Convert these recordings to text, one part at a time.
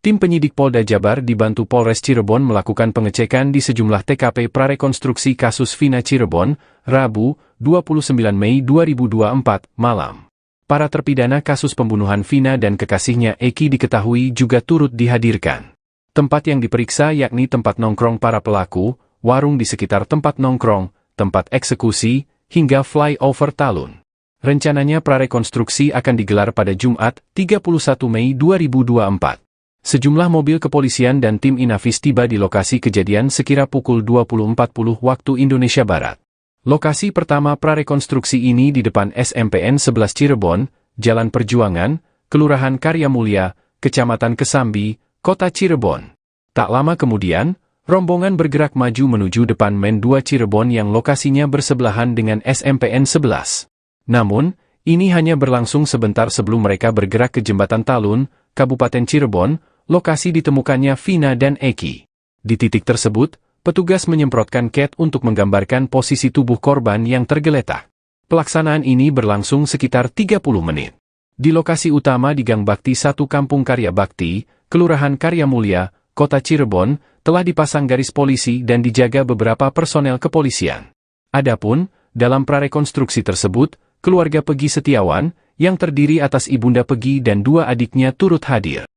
Tim penyidik Polda Jabar dibantu Polres Cirebon melakukan pengecekan di sejumlah TKP prarekonstruksi kasus Vina Cirebon, Rabu, 29 Mei 2024, malam. Para terpidana kasus pembunuhan Vina dan kekasihnya Eki diketahui juga turut dihadirkan. Tempat yang diperiksa yakni tempat nongkrong para pelaku, warung di sekitar tempat nongkrong, tempat eksekusi, hingga flyover Talun. Rencananya prarekonstruksi akan digelar pada Jumat, 31 Mei 2024. Sejumlah mobil kepolisian dan tim Inafis tiba di lokasi kejadian sekira pukul 20.40 waktu Indonesia Barat. Lokasi pertama prarekonstruksi ini di depan SMPN 11 Cirebon, Jalan Perjuangan, Kelurahan Karya Mulya, Kecamatan Kesambi, Kota Cirebon. Tak lama kemudian, rombongan bergerak maju menuju depan Men 2 Cirebon yang lokasinya bersebelahan dengan SMPN 11. Namun, ini hanya berlangsung sebentar sebelum mereka bergerak ke Jembatan Talun, Kabupaten Cirebon, lokasi ditemukannya Vina dan Eki. Di titik tersebut, petugas menyemprotkan cat untuk menggambarkan posisi tubuh korban yang tergeletak. Pelaksanaan ini berlangsung sekitar 30 menit. Di lokasi utama di Gang Bakti 1 Kampung Karya Bakti, Kelurahan Karya Mulya, Kota Cirebon, telah dipasang garis polisi dan dijaga beberapa personel kepolisian. Adapun, dalam prarekonstruksi tersebut, keluarga Pegi Setiawan, yang terdiri atas ibunda Pegi dan 2 adiknya turut hadir.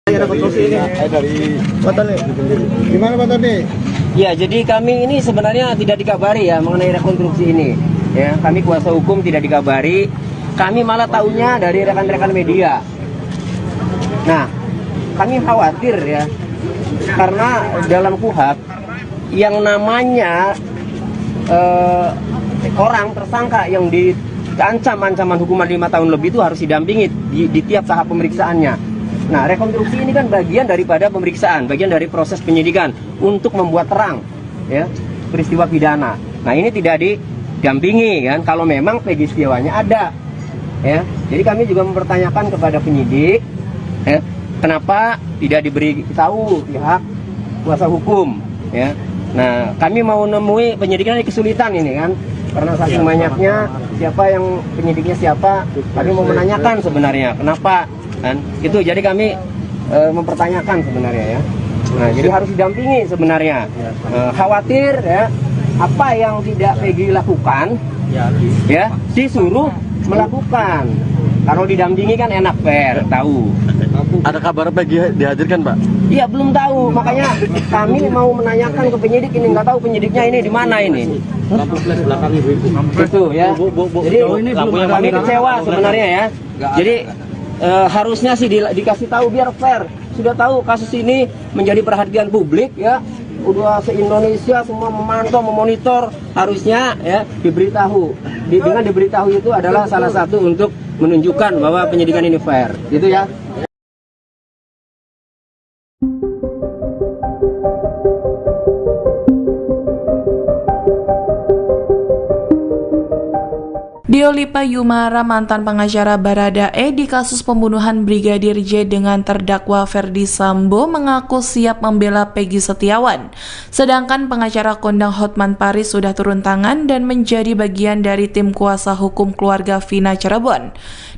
Gimana Pak Tony? Ya, jadi kami ini sebenarnya tidak dikabari ya mengenai rekonstruksi ini. Ya, kami kuasa hukum tidak dikabari. Kami malah tahunya dari rekan-rekan media. Nah, kami khawatir ya, karena dalam KUHP yang namanya orang tersangka yang diancam ancaman hukuman 5 tahun lebih itu harus didampingi di tiap tahap pemeriksaannya. Nah, rekonstruksi ini kan bagian daripada pemeriksaan, bagian dari proses penyidikan untuk membuat terang ya peristiwa pidana. Nah, ini tidak didampingi kan kalau memang Pegi Setiawannya ada. Ya. Jadi kami juga mempertanyakan kepada penyidik ya, kenapa tidak diberi tahu pihak kuasa hukum ya. Nah, kami mau nemui penyidikan ini kesulitan ini kan. Karena saking banyaknya siapa yang penyidiknya siapa, kami mau menanyakan sebenarnya kenapa kan itu. Jadi kami mempertanyakan sebenarnya ya. Nah, jadi harus didampingi sebenarnya. Khawatir ya apa yang tidak Pegi lakukan ya disuruh melakukan. Kalau didampingi kan enak, fair, tahu. Ada kabar Pegi dihadirkan, Pak? Iya, belum tahu. Makanya kami mau menanyakan ke penyidik ini, nggak tahu penyidiknya ini di mana ini. Itu ya. Jadi kami kecewa sebenarnya ya. Jadi harusnya sih dikasih tahu biar fair. Sudah tahu kasus ini menjadi perhatian publik ya. Udah se-Indonesia semua memantau, memonitor, harusnya ya diberitahu. Dengan diberitahu itu adalah salah satu untuk menunjukkan bahwa penyidikan ini fair. Gitu ya. Diolipa Yumara, mantan pengacara Baradae di kasus pembunuhan Brigadir J dengan terdakwa Ferdi Sambo, mengaku siap membela Pegi Setiawan. Sedangkan pengacara kondang Hotman Paris sudah turun tangan dan menjadi bagian dari tim kuasa hukum keluarga Vina Cirebon.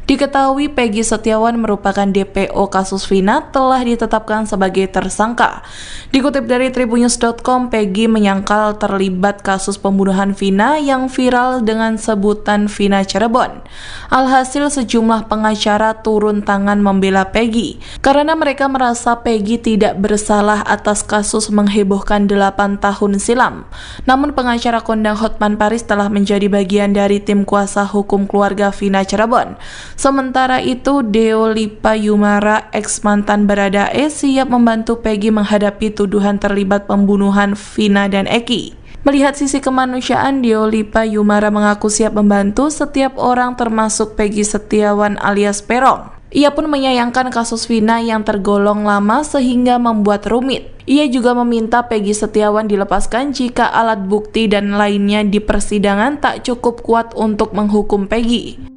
Diketahui Pegi Setiawan merupakan DPO kasus Vina telah ditetapkan sebagai tersangka. Dikutip dari tribunnews.com, Pegi menyangkal terlibat kasus pembunuhan Vina yang viral dengan sebutan Vina Cirebon. Alhasil sejumlah pengacara turun tangan membela Pegi karena mereka merasa Pegi tidak bersalah atas kasus menghebohkan 8 tahun silam. Namun pengacara kondang Hotman Paris telah menjadi bagian dari tim kuasa hukum keluarga Vina Cirebon. Sementara itu, Diolipa Yumara, ex mantan Baradae, siap membantu Pegi menghadapi tuduhan terlibat pembunuhan Vina dan Eki. Melihat sisi kemanusiaan, Diolipa Yumara mengaku siap membantu setiap orang termasuk Pegi Setiawan alias Perong. Ia pun menyayangkan kasus Vina yang tergolong lama sehingga membuat rumit. Ia juga meminta Pegi Setiawan dilepaskan jika alat bukti dan lainnya di persidangan tak cukup kuat untuk menghukum Pegi.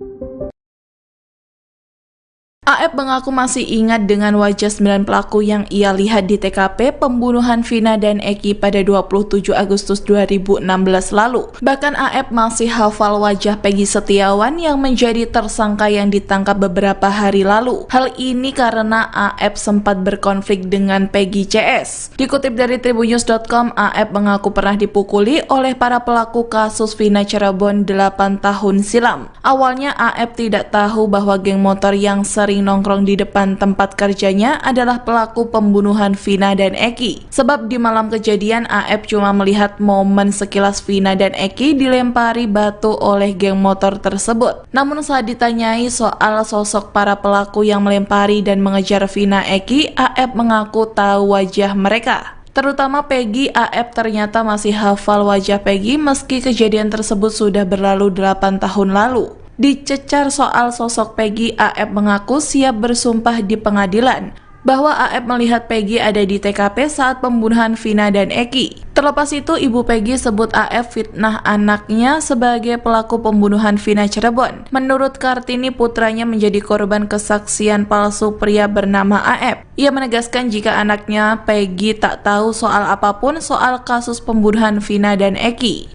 AF mengaku masih ingat dengan wajah 9 pelaku yang ia lihat di TKP pembunuhan Vina dan Eki pada 27 Agustus 2016 lalu. Bahkan AF masih hafal wajah Peggy Setiawan yang menjadi tersangka yang ditangkap beberapa hari lalu. Hal ini karena AF sempat berkonflik dengan Peggy CS. Dikutip dari tribunnews.com, AF mengaku pernah dipukuli oleh para pelaku kasus Vina Cirebon 8 tahun silam. Awalnya AF tidak tahu bahwa geng motor yang sering nongkrong di depan tempat kerjanya adalah pelaku pembunuhan Vina dan Eki. Sebab di malam kejadian AF cuma melihat momen sekilas Vina dan Eki dilempari batu oleh geng motor tersebut. Namun saat ditanyai soal sosok para pelaku yang melempari dan mengejar Vina Eki, AF mengaku tahu wajah mereka. Terutama Peggy. AF ternyata masih hafal wajah Peggy meski kejadian tersebut sudah berlalu 8 tahun lalu. Dicecar soal sosok Peggy, AF mengaku siap bersumpah di pengadilan bahwa AF melihat Peggy ada di TKP saat pembunuhan Vina dan Eki. Terlepas itu, ibu Peggy sebut AF fitnah anaknya sebagai pelaku pembunuhan Vina Cirebon. Menurut Kartini, putranya menjadi korban kesaksian palsu pria bernama AF. Ia menegaskan jika anaknya Peggy tak tahu soal apapun soal kasus pembunuhan Vina dan Eki.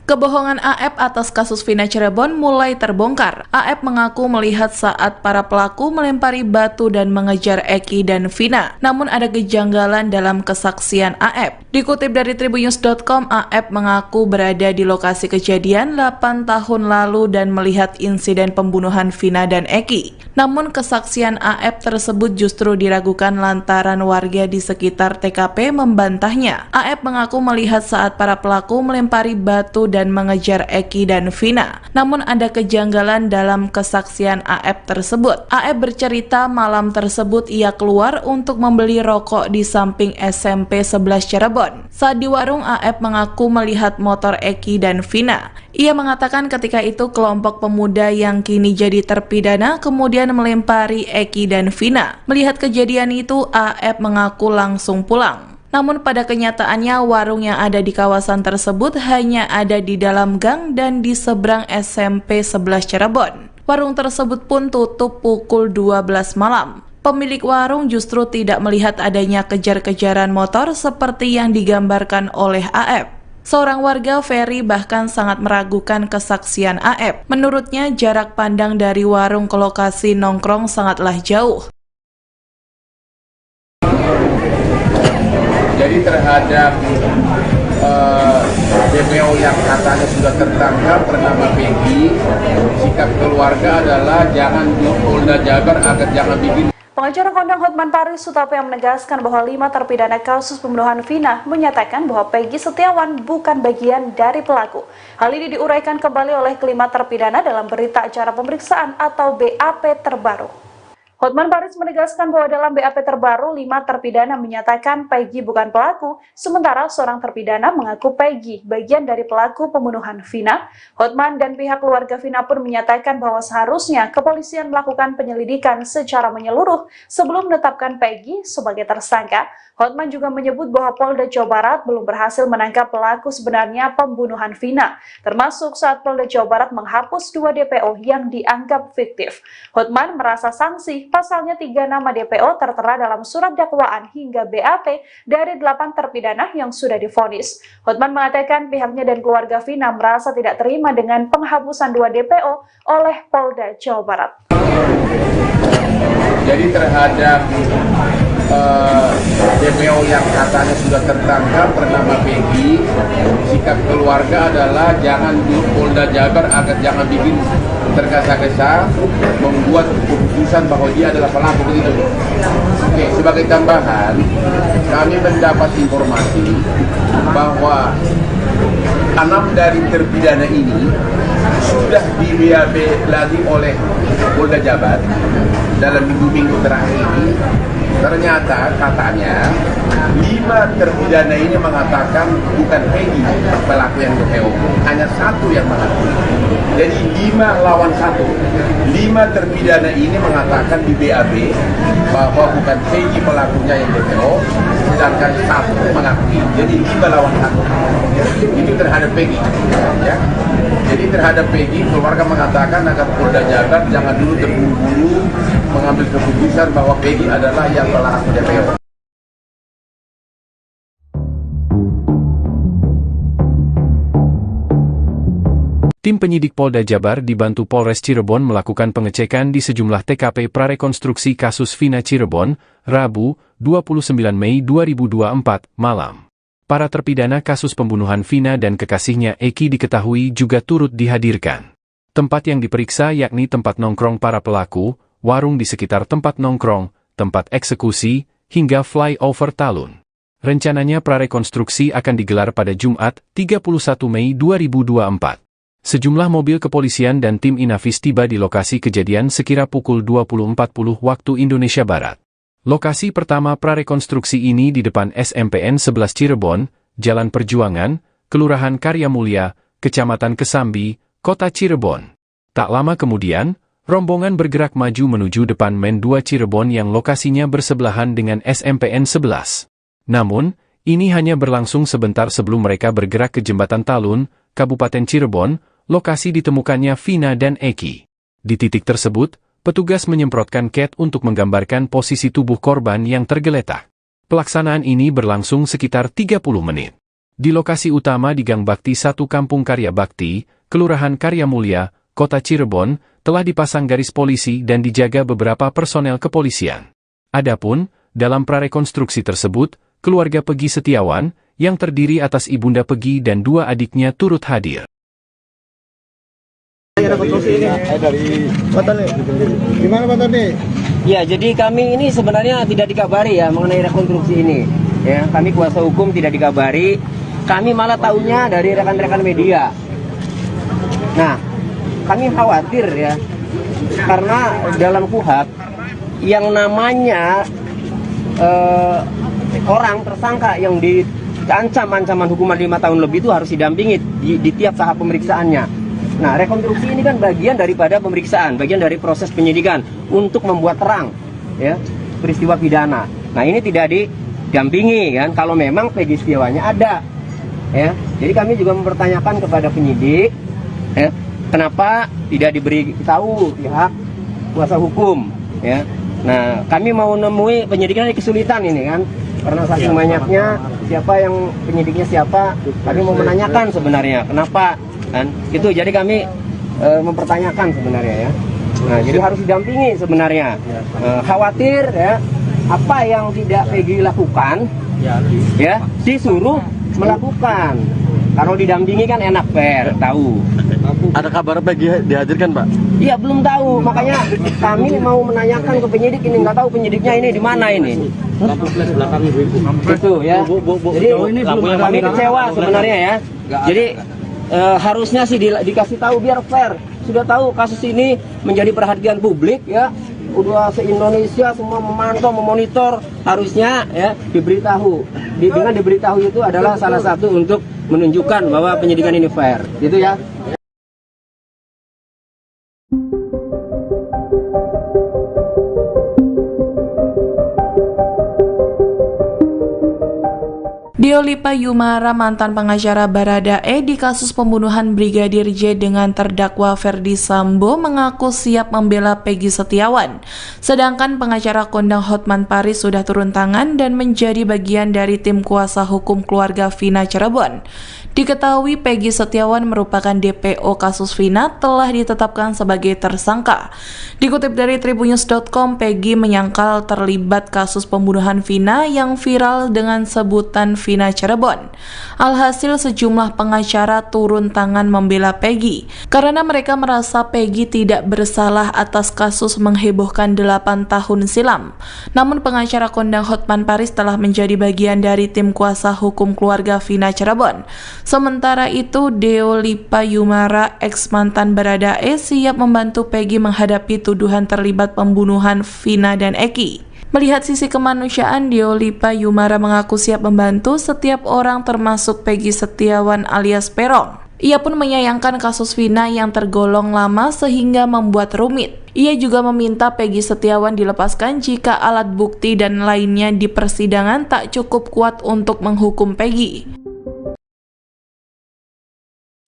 Kebohongan AF atas kasus Vina Cirebon mulai terbongkar. AF mengaku melihat saat para pelaku melempari batu dan mengejar Eki dan Vina. Namun ada kejanggalan dalam kesaksian AF. Dikutip dari tribunnews.com, AF mengaku berada di lokasi kejadian 8 tahun lalu dan melihat insiden pembunuhan Vina dan Eki. Namun kesaksian AF tersebut justru diragukan lantaran warga di sekitar TKP membantahnya. AF mengaku melihat saat para pelaku melempari batu dan mengejar Eki dan Vina. Namun ada kejanggalan dalam kesaksian AF tersebut. AF bercerita malam tersebut ia keluar untuk membeli rokok di samping SMP 11 Cirebon. Saat di warung, AF mengaku melihat motor Eki dan Vina. Ia mengatakan ketika itu kelompok pemuda yang kini jadi terpidana kemudian melempari Eki dan Vina. Melihat kejadian itu, AF mengaku langsung pulang. Namun pada kenyataannya warung yang ada di kawasan tersebut hanya ada di dalam gang dan di seberang SMP 11 Cirebon. Warung tersebut pun tutup pukul 12 malam. Pemilik warung justru tidak melihat adanya kejar-kejaran motor seperti yang digambarkan oleh AF. Seorang warga, Ferry, bahkan sangat meragukan kesaksian AF. Menurutnya jarak pandang dari warung ke lokasi nongkrong sangatlah jauh. Jadi terhadap DPO yang katanya sudah tertangkap bernama Peggy, sikap keluarga adalah jangan di Polda Jabar agar jangan bikin. Pengacara kondang Hotman Paris Sutopo yang menegaskan bahwa 5 terpidana kasus pembunuhan Vina menyatakan bahwa Peggy Setiawan bukan bagian dari pelaku. Hal ini diuraikan kembali oleh kelima terpidana dalam berita acara pemeriksaan atau BAP terbaru. Hotman Paris menegaskan bahwa dalam BAP terbaru, 5 terpidana menyatakan Peggy bukan pelaku, sementara seorang terpidana mengaku Peggy bagian dari pelaku pembunuhan Vina. Hotman dan pihak keluarga Vina pun menyatakan bahwa seharusnya kepolisian melakukan penyelidikan secara menyeluruh sebelum menetapkan Peggy sebagai tersangka. Hotman juga menyebut bahwa Polda Jawa Barat belum berhasil menangkap pelaku sebenarnya pembunuhan Vina, termasuk saat Polda Jawa Barat menghapus 2 DPO yang dianggap fiktif. Hotman merasa sanksi pasalnya 3 nama DPO tertera dalam surat dakwaan hingga BAP dari 8 terpidana yang sudah divonis. Hotman mengatakan pihaknya dan keluarga Vina merasa tidak terima dengan penghapusan 2 DPO oleh Polda Jawa Barat. Jadi terhadap DPO yang katanya sudah tertangkap bernama Peggy, sikap keluarga adalah jangan di Polda Jabar agar jangan bikin tergesa-gesa membuat keputusan bahwa dia adalah pelaku begitu. Oke, sebagai tambahan, kami mendapat informasi bahwa 6 dari terpidana ini sudah di BAP lagi oleh Polda Jabar dalam minggu-minggu terakhir ini. Ternyata katanya 5 terpidana ini mengatakan bukan Peggy pelaku yang DPO, hanya 1 yang mengaku. Jadi 5 lawan 1. 5 terpidana ini mengatakan di BAB bahwa bukan Peggy pelakunya yang DPO, sedangkan 1 mengakui. Jadi 5 lawan 1. Itu terhadap Peggy. Ya. Jadi terhadap Peggy, keluarga mengatakan agar Polda Jabar jangan dulu terburu-buru mengambil keputusan bahwa Peggy adalah yang pelaku DPO. Tim penyidik Polda Jabar dibantu Polres Cirebon melakukan pengecekan di sejumlah TKP prarekonstruksi kasus Vina Cirebon, Rabu, 29 Mei 2024, malam. Para terpidana kasus pembunuhan Vina dan kekasihnya Eki diketahui juga turut dihadirkan. Tempat yang diperiksa yakni tempat nongkrong para pelaku, warung di sekitar tempat nongkrong, tempat eksekusi, hingga flyover Talun. Rencananya prarekonstruksi akan digelar pada Jumat, 31 Mei 2024. Sejumlah mobil kepolisian dan tim Inafis tiba di lokasi kejadian sekira pukul 20.40 waktu Indonesia Barat. Lokasi pertama prarekonstruksi ini di depan SMPN 11 Cirebon, Jalan Perjuangan, Kelurahan Karya Mulia, Kecamatan Kesambi, Kota Cirebon. Tak lama kemudian, rombongan bergerak maju menuju depan Men 2 Cirebon yang lokasinya bersebelahan dengan SMPN 11. Namun, ini hanya berlangsung sebentar sebelum mereka bergerak ke Jembatan Talun, Kabupaten Cirebon, lokasi ditemukannya Vina dan Eki. Di titik tersebut, petugas menyemprotkan cat untuk menggambarkan posisi tubuh korban yang tergeletak. Pelaksanaan ini berlangsung sekitar 30 menit. Di lokasi utama di Gang Bakti 1 Kampung Karya Bakti, Kelurahan Karya Mulia, Kota Cirebon, telah dipasang garis polisi dan dijaga beberapa personel kepolisian. Adapun, dalam prarekonstruksi tersebut, keluarga Peggy Setiawan, yang terdiri atas ibunda Peggy dan 2 adiknya turut hadir. Gimana Pak Tony? Ya, jadi kami ini sebenarnya tidak dikabari ya mengenai rekonstruksi ini. Ya, kami kuasa hukum tidak dikabari. Kami malah tahunya dari rekan-rekan media. Nah, kami khawatir ya, karena dalam KUHP yang namanya orang tersangka yang diancam ancaman hukuman 5 tahun lebih itu harus didampingi di tiap tahap pemeriksaannya. Nah, rekonstruksi ini kan bagian daripada pemeriksaan, bagian dari proses penyidikan untuk membuat terang ya peristiwa pidana. Nah, ini tidak didampingi kan kalau memang Peggy Setiawannya ada. Ya. Jadi kami juga mempertanyakan kepada penyidik ya, kenapa tidak diberi tahu pihak kuasa hukum ya. Nah, kami mau nemui penyidiknya ini kesulitan ini kan. Karena saking banyaknya siapa yang penyidiknya siapa, kami mau menanyakan sebenarnya kenapa kan itu. Jadi kami mempertanyakan sebenarnya ya. Nah, jadi harus didampingi sebenarnya. Khawatir ya apa yang tidak Peggy lakukan ya disuruh melakukan. Kalau didampingi kan enak, fair, tahu. Ada kabar Peggy dihadirkan Pak? Iya, belum tahu. Makanya kami mau menanyakan ke penyidik ini, nggak tahu penyidiknya ini di mana ini. Gitu ya. Jadi kami kecewa sebenarnya ya. Jadi harusnya sih dikasih tahu biar fair. Sudah tahu kasus ini menjadi perhatian publik ya. Udah se-Indonesia semua memantau, memonitor, harusnya ya diberitahu. Dengan diberitahu itu adalah salah satu untuk menunjukkan bahwa penyidikan ini fair. Gitu ya. Diolipa Yumara, mantan pengacara Baradae di kasus pembunuhan Brigadir J dengan terdakwa Ferdi Sambo, mengaku siap membela Peggy Setiawan. Sedangkan pengacara kondang Hotman Paris sudah turun tangan dan menjadi bagian dari tim kuasa hukum keluarga Vina Cirebon. Diketahui Peggy Setiawan merupakan DPO kasus Vina telah ditetapkan sebagai tersangka. Dikutip dari tribunnews.com, Peggy menyangkal terlibat kasus pembunuhan Vina yang viral dengan sebutan Vina Cirebon. Alhasil sejumlah pengacara turun tangan membela Peggy karena mereka merasa Peggy tidak bersalah atas kasus menghebohkan 8 tahun silam. Namun pengacara kondang Hotman Paris telah menjadi bagian dari tim kuasa hukum keluarga Vina Cirebon. Sementara itu, Diolipa Yumara, ex mantan Baradae, siap membantu Peggy menghadapi tuduhan terlibat pembunuhan Vina dan Eki. Melihat sisi kemanusiaan, Diolipa Yumara mengaku siap membantu setiap orang termasuk Peggy Setiawan alias Peron. Ia pun menyayangkan kasus Vina yang tergolong lama sehingga membuat rumit. Ia juga meminta Peggy Setiawan dilepaskan jika alat bukti dan lainnya di persidangan tak cukup kuat untuk menghukum Peggy.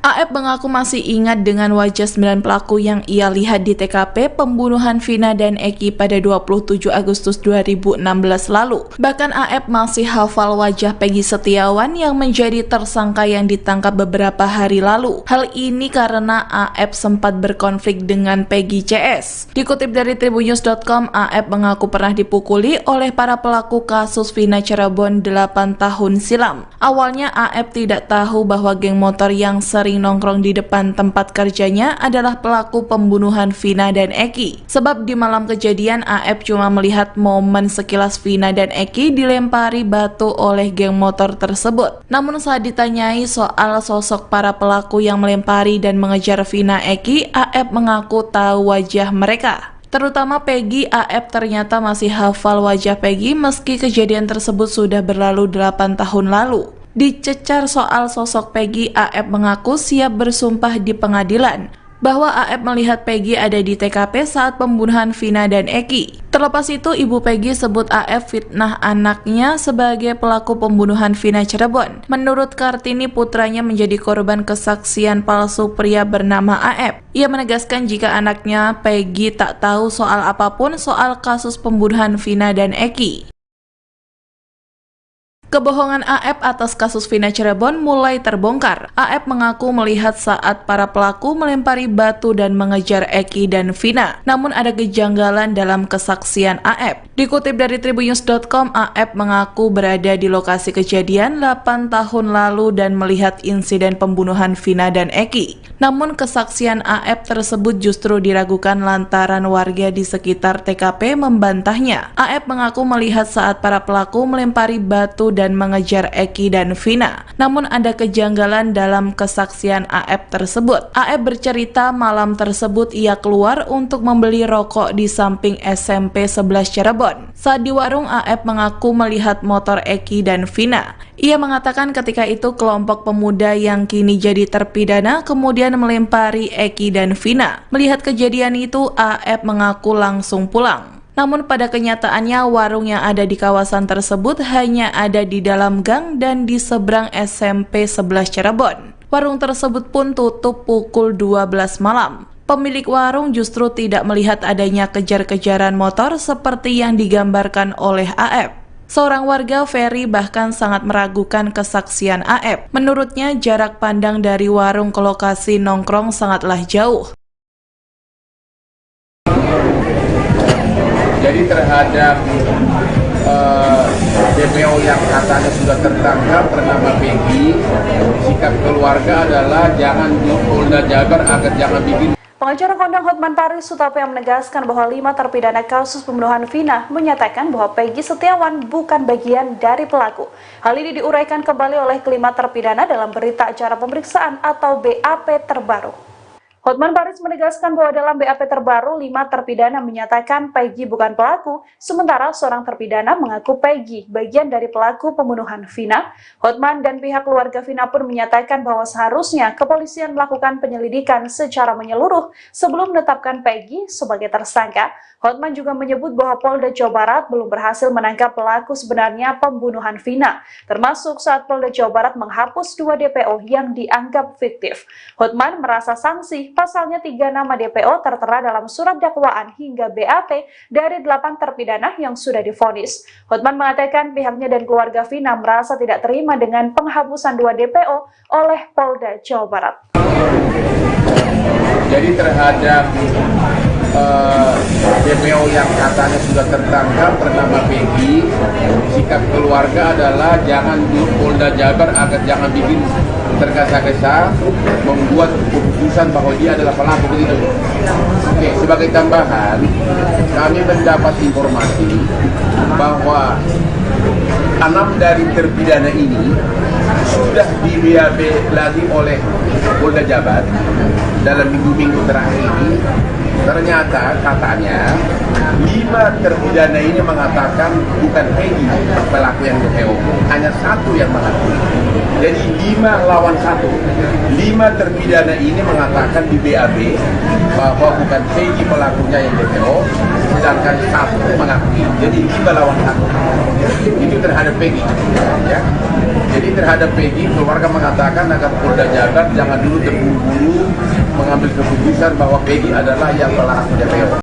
AF mengaku masih ingat dengan wajah 9 pelaku yang ia lihat di TKP pembunuhan Vina dan Eki pada 27 Agustus 2016 lalu. Bahkan AF masih hafal wajah Peggy Setiawan yang menjadi tersangka yang ditangkap beberapa hari lalu. Hal ini karena AF sempat berkonflik dengan Peggy CS. Dikutip dari tribunnews.com, AF mengaku pernah dipukuli oleh para pelaku kasus Vina Cirebon 8 tahun silam. Awalnya AF tidak tahu bahwa geng motor yang sering nongkrong di depan tempat kerjanya adalah pelaku pembunuhan Vina dan Eki. Sebab di malam kejadian AF cuma melihat momen sekilas Vina dan Eki dilempari batu oleh geng motor tersebut. Namun saat ditanyai soal sosok para pelaku yang melempari dan mengejar Vina Eki, AF mengaku tahu wajah mereka. Terutama Peggy. AF ternyata masih hafal wajah Peggy meski kejadian tersebut sudah berlalu 8 tahun lalu. Dicecar soal sosok Peggy, AF mengaku siap bersumpah di pengadilan bahwa AF melihat Peggy ada di TKP saat pembunuhan Vina dan Eki. Terlepas itu, ibu Peggy sebut AF fitnah anaknya sebagai pelaku pembunuhan Vina Cirebon. Menurut Kartini, putranya menjadi korban kesaksian palsu pria bernama AF. Ia menegaskan jika anaknya Peggy tak tahu soal apapun soal kasus pembunuhan Vina dan Eki. Kebohongan AF atas kasus Vina Cirebon mulai terbongkar. AF mengaku melihat saat para pelaku melempari batu dan mengejar Eki dan Vina. Namun ada kejanggalan dalam kesaksian AF. Dikutip dari tribunnews.com, AF mengaku berada di lokasi kejadian 8 tahun lalu dan melihat insiden pembunuhan Vina dan Eki. Namun kesaksian AF tersebut justru diragukan lantaran warga di sekitar TKP membantahnya. AF mengaku melihat saat para pelaku melempari batu dan mengejar Eki dan Vina. Namun ada kejanggalan dalam kesaksian AF tersebut. AF bercerita malam tersebut ia keluar untuk membeli rokok di samping SMP 11 Cirebon. Saat di warung, AF mengaku melihat motor Eki dan Vina. Ia mengatakan ketika itu kelompok pemuda yang kini jadi terpidana kemudian melempari Eki dan Vina. Melihat kejadian itu, AF mengaku langsung pulang. Namun pada kenyataannya warung yang ada di kawasan tersebut hanya ada di dalam gang dan di seberang SMP 11 Cirebon. Warung tersebut pun tutup pukul 12 malam. Pemilik warung justru tidak melihat adanya kejar-kejaran motor seperti yang digambarkan oleh AF. Seorang warga, Ferry, bahkan sangat meragukan kesaksian AF. Menurutnya jarak pandang dari warung ke lokasi nongkrong sangatlah jauh. Jadi terhadap DPO yang katanya sudah tertangkap bernama Peggy, sikap keluarga adalah jangan di Polda Jabar agar jangan bikin. Pengacara kondang Hotman Paris Sutapea menegaskan bahwa 5 terpidana kasus pembunuhan Vina menyatakan bahwa Peggy Setiawan bukan bagian dari pelaku. Hal ini diuraikan kembali oleh kelima terpidana dalam berita acara pemeriksaan atau BAP terbaru. Hotman Paris menegaskan bahwa dalam BAP terbaru, 5 terpidana menyatakan Peggy bukan pelaku, sementara seorang terpidana mengaku Peggy bagian dari pelaku pembunuhan Vina. Hotman dan pihak keluarga Vina pun menyatakan bahwa seharusnya kepolisian melakukan penyelidikan secara menyeluruh sebelum menetapkan Peggy sebagai tersangka. Hotman juga menyebut bahwa Polda Jawa Barat belum berhasil menangkap pelaku sebenarnya pembunuhan Vina, termasuk saat Polda Jawa Barat menghapus 2 DPO yang dianggap fiktif. Hotman merasa sanksi pasalnya 3 nama DPO tertera dalam surat dakwaan hingga BAP dari 8 terpidana yang sudah divonis. Hotman mengatakan pihaknya dan keluarga Vina merasa tidak terima dengan penghapusan 2 DPO oleh Polda Jawa Barat. Jadi terhadap DPO yang katanya sudah tertangkap bernama Peggy, sikap keluarga adalah jangan di Polda Jabar agar jangan bikin tergesa-gesa membuat keputusan bahwa dia adalah pelaku begitu. Oke, sebagai tambahan, kami mendapat informasi bahwa 6 dari terpidana ini sudah di BAP lagi oleh Polda Jabar dalam minggu-minggu terakhir ini. Ternyata katanya 5 terpidana ini mengatakan bukan Peggy pelaku yang DPO, hanya 1 yang mengaku. Jadi 5 lawan 1. 5 terpidana ini mengatakan di BAB bahwa bukan Peggy pelakunya yang DPO, sedangkan 1 mengakui. Jadi 5 lawan 1. Itu terhadap Peggy. Ya. Jadi terhadap Peggy, keluarga mengatakan agar Polda Jabar jangan dulu terburu-buru mengambil keputusan bahwa Peggy adalah yang pelakunya tewas.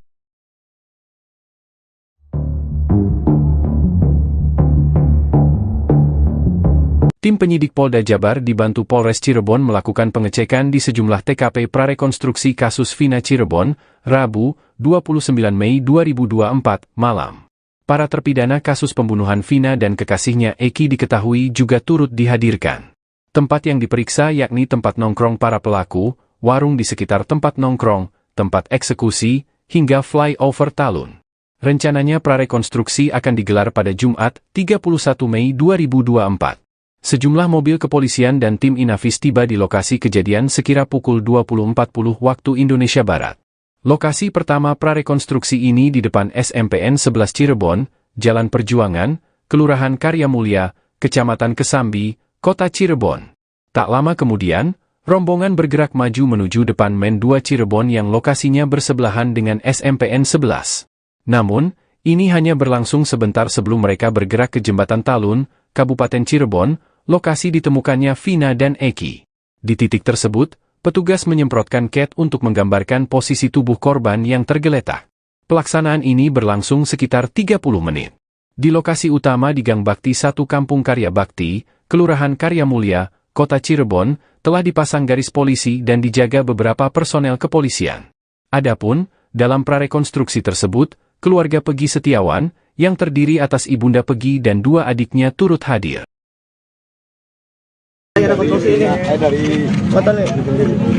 Tim penyidik Polda Jabar dibantu Polres Cirebon melakukan pengecekan di sejumlah TKP prarekonstruksi kasus Vina Cirebon, Rabu, 29 Mei 2024, malam. Para terpidana kasus pembunuhan Vina dan kekasihnya Eki diketahui juga turut dihadirkan. Tempat yang diperiksa yakni tempat nongkrong para pelaku, warung di sekitar tempat nongkrong, tempat eksekusi, hingga flyover Talun. Rencananya prarekonstruksi akan digelar pada Jumat, 31 Mei 2024. Sejumlah mobil kepolisian dan tim Inafis tiba di lokasi kejadian sekira pukul 20.40 waktu Indonesia Barat. Lokasi pertama prarekonstruksi ini di depan SMPN 11 Cirebon, Jalan Perjuangan, Kelurahan Karya Mulia, Kecamatan Kesambi, Kota Cirebon. Tak lama kemudian, rombongan bergerak maju menuju depan Men 2 Cirebon yang lokasinya bersebelahan dengan SMPN 11. Namun, ini hanya berlangsung sebentar sebelum mereka bergerak ke Jembatan Talun, Kabupaten Cirebon, lokasi ditemukannya Vina dan Eki. Di titik tersebut, petugas menyemprotkan cat untuk menggambarkan posisi tubuh korban yang tergeletak. Pelaksanaan ini berlangsung sekitar 30 menit. Di lokasi utama di Gang Bakti 1 Kampung Karya Bakti, Kelurahan Karya Mulia, Kota Cirebon, telah dipasang garis polisi dan dijaga beberapa personel kepolisian. Adapun, dalam prarekonstruksi tersebut, keluarga Peggy Setiawan, yang terdiri atas ibunda Peggy dan 2 adiknya turut hadir.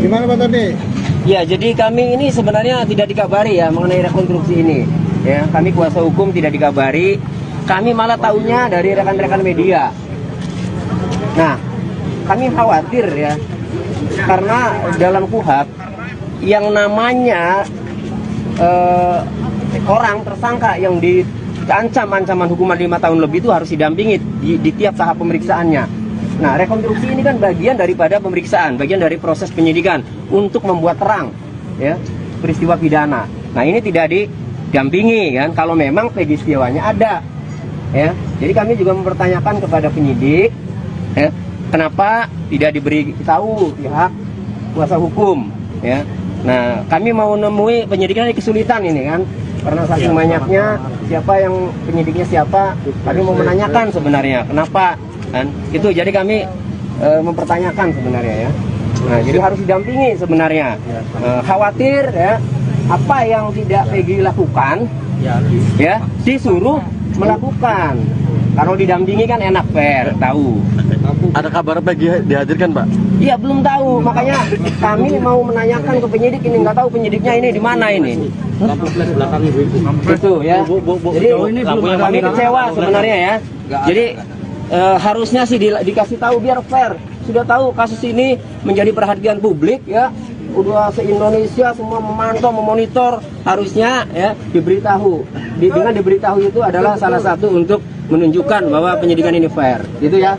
Gimana Pak Tony? Ya, jadi kami ini sebenarnya tidak dikabari ya mengenai rekonstruksi ini. Ya, kami kuasa hukum tidak dikabari. Kami malah tahunya dari rekan-rekan media. Nah, kami khawatir ya, karena dalam KUHP yang namanya orang tersangka yang diancam ancaman hukuman 5 tahun lebih itu harus didampingi di tiap tahap pemeriksaannya. Nah, rekonstruksi ini kan bagian daripada pemeriksaan, bagian dari proses penyidikan untuk membuat terang ya peristiwa pidana. Nah, ini tidak didampingi kan kalau memang Peggy Setiawannya ada. Ya. Jadi kami juga mempertanyakan kepada penyidik ya, kenapa tidak diberi tahu pihak kuasa hukum ya. Nah, kami mau nemui penyidiknya ini kesulitan ini kan. Karena saking banyaknya siapa yang penyidiknya siapa, kami mau menanyakan sebenarnya kenapa kan itu. Jadi kami mempertanyakan sebenarnya ya. Nah, jadi harus didampingi sebenarnya. Khawatir ya apa yang tidak Peggy lakukan ya disuruh melakukan. Kalau didampingi kan enak, fair, tahu. Ada kabar Peggy dihadirkan, Pak? Iya, belum tahu. Makanya kami mau menanyakan ke penyidik ini, nggak tahu penyidiknya ini di mana ini. Gitu ya. Jadi kami kecewa sebenarnya ya. Jadi harusnya sih dikasih tahu biar fair. Sudah tahu kasus ini menjadi perhatian publik ya. Udah se-Indonesia semua memantau, memonitor, harusnya ya diberitahu. Dengan diberitahu itu adalah salah satu untuk menunjukkan bahwa penyidikan ini fair. Gitu ya.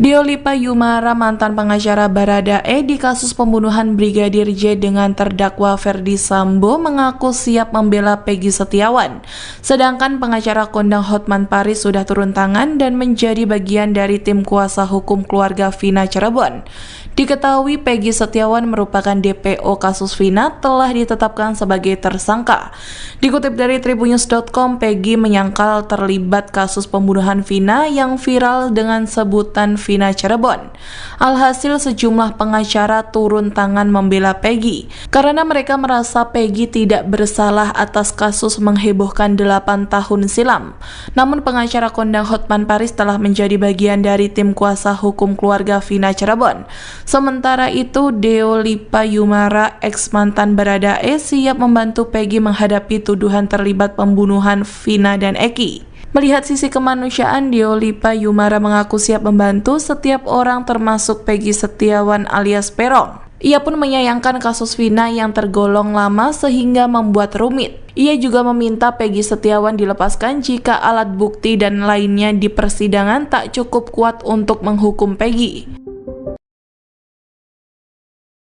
Diolipa Yumara, mantan pengacara Baradae di kasus pembunuhan Brigadir J dengan terdakwa Ferdi Sambo, mengaku siap membela Peggy Setiawan. Sedangkan pengacara kondang Hotman Paris sudah turun tangan dan menjadi bagian dari tim kuasa hukum keluarga Vina Cirebon. Diketahui Peggy Setiawan merupakan DPO kasus Vina telah ditetapkan sebagai tersangka. Dikutip dari tribunnews.com, Peggy menyangkal terlibat kasus pembunuhan Vina yang viral dengan sebutan Vina Cirebon. Alhasil sejumlah pengacara turun tangan membela Peggy karena mereka merasa Peggy tidak bersalah atas kasus menghebohkan 8 tahun silam. Namun pengacara kondang Hotman Paris telah menjadi bagian dari tim kuasa hukum keluarga Vina Cirebon. Sementara itu, Diolipa Yumara, ex mantan Baradae, siap membantu Peggy menghadapi tuduhan terlibat pembunuhan Vina dan Eki. Melihat sisi kemanusiaan, Diolipa Yumara mengaku siap membantu setiap orang termasuk Peggy Setiawan alias Peron. Ia pun menyayangkan kasus Vina yang tergolong lama sehingga membuat rumit. Ia juga meminta Peggy Setiawan dilepaskan jika alat bukti dan lainnya di persidangan tak cukup kuat untuk menghukum Peggy.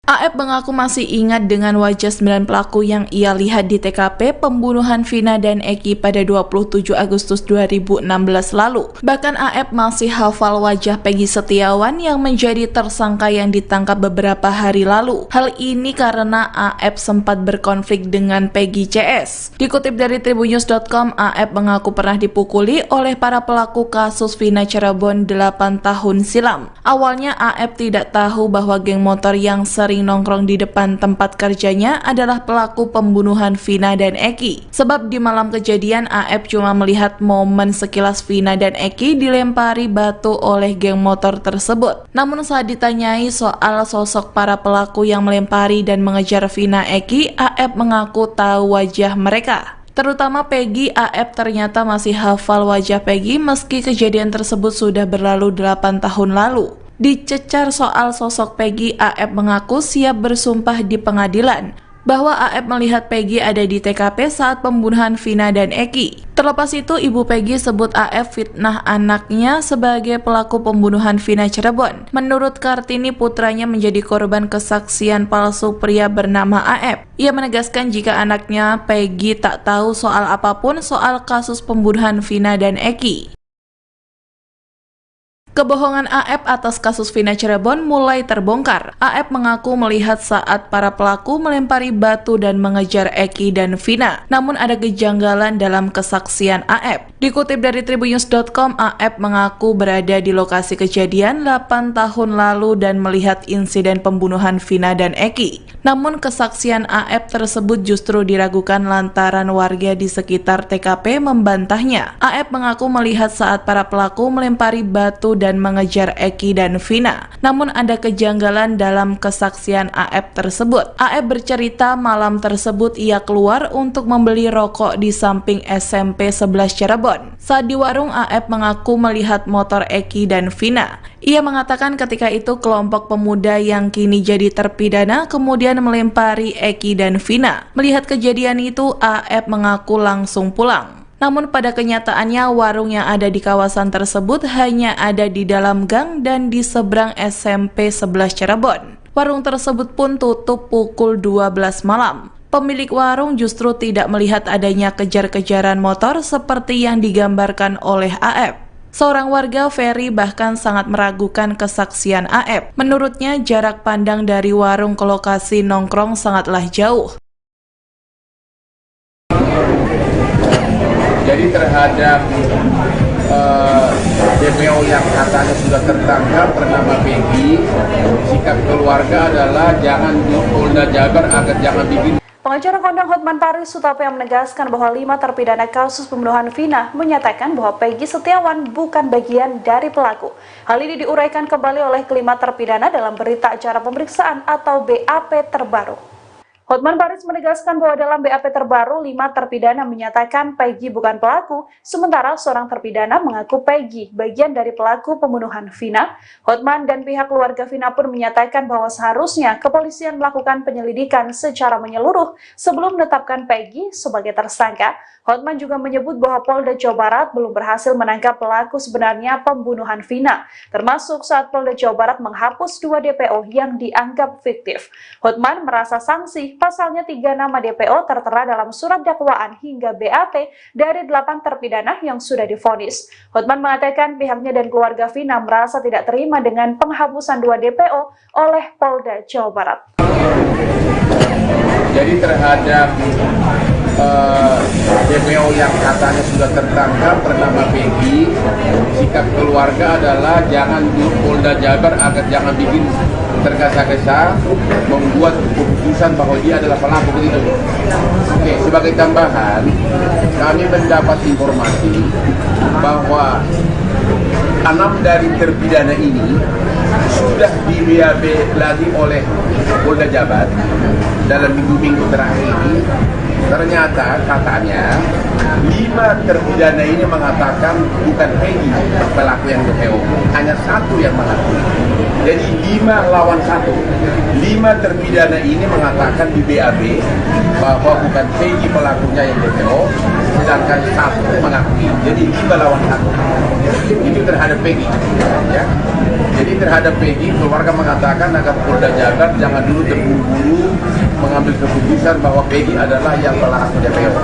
AF mengaku masih ingat dengan wajah 9 pelaku yang ia lihat di TKP pembunuhan Vina dan Eki pada 27 Agustus 2016 lalu. Bahkan AF masih hafal wajah Peggy Setiawan yang menjadi tersangka yang ditangkap beberapa hari lalu. Hal ini karena AF sempat berkonflik dengan Peggy CS. Dikutip dari tribunnews.com, AF mengaku pernah dipukuli oleh para pelaku kasus Vina Cirebon 8 tahun silam. Awalnya AF tidak tahu bahwa geng motor yang sering nongkrong di depan tempat kerjanya adalah pelaku pembunuhan Vina dan Eki. Sebab di malam kejadian AF cuma melihat momen sekilas Vina dan Eki dilempari batu oleh geng motor tersebut. Namun saat ditanyai soal sosok para pelaku yang melempari dan mengejar Vina Eki, AF mengaku tahu wajah mereka. Terutama Peggy, AF ternyata masih hafal wajah Peggy meski kejadian tersebut sudah berlalu 8 tahun lalu. Dicecar soal sosok Peggy, AF mengaku siap bersumpah di pengadilan bahwa AF melihat Peggy ada di TKP saat pembunuhan Vina dan Eki. Terlepas itu, ibu Peggy sebut AF fitnah anaknya sebagai pelaku pembunuhan Vina Cirebon. Menurut Kartini, putranya menjadi korban kesaksian palsu pria bernama AF. Ia menegaskan jika anaknya Peggy tak tahu soal apapun soal kasus pembunuhan Vina dan Eki. Kebohongan AF atas kasus Vina Cirebon mulai terbongkar. AF mengaku melihat saat para pelaku melempari batu dan mengejar Eki dan Vina. Namun ada kejanggalan dalam kesaksian AF. Dikutip dari tribunnews.com, AF mengaku berada di lokasi kejadian 8 tahun lalu dan melihat insiden pembunuhan Vina dan Eki. Namun kesaksian AF tersebut justru diragukan lantaran warga di sekitar TKP membantahnya. AF mengaku melihat saat para pelaku melempari batu dan mengejar Eki dan Vina. Namun ada kejanggalan dalam kesaksian AF tersebut. AF bercerita malam tersebut ia keluar untuk membeli rokok di samping SMP 11 Cirebon. Saat di warung, AF mengaku melihat motor Eki dan Vina. Ia mengatakan ketika itu kelompok pemuda yang kini jadi terpidana kemudian melempari Eki dan Vina. Melihat kejadian itu, AF mengaku langsung pulang. Namun pada kenyataannya warung yang ada di kawasan tersebut hanya ada di dalam gang dan di seberang SMP 11 Cirebon. Warung tersebut pun tutup pukul 12 malam. Pemilik warung justru tidak melihat adanya kejar-kejaran motor seperti yang digambarkan oleh AF. Seorang warga, Ferry, bahkan sangat meragukan kesaksian AF. Menurutnya jarak pandang dari warung ke lokasi nongkrong sangatlah jauh. Jadi terhadap DPO yang katanya sudah tertangkap bernama Peggy, sikap keluarga adalah jangan di Polda Jabar agar jangan bikin. Pengacara kondang Hotman Paris Sutapa yang menegaskan bahwa 5 terpidana kasus pembunuhan Vina menyatakan bahwa Peggy Setiawan bukan bagian dari pelaku. Hal ini diuraikan kembali oleh kelima terpidana dalam berita acara pemeriksaan atau BAP terbaru. Hotman Paris menegaskan bahwa dalam BAP terbaru, 5 terpidana menyatakan Peggy bukan pelaku, sementara seorang terpidana mengaku Peggy bagian dari pelaku pembunuhan Vina. Hotman dan pihak keluarga Vina pun menyatakan bahwa seharusnya kepolisian melakukan penyelidikan secara menyeluruh sebelum menetapkan Peggy sebagai tersangka. Hotman juga menyebut bahwa Polda Jawa Barat belum berhasil menangkap pelaku sebenarnya pembunuhan Vina, termasuk saat Polda Jawa Barat menghapus 2 DPO yang dianggap fiktif. Hotman merasa sanksi pasalnya 3 nama DPO tertera dalam surat dakwaan hingga BAP dari 8 terpidana yang sudah divonis. Hotman mengatakan pihaknya dan keluarga Vina merasa tidak terima dengan penghapusan 2 DPO oleh Polda Jawa Barat. Jadi terhadap DPO yang katanya sudah tertangkap bernama Peggy, sikap keluarga adalah jangan di Polda Jabar agar jangan bikin tergesa-gesa membuat keputusan bahwa dia adalah pelaku begitu. Oke, sebagai tambahan, kami mendapat informasi bahwa 6 dari terpidana ini sudah di BAP lagi oleh Polda Jabar dalam minggu-minggu terakhir ini. Ternyata katanya 5 terpidana ini mengatakan bukan Peggy pelaku yang DPO, hanya 1 yang mengaku. Jadi 5 lawan 1. 5 terpidana ini mengatakan di BAP bahwa bukan Peggy pelakunya yang DPO, sedangkan 1 mengakui. Jadi 5 lawan 1. Itu terhadap Peggy. Ya. Jadi terhadap Peggy, keluarga mengatakan agar Polda Jabar jangan dulu terburu-buru mengambil keputusan bahwa Peggy adalah yang pelaku DPO.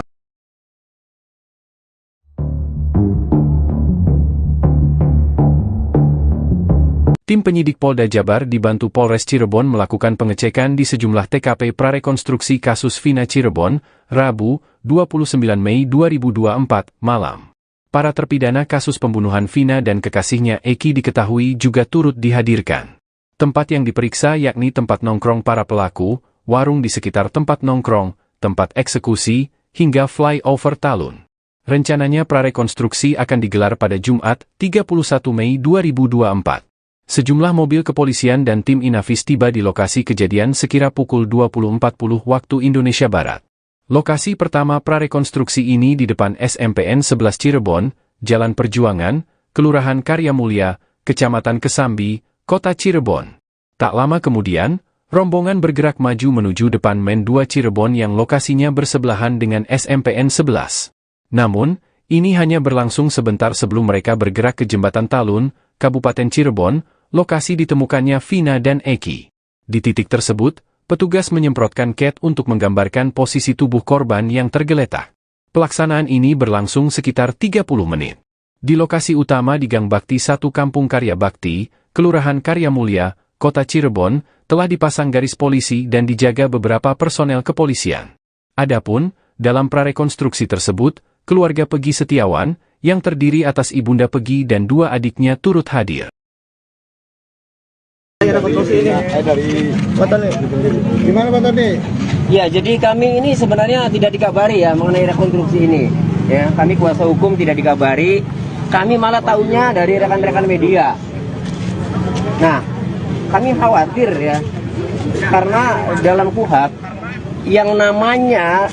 Tim penyidik Polda Jabar dibantu Polres Cirebon melakukan pengecekan di sejumlah TKP prarekonstruksi kasus Vina Cirebon, Rabu, 29 Mei 2024, malam. Para terpidana kasus pembunuhan Vina dan kekasihnya Eki diketahui juga turut dihadirkan. Tempat yang diperiksa yakni tempat nongkrong para pelaku, warung di sekitar tempat nongkrong, tempat eksekusi, hingga flyover Talun. Rencananya prarekonstruksi akan digelar pada Jumat, 31 Mei 2024. Sejumlah mobil kepolisian dan tim Inafis tiba di lokasi kejadian sekira pukul 20.40 waktu Indonesia Barat. Lokasi pertama prarekonstruksi ini di depan SMPN 11 Cirebon, Jalan Perjuangan, Kelurahan Karya Mulia, Kecamatan Kesambi, Kota Cirebon. Tak lama kemudian, rombongan bergerak maju menuju depan Men 2 Cirebon yang lokasinya bersebelahan dengan SMPN 11. Namun, ini hanya berlangsung sebentar sebelum mereka bergerak ke Jembatan Talun, Kabupaten Cirebon, lokasi ditemukannya Vina dan Eki. Di titik tersebut, petugas menyemprotkan cat untuk menggambarkan posisi tubuh korban yang tergeletak. Pelaksanaan ini berlangsung sekitar 30 menit. Di lokasi utama di Gang Bakti 1 Kampung Karya Bakti, Kelurahan Karya Mulia, Kota Cirebon, telah dipasang garis polisi dan dijaga beberapa personel kepolisian. Adapun, dalam prarekonstruksi tersebut, keluarga Peggy Setiawan, yang terdiri atas ibunda Peggy dan 2 adiknya turut hadir. Gimana Pak Tony? Ya, jadi kami ini sebenarnya tidak dikabari ya mengenai rekonstruksi ini. Ya, kami kuasa hukum tidak dikabari. Kami malah tahunya dari rekan-rekan media. Nah, kami khawatir ya, karena dalam KUHP yang namanya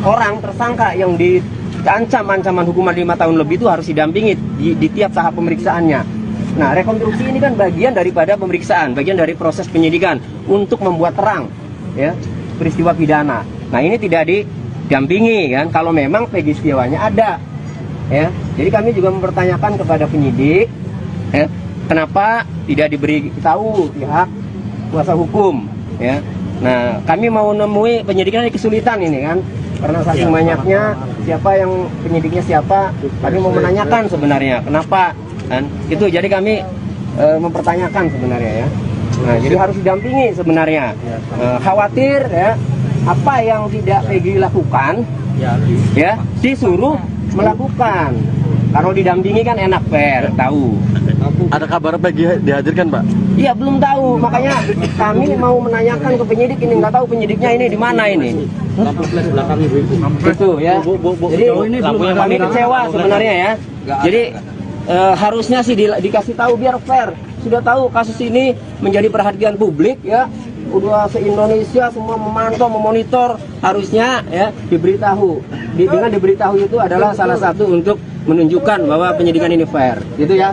orang tersangka yang diancam ancaman hukuman 5 tahun lebih itu harus didampingi di tiap tahap pemeriksaannya. Nah, rekonstruksi ini kan bagian daripada pemeriksaan, bagian dari proses penyidikan untuk membuat terang ya peristiwa pidana. Nah, ini tidak didampingi kan kalau memang Peggy Setiawannya ada. Ya. Jadi kami juga mempertanyakan kepada penyidik ya, kenapa tidak diberi tahu pihak kuasa hukum ya. Nah, kami mau nemui penyidikan kesulitan ini kan karena saking banyaknya siapa yang penyidiknya siapa. Kami mau menanyakan sebenarnya kenapa kan itu, jadi kami mempertanyakan sebenarnya ya. Nah, jadi harus didampingi sebenarnya. Khawatir ya apa yang tidak Peggy lakukan ya disuruh melakukan. Kalau didampingi kan enak, fair, tahu. Ada kabar Peggy dihadirkan Pak? Iya, belum tahu, makanya kami mau menanyakan ke penyidik ini, nggak tahu penyidiknya ini di mana ini. Itu ya. Jadi kami kecewa sebenarnya ya. Jadi harusnya sih dikasih tahu biar fair. Sudah tahu kasus ini menjadi perhatian publik ya. Udah se-Indonesia semua memantau, memonitor, harusnya ya diberitahu. Dengan diberitahu itu adalah salah satu untuk menunjukkan bahwa penyidikan ini fair. Gitu ya.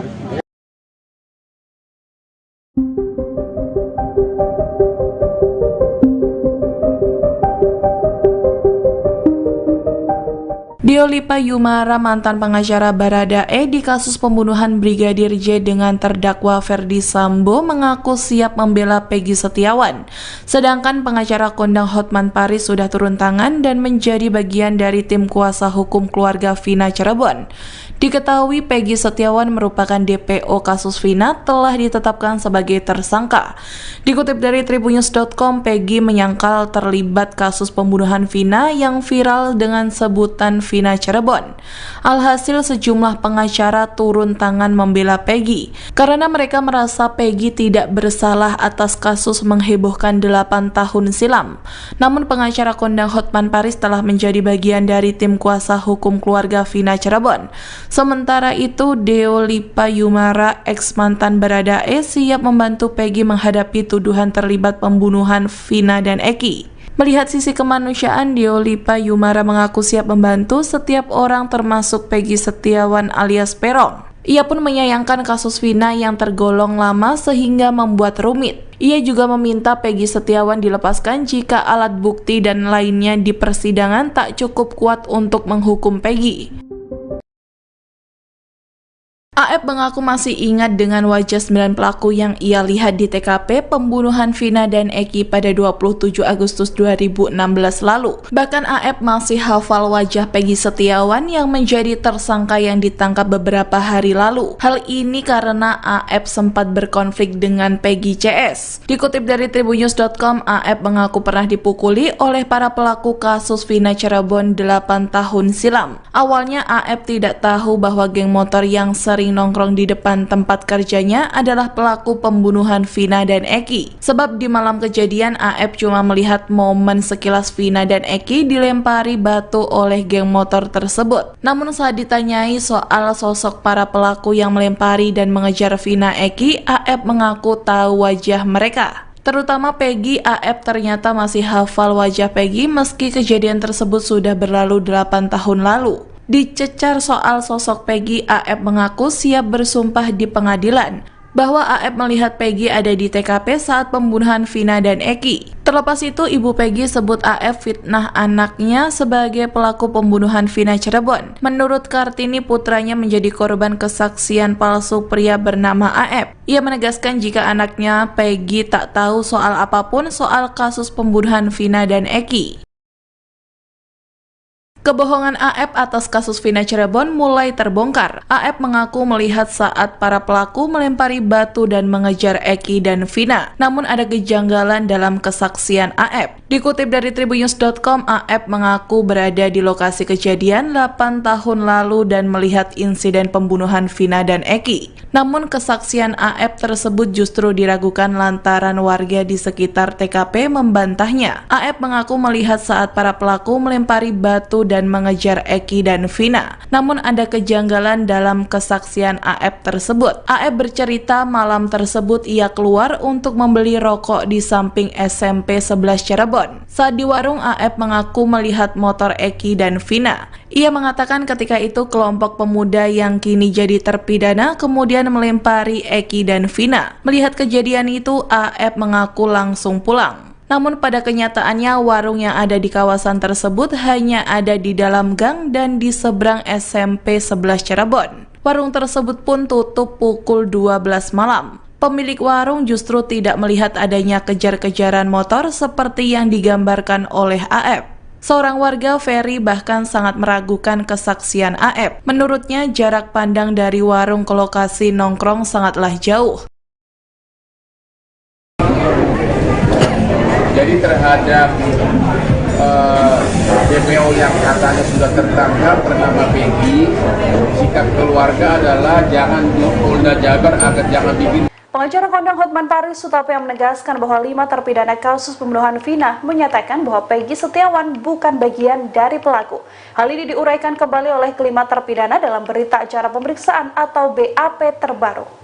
Diolipa Yumara, mantan pengacara Baradae di kasus pembunuhan Brigadir J dengan terdakwa Ferdi Sambo, mengaku siap membela Peggy Setiawan. Sedangkan pengacara kondang Hotman Paris sudah turun tangan dan menjadi bagian dari tim kuasa hukum keluarga Vina Cirebon. Diketahui Peggy Setiawan merupakan DPO kasus Vina telah ditetapkan sebagai tersangka. Dikutip dari tribunnews.com, Peggy menyangkal terlibat kasus pembunuhan Vina yang viral dengan sebutan Vina Cirebon. Alhasil sejumlah pengacara turun tangan membela Peggy karena mereka merasa Peggy tidak bersalah atas kasus menghebohkan 8 tahun silam. Namun pengacara kondang Hotman Paris telah menjadi bagian dari tim kuasa hukum keluarga Vina Cirebon. Sementara itu, Diolipa Yumara, ex mantan Baradae, siap membantu Peggy menghadapi tuduhan terlibat pembunuhan Vina dan Eki. Melihat sisi kemanusiaan, Diolipa Yumara mengaku siap membantu setiap orang termasuk Peggy Setiawan alias Peron. Ia pun menyayangkan kasus Vina yang tergolong lama sehingga membuat rumit. Ia juga meminta Peggy Setiawan dilepaskan jika alat bukti dan lainnya di persidangan tak cukup kuat untuk menghukum Peggy. AF mengaku masih ingat dengan wajah 9 pelaku yang ia lihat di TKP pembunuhan Vina dan Eki pada 27 Agustus 2016 lalu. Bahkan AF masih hafal wajah Peggy Setiawan yang menjadi tersangka yang ditangkap beberapa hari lalu. Hal ini karena AF sempat berkonflik dengan Peggy CS. Dikutip dari tribunnews.com, AF mengaku pernah dipukuli oleh para pelaku kasus Vina Cirebon 8 tahun silam. Awalnya AF tidak tahu bahwa geng motor yang sering nongkrong di depan tempat kerjanya adalah pelaku pembunuhan Vina dan Eki. Sebab di malam kejadian AF cuma melihat momen sekilas Vina dan Eki dilempari batu oleh geng motor tersebut. Namun saat ditanyai soal sosok para pelaku yang melempari dan mengejar Vina Eki, AF mengaku tahu wajah mereka. Terutama Peggy. AF ternyata masih hafal wajah Peggy meski kejadian tersebut sudah berlalu 8 tahun lalu. Dicecar soal sosok Peggy, AF mengaku siap bersumpah di pengadilan bahwa AF melihat Peggy ada di TKP saat pembunuhan Vina dan Eki. Terlepas itu, ibu Peggy sebut AF fitnah anaknya sebagai pelaku pembunuhan Vina Cirebon. Menurut Kartini, putranya menjadi korban kesaksian palsu pria bernama AF. Ia menegaskan jika anaknya Peggy tak tahu soal apapun soal kasus pembunuhan Vina dan Eki. Kebohongan AF atas kasus Vina Cirebon mulai terbongkar. AF mengaku melihat saat para pelaku melempari batu dan mengejar Eki dan Vina. Namun ada kejanggalan dalam kesaksian AF. Dikutip dari tribunnews.com, AF mengaku berada di lokasi kejadian 8 tahun lalu dan melihat insiden pembunuhan Vina dan Eki. Namun kesaksian AF tersebut justru diragukan lantaran warga di sekitar TKP membantahnya. AF mengaku melihat saat para pelaku melempari batu dan mengejar Eki dan Vina. Namun ada kejanggalan dalam kesaksian AF tersebut. AF bercerita malam tersebut ia keluar untuk membeli rokok di samping SMP 11 Cirebon. Saat di warung, AF mengaku melihat motor Eki dan Vina. Ia mengatakan ketika itu kelompok pemuda yang kini jadi terpidana kemudian melempari Eki dan Vina. Melihat kejadian itu, AF mengaku langsung pulang. Namun pada kenyataannya warung yang ada di kawasan tersebut hanya ada di dalam gang dan di seberang SMP 11 Cirebon. Warung tersebut pun tutup pukul 12 malam. Pemilik warung justru tidak melihat adanya kejar-kejaran motor seperti yang digambarkan oleh AF. Seorang warga, Ferry, bahkan sangat meragukan kesaksian AF. Menurutnya jarak pandang dari warung ke lokasi nongkrong sangatlah jauh. Jadi terhadap DPO yang katanya sudah tertangkap bernama Peggy, sikap keluarga adalah jangan di Polda Jabar agar jangan bikin. Pengacara kondang Hotman Paris Sutapa yang menegaskan bahwa 5 terpidana kasus pembunuhan Vina menyatakan bahwa Peggy Setiawan bukan bagian dari pelaku. Hal ini diuraikan kembali oleh kelima terpidana dalam berita acara pemeriksaan atau BAP terbaru.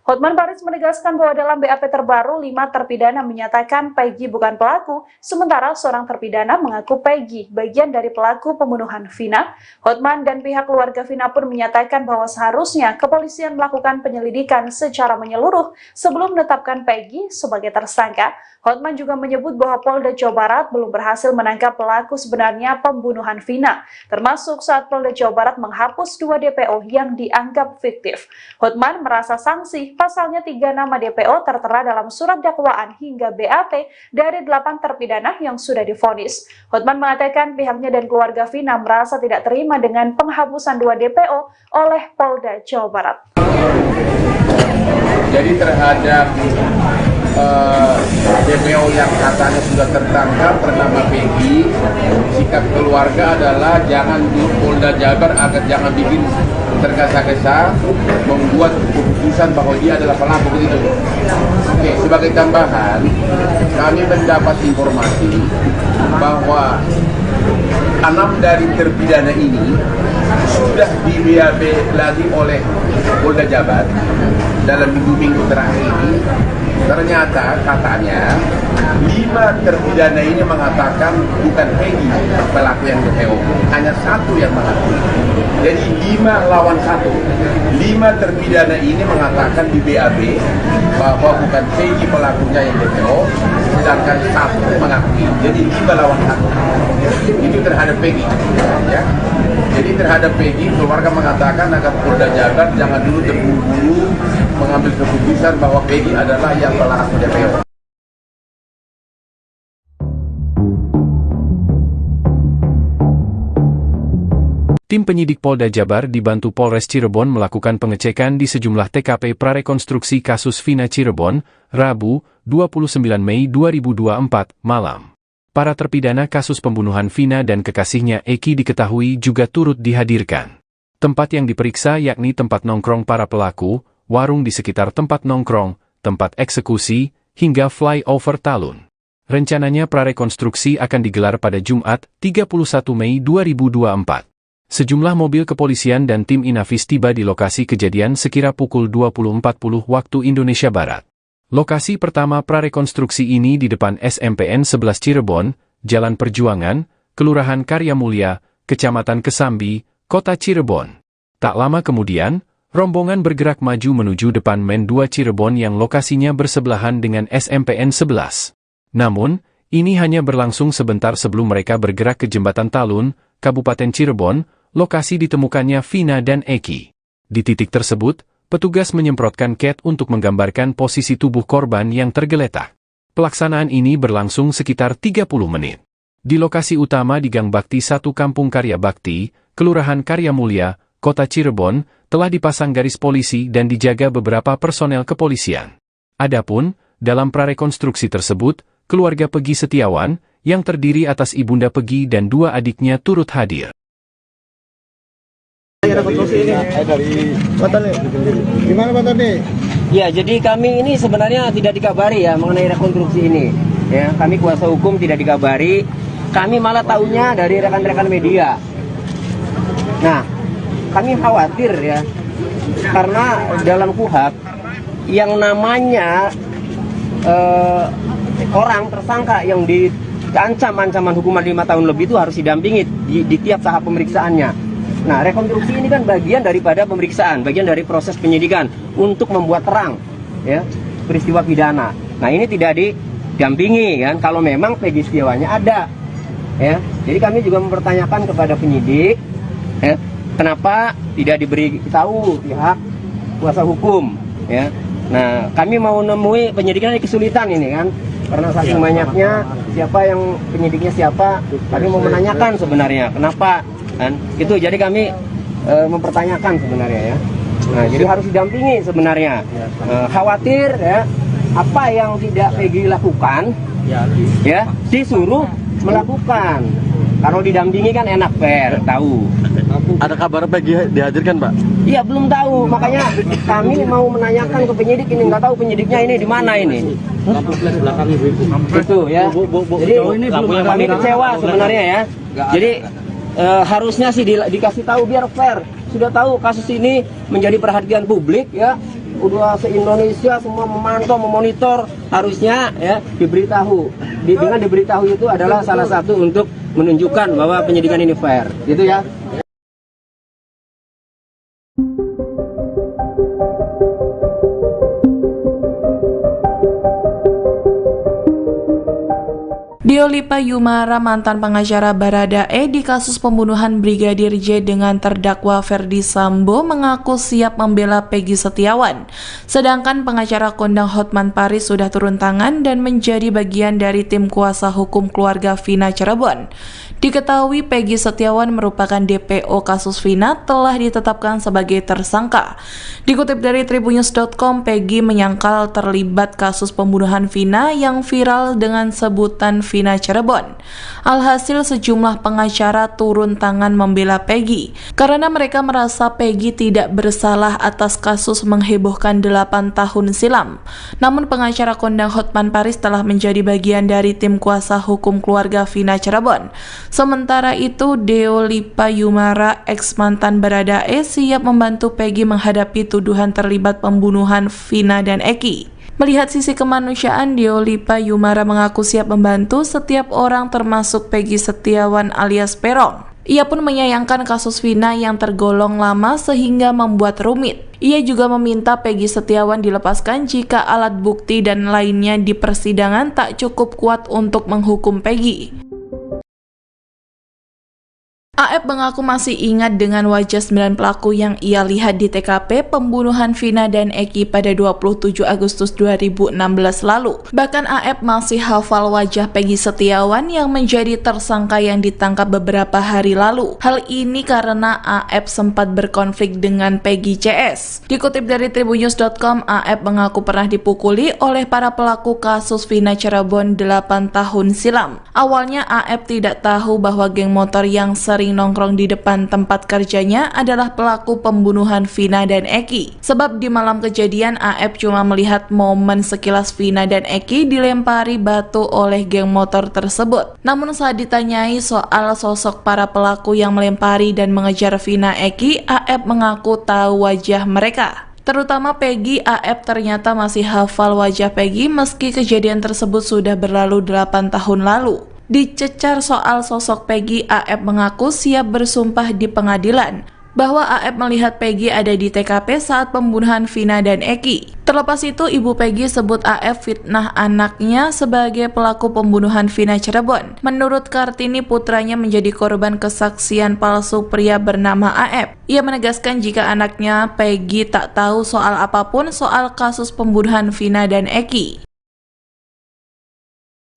Hotman Paris menegaskan bahwa dalam BAP terbaru, 5 terpidana menyatakan Peggy bukan pelaku, sementara seorang terpidana mengaku Peggy bagian dari pelaku pembunuhan Vina. Hotman dan pihak keluarga Vina pun menyatakan bahwa seharusnya kepolisian melakukan penyelidikan secara menyeluruh sebelum menetapkan Peggy sebagai tersangka. Hotman juga menyebut bahwa Polda Jawa Barat belum berhasil menangkap pelaku sebenarnya pembunuhan Vina, termasuk saat Polda Jawa Barat menghapus 2 DPO yang dianggap fiktif. Hotman merasa sanksi pasalnya 3 nama DPO tertera dalam surat dakwaan hingga BAP dari 8 terpidana yang sudah divonis. Hotman mengatakan pihaknya dan keluarga Vina merasa tidak terima dengan penghapusan 2 DPO oleh Polda Jawa Barat. Jadi terhadap DPO yang katanya sudah tertangkap bernama Peggy, sikap keluarga adalah jangan di Polda Jabar agar jangan bikin tergesa-gesa membuat keputusan bahwa dia adalah pelaku begitu. Oke, sebagai tambahan, kami mendapat informasi bahwa 6 dari terpidana ini sudah di BAP lagi oleh Polda Jabar dalam minggu-minggu terakhir ini. Ternyata katanya 5 terpidana ini mengatakan bukan Peggy pelaku yang DPO, hanya 1 yang mengaku. Jadi 5 lawan 1. 5 terpidana ini mengatakan di BAP bahwa bukan Peggy pelakunya yang DPO, sedangkan 1 mengakui. Jadi 5 lawan 1. Itu terhadap Peggy, ya. Jadi terhadap Peggy, keluarga mengatakan agar Polda Jabar jangan dulu terburu-buru mengambil keputusan bahwa Peggy adalah yang pelaku DPO. Tim penyidik Polda Jabar dibantu Polres Cirebon melakukan pengecekan di sejumlah TKP prarekonstruksi kasus Vina Cirebon, Rabu, 29 Mei 2024, malam. Para terpidana kasus pembunuhan Vina dan kekasihnya Eki diketahui juga turut dihadirkan. Tempat yang diperiksa yakni tempat nongkrong para pelaku, warung di sekitar tempat nongkrong, tempat eksekusi, hingga flyover Talun. Rencananya prarekonstruksi akan digelar pada Jumat, 31 Mei 2024. Sejumlah mobil kepolisian dan tim Inafis tiba di lokasi kejadian sekira pukul 20.40 waktu Indonesia Barat. Lokasi pertama prarekonstruksi ini di depan SMPN 11 Cirebon, Jalan Perjuangan, Kelurahan Karya Mulia, Kecamatan Kesambi, Kota Cirebon. Tak lama kemudian, rombongan bergerak maju menuju depan Men 2 Cirebon yang lokasinya bersebelahan dengan SMPN 11. Namun, ini hanya berlangsung sebentar sebelum mereka bergerak ke Jembatan Talun, Kabupaten Cirebon, lokasi ditemukannya Vina dan Eki. Di titik tersebut, petugas menyemprotkan cat untuk menggambarkan posisi tubuh korban yang tergeletak. Pelaksanaan ini berlangsung sekitar 30 menit. Di lokasi utama di Gang Bakti 1 Kampung Karya Bakti, Kelurahan Karya Mulia, Kota Cirebon, telah dipasang garis polisi dan dijaga beberapa personel kepolisian. Adapun, dalam prarekonstruksi tersebut, keluarga Peggy Setiawan, yang terdiri atas ibunda Peggy dan 2 adiknya turut hadir. Gimana Pak Tony? Ya, jadi kami ini sebenarnya tidak dikabari ya mengenai rekonstruksi ini. Ya, kami kuasa hukum tidak dikabari. Kami malah tahunya dari rekan-rekan media. Nah, kami khawatir ya, karena dalam KUHP yang namanya orang tersangka yang diancam ancaman hukuman 5 tahun lebih itu harus didampingi di tiap tahap pemeriksaannya. Nah, rekonstruksi ini kan bagian daripada pemeriksaan, bagian dari proses penyidikan untuk membuat terang ya peristiwa pidana. Nah, ini tidak didampingi kan kalau memang Peggy Setiawannya ada. Ya. Jadi kami juga mempertanyakan kepada penyidik ya, kenapa tidak diberi tahu pihak kuasa hukum ya. Nah, kami mau nemui penyidikan ini kesulitan ini kan. Karena saking banyaknya siapa yang penyidiknya siapa, kami mau menanyakan sebenarnya kenapa kan itu. Jadi kami mempertanyakan sebenarnya ya. Nah, jadi harus didampingi sebenarnya. Khawatir ya apa yang tidak Peggy lakukan ya disuruh melakukan. Kalau didampingi kan enak, fair, tahu. Ada kabar Peggy dihadirkan Pak? Iya, belum tahu. Makanya kami mau menanyakan ke penyidik ini, nggak tahu penyidiknya ini di mana ini. Itu ya. Jadi kami kecewa sebenarnya ya. Jadi harusnya sih dikasih tahu biar fair. Sudah tahu kasus ini menjadi perhatian publik ya. Udah se-Indonesia semua memantau, memonitor, harusnya ya diberitahu. Dengan diberitahu itu adalah salah satu untuk menunjukkan bahwa penyidikan ini fair. Gitu ya. Diolipa Yumara, mantan pengacara Baradae di kasus pembunuhan Brigadir J dengan terdakwa Ferdi Sambo, mengaku siap membela Peggy Setiawan. Sedangkan pengacara kondang Hotman Paris sudah turun tangan dan menjadi bagian dari tim kuasa hukum keluarga Vina Cirebon. Diketahui Peggy Setiawan merupakan DPO kasus Vina telah ditetapkan sebagai tersangka. Dikutip dari tribunnews.com, Peggy menyangkal terlibat kasus pembunuhan Vina yang viral dengan sebutan Vina Cirebon. Alhasil sejumlah pengacara turun tangan membela Peggy karena mereka merasa Peggy tidak bersalah atas kasus menghebohkan 8 tahun silam. Namun pengacara kondang Hotman Paris telah menjadi bagian dari tim kuasa hukum keluarga Vina Cirebon. Sementara itu, Diolipa Yumara, ex mantan Baradae, siap membantu Peggy menghadapi tuduhan terlibat pembunuhan Vina dan Eki. Melihat sisi kemanusiaan, Diolipa Yumara mengaku siap membantu setiap orang termasuk Peggy Setiawan alias Peron. Ia pun menyayangkan kasus Vina yang tergolong lama sehingga membuat rumit. Ia juga meminta Peggy Setiawan dilepaskan jika alat bukti dan lainnya di persidangan tak cukup kuat untuk menghukum Peggy. AF mengaku masih ingat dengan wajah 9 pelaku yang ia lihat di TKP pembunuhan Vina dan Eki pada 27 Agustus 2016 lalu. Bahkan AF masih hafal wajah Peggy Setiawan yang menjadi tersangka yang ditangkap beberapa hari lalu. Hal ini karena AF sempat berkonflik dengan Peggy CS. Dikutip dari tribunnews.com, AF mengaku pernah dipukuli oleh para pelaku kasus Vina Cirebon 8 tahun silam. Awalnya AF tidak tahu bahwa geng motor yang sering nongkrong di depan tempat kerjanya adalah pelaku pembunuhan Vina dan Eki. Sebab di malam kejadian AF cuma melihat momen sekilas Vina dan Eki dilempari batu oleh geng motor tersebut. Namun saat ditanyai soal sosok para pelaku yang melempari dan mengejar Vina Eki, AF mengaku tahu wajah mereka. Terutama Peggy. AF ternyata masih hafal wajah Peggy meski kejadian tersebut sudah berlalu 8 tahun lalu. Dicecar soal sosok Peggy, AF mengaku siap bersumpah di pengadilan bahwa AF melihat Peggy ada di TKP saat pembunuhan Vina dan Eki. Terlepas itu, ibu Peggy sebut AF fitnah anaknya sebagai pelaku pembunuhan Vina Cirebon. Menurut Kartini, putranya menjadi korban kesaksian palsu pria bernama AF. Ia menegaskan jika anaknya Peggy tak tahu soal apapun soal kasus pembunuhan Vina dan Eki.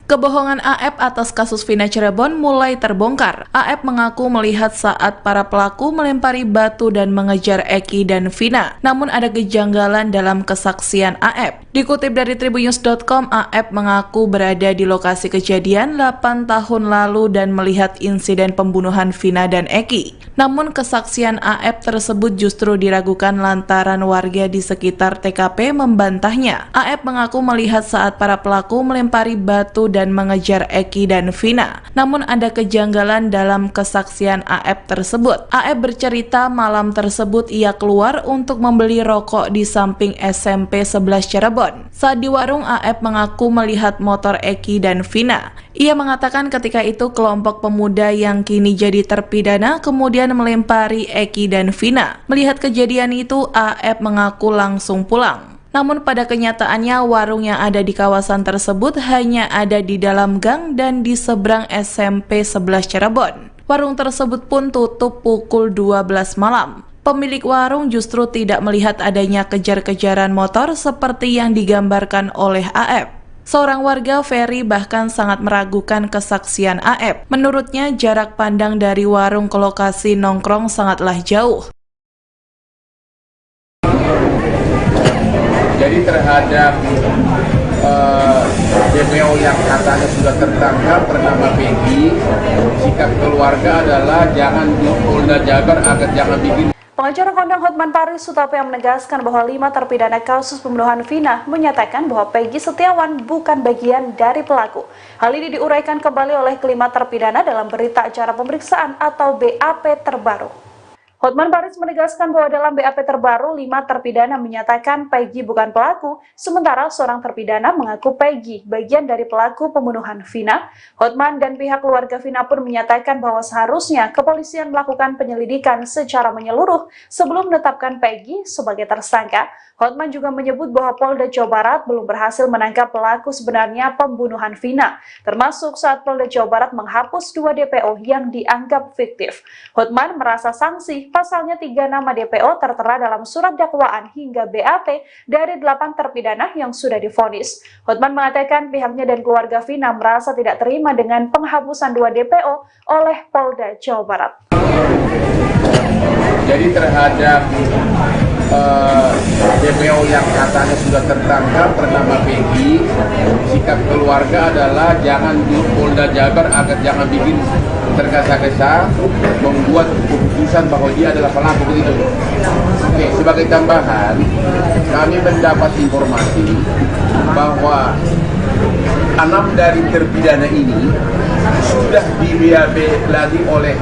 Kebohongan AF atas kasus Vina Cirebon mulai terbongkar. AF mengaku melihat saat para pelaku melempari batu dan mengejar Eki dan Vina. Namun ada kejanggalan dalam kesaksian AF. Dikutip dari tribunnews.com, AF mengaku berada di lokasi kejadian 8 tahun lalu dan melihat insiden pembunuhan Vina dan Eki. Namun kesaksian AF tersebut justru diragukan lantaran warga di sekitar TKP membantahnya. AF mengaku melihat saat para pelaku melempari batu dan mengejar Eki dan Vina. Namun ada kejanggalan dalam kesaksian AF tersebut. AF bercerita malam tersebut ia keluar untuk membeli rokok di samping SMP 11 Cirebon. Saat di warung, AF mengaku melihat motor Eki dan Vina. Ia mengatakan ketika itu kelompok pemuda yang kini jadi terpidana kemudian melempari Eki dan Vina. Melihat kejadian itu, AF mengaku langsung pulang. Namun pada kenyataannya warung yang ada di kawasan tersebut hanya ada di dalam gang dan di seberang SMP 11 Cirebon. Warung tersebut pun tutup pukul 12 malam. Pemilik warung justru tidak melihat adanya kejar-kejaran motor seperti yang digambarkan oleh AF. Seorang warga, Ferry, bahkan sangat meragukan kesaksian AF. Menurutnya jarak pandang dari warung ke lokasi nongkrong sangatlah jauh. Jadi terhadap DPO yang katanya sudah tertangkap bernama Peggy, sikap keluarga adalah jangan di Polda Jabar agar jangan bikin. Pengacara kondang Hotman Paris Sutapea menegaskan bahwa 5 terpidana kasus pembunuhan Vina menyatakan bahwa Peggy Setiawan bukan bagian dari pelaku. Hal ini diuraikan kembali oleh kelima terpidana dalam berita acara pemeriksaan atau BAP terbaru. Hotman Paris menegaskan bahwa dalam BAP terbaru, 5 terpidana menyatakan Peggy bukan pelaku, sementara seorang terpidana mengaku Peggy bagian dari pelaku pembunuhan Vina. Hotman dan pihak keluarga Vina pun menyatakan bahwa seharusnya kepolisian melakukan penyelidikan secara menyeluruh sebelum menetapkan Peggy sebagai tersangka. Hotman juga menyebut bahwa Polda Jawa Barat belum berhasil menangkap pelaku sebenarnya pembunuhan Vina, termasuk saat Polda Jawa Barat menghapus 2 DPO yang dianggap fiktif. Hotman merasa sanksi pasalnya 3 nama DPO tertera dalam surat dakwaan hingga BAP dari 8 terpidana yang sudah divonis. Hotman mengatakan pihaknya dan keluarga Vina merasa tidak terima dengan penghapusan 2 DPO oleh Polda Jawa Barat. Jadi terhadap DPO yang katanya sudah tertangkap bernama Peggy, sikap keluarga adalah jangan di Polda Jabar agar jangan bikin tergesa-gesa membuat keputusan bahwa dia adalah pelaku begitu. Oke, sebagai tambahan, kami mendapat informasi bahwa 6 dari terpidana ini sudah di BAP lagi oleh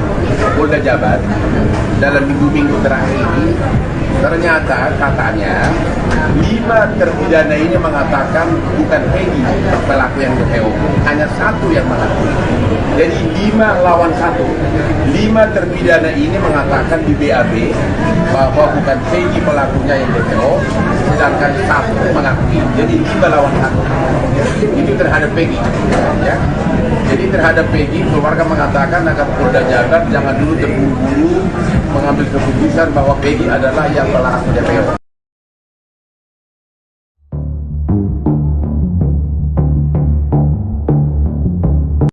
Polda Jabar dalam minggu-minggu terakhir ini. Ternyata katanya 5 terpidana ini mengatakan bukan Peggy pelaku yang DPO, hanya 1 yang mengakui. Jadi 5 lawan 1. 5 terpidana ini mengatakan di BAP bahwa bukan Peggy pelakunya yang DPO, sedangkan 1 mengakui. Jadi 5 lawan 1. itu terhadap Peggy. Ya. Jadi terhadap Peggy, keluarga mengatakan agar Polda Jabar jangan dulu terburu-buru mengambil keputusan bahwa Peggy adalah yang pelaku DPO.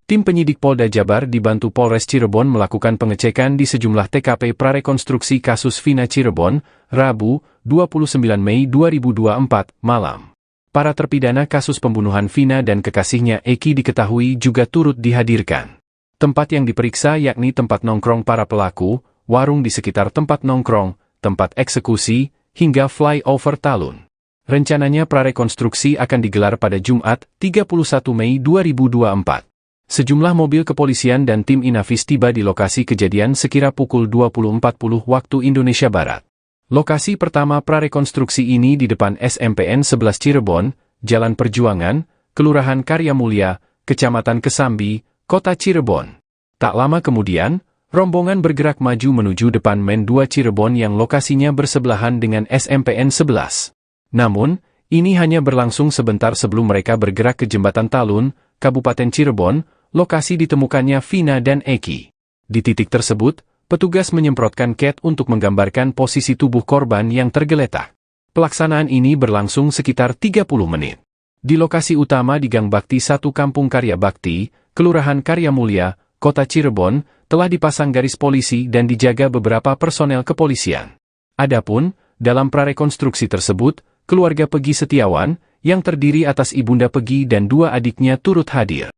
Tim penyidik Polda Jabar dibantu Polres Cirebon melakukan pengecekan di sejumlah TKP prarekonstruksi kasus Vina Cirebon, Rabu, 29 Mei 2024, malam. Para terpidana kasus pembunuhan Vina dan kekasihnya Eki diketahui juga turut dihadirkan. Tempat yang diperiksa yakni tempat nongkrong para pelaku, warung di sekitar tempat nongkrong, tempat eksekusi, hingga flyover Talun. Rencananya prarekonstruksi akan digelar pada Jumat, 31 Mei 2024. Sejumlah mobil kepolisian dan tim Inafis tiba di lokasi kejadian sekira pukul 20.40 waktu Indonesia Barat. Lokasi pertama prarekonstruksi ini di depan SMPN 11 Cirebon, Jalan Perjuangan, Kelurahan Karya Mulia, Kecamatan Kesambi, Kota Cirebon. Tak lama kemudian, rombongan bergerak maju menuju depan Men 2 Cirebon yang lokasinya bersebelahan dengan SMPN 11. Namun, ini hanya berlangsung sebentar sebelum mereka bergerak ke Jembatan Talun, Kabupaten Cirebon, lokasi ditemukannya Vina dan Eki. Di titik tersebut, petugas menyemprotkan cat untuk menggambarkan posisi tubuh korban yang tergeletak. Pelaksanaan ini berlangsung sekitar 30 menit. Di lokasi utama di Gang Bakti 1 Kampung Karya Bakti, Kelurahan Karya Mulia, Kota Cirebon, telah dipasang garis polisi dan dijaga beberapa personel kepolisian. Adapun, dalam prarekonstruksi tersebut, keluarga Peggy Setiawan, yang terdiri atas ibunda Peggy dan 2 adiknya turut hadir.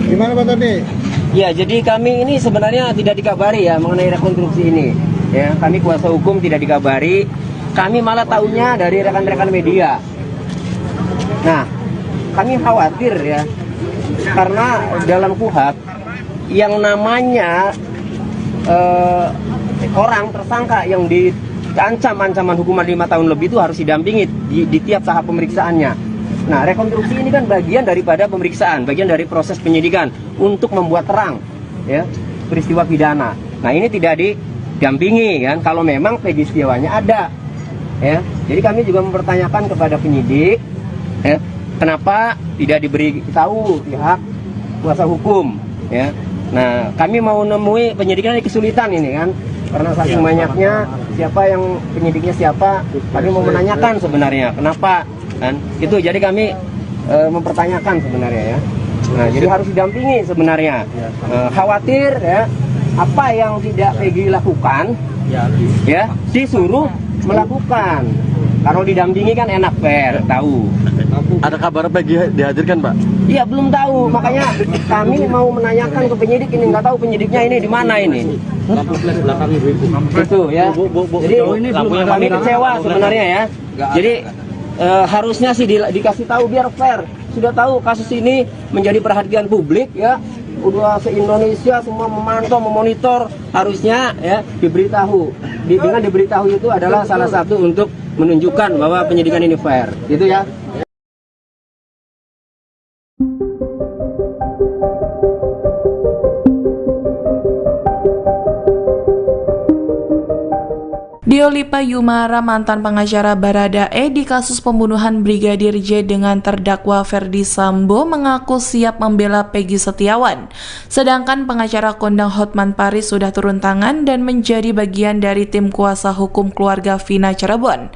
Gimana Pak Tony? Ya, jadi kami ini sebenarnya tidak dikabari ya mengenai rekonstruksi ini. Ya, kami kuasa hukum tidak dikabari. Kami malah tahunya dari rekan-rekan media. Nah, kami khawatir ya, karena dalam KUHP yang namanya orang tersangka yang diancam ancaman hukuman 5 tahun lebih itu harus didampingi di tiap tahap pemeriksaannya. Nah, rekonstruksi ini kan bagian daripada pemeriksaan, bagian dari proses penyidikan untuk membuat terang ya peristiwa pidana. Nah, ini tidak didampingi kan kalau memang Peggy Setiawannya ada. Ya. Jadi kami juga mempertanyakan kepada penyidik ya, kenapa tidak diberi tahu pihak kuasa hukum ya. Nah, kami mau nemui penyidikan ini kesulitan ini kan karena saking banyaknya siapa yang penyidiknya siapa, kami mau menanyakan sebenarnya kenapa kan itu. Jadi kami mempertanyakan sebenarnya ya. Nah, jadi harus didampingi sebenarnya. Khawatir ya apa yang tidak Peggy lakukan ya disuruh melakukan. Kalau didampingi kan enak, fair, tahu. Ada kabar Peggy dihadirkan Pak? Iya, belum tahu. Makanya kami mau menanyakan ke penyidik ini, nggak tahu penyidiknya ini di mana ini. Itu ya. Jadi kami kecewa sebenarnya ya. Jadi harusnya sih dikasih tahu biar fair. Sudah tahu kasus ini menjadi perhatian publik ya. Udah se-Indonesia semua memantau, memonitor, harusnya ya diberitahu. Dengan diberitahu itu adalah salah satu untuk menunjukkan bahwa penyidikan ini fair. Gitu ya. Diolipa Yumara, mantan pengacara Baradae di kasus pembunuhan Brigadir J dengan terdakwa Ferdi Sambo, mengaku siap membela Peggy Setiawan. Sedangkan pengacara kondang Hotman Paris sudah turun tangan dan menjadi bagian dari tim kuasa hukum keluarga Vina Cirebon.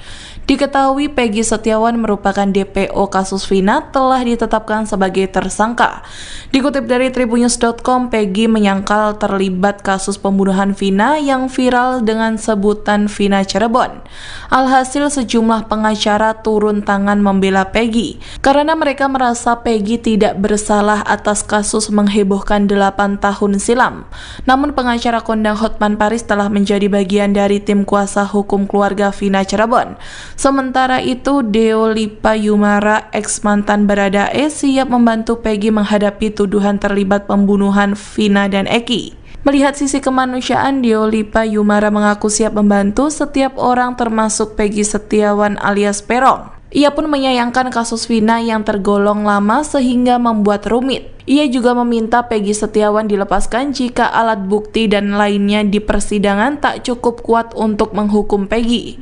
Diketahui Peggy Setiawan merupakan DPO kasus Vina telah ditetapkan sebagai tersangka. Dikutip dari tribunnews.com, Peggy menyangkal terlibat kasus pembunuhan Vina yang viral dengan sebutan Vina Cirebon. Alhasil sejumlah pengacara turun tangan membela Peggy karena mereka merasa Peggy tidak bersalah atas kasus menghebohkan 8 tahun silam. Namun pengacara kondang Hotman Paris telah menjadi bagian dari tim kuasa hukum keluarga Vina Cirebon. Sementara itu, Diolipa Yumara, ex mantan Baradae, siap membantu Peggy menghadapi tuduhan terlibat pembunuhan Vina dan Eki. Melihat sisi kemanusiaan, Diolipa Yumara mengaku siap membantu setiap orang termasuk Peggy Setiawan alias Perong. Ia pun menyayangkan kasus Vina yang tergolong lama sehingga membuat rumit. Ia juga meminta Peggy Setiawan dilepaskan jika alat bukti dan lainnya di persidangan tak cukup kuat untuk menghukum Peggy.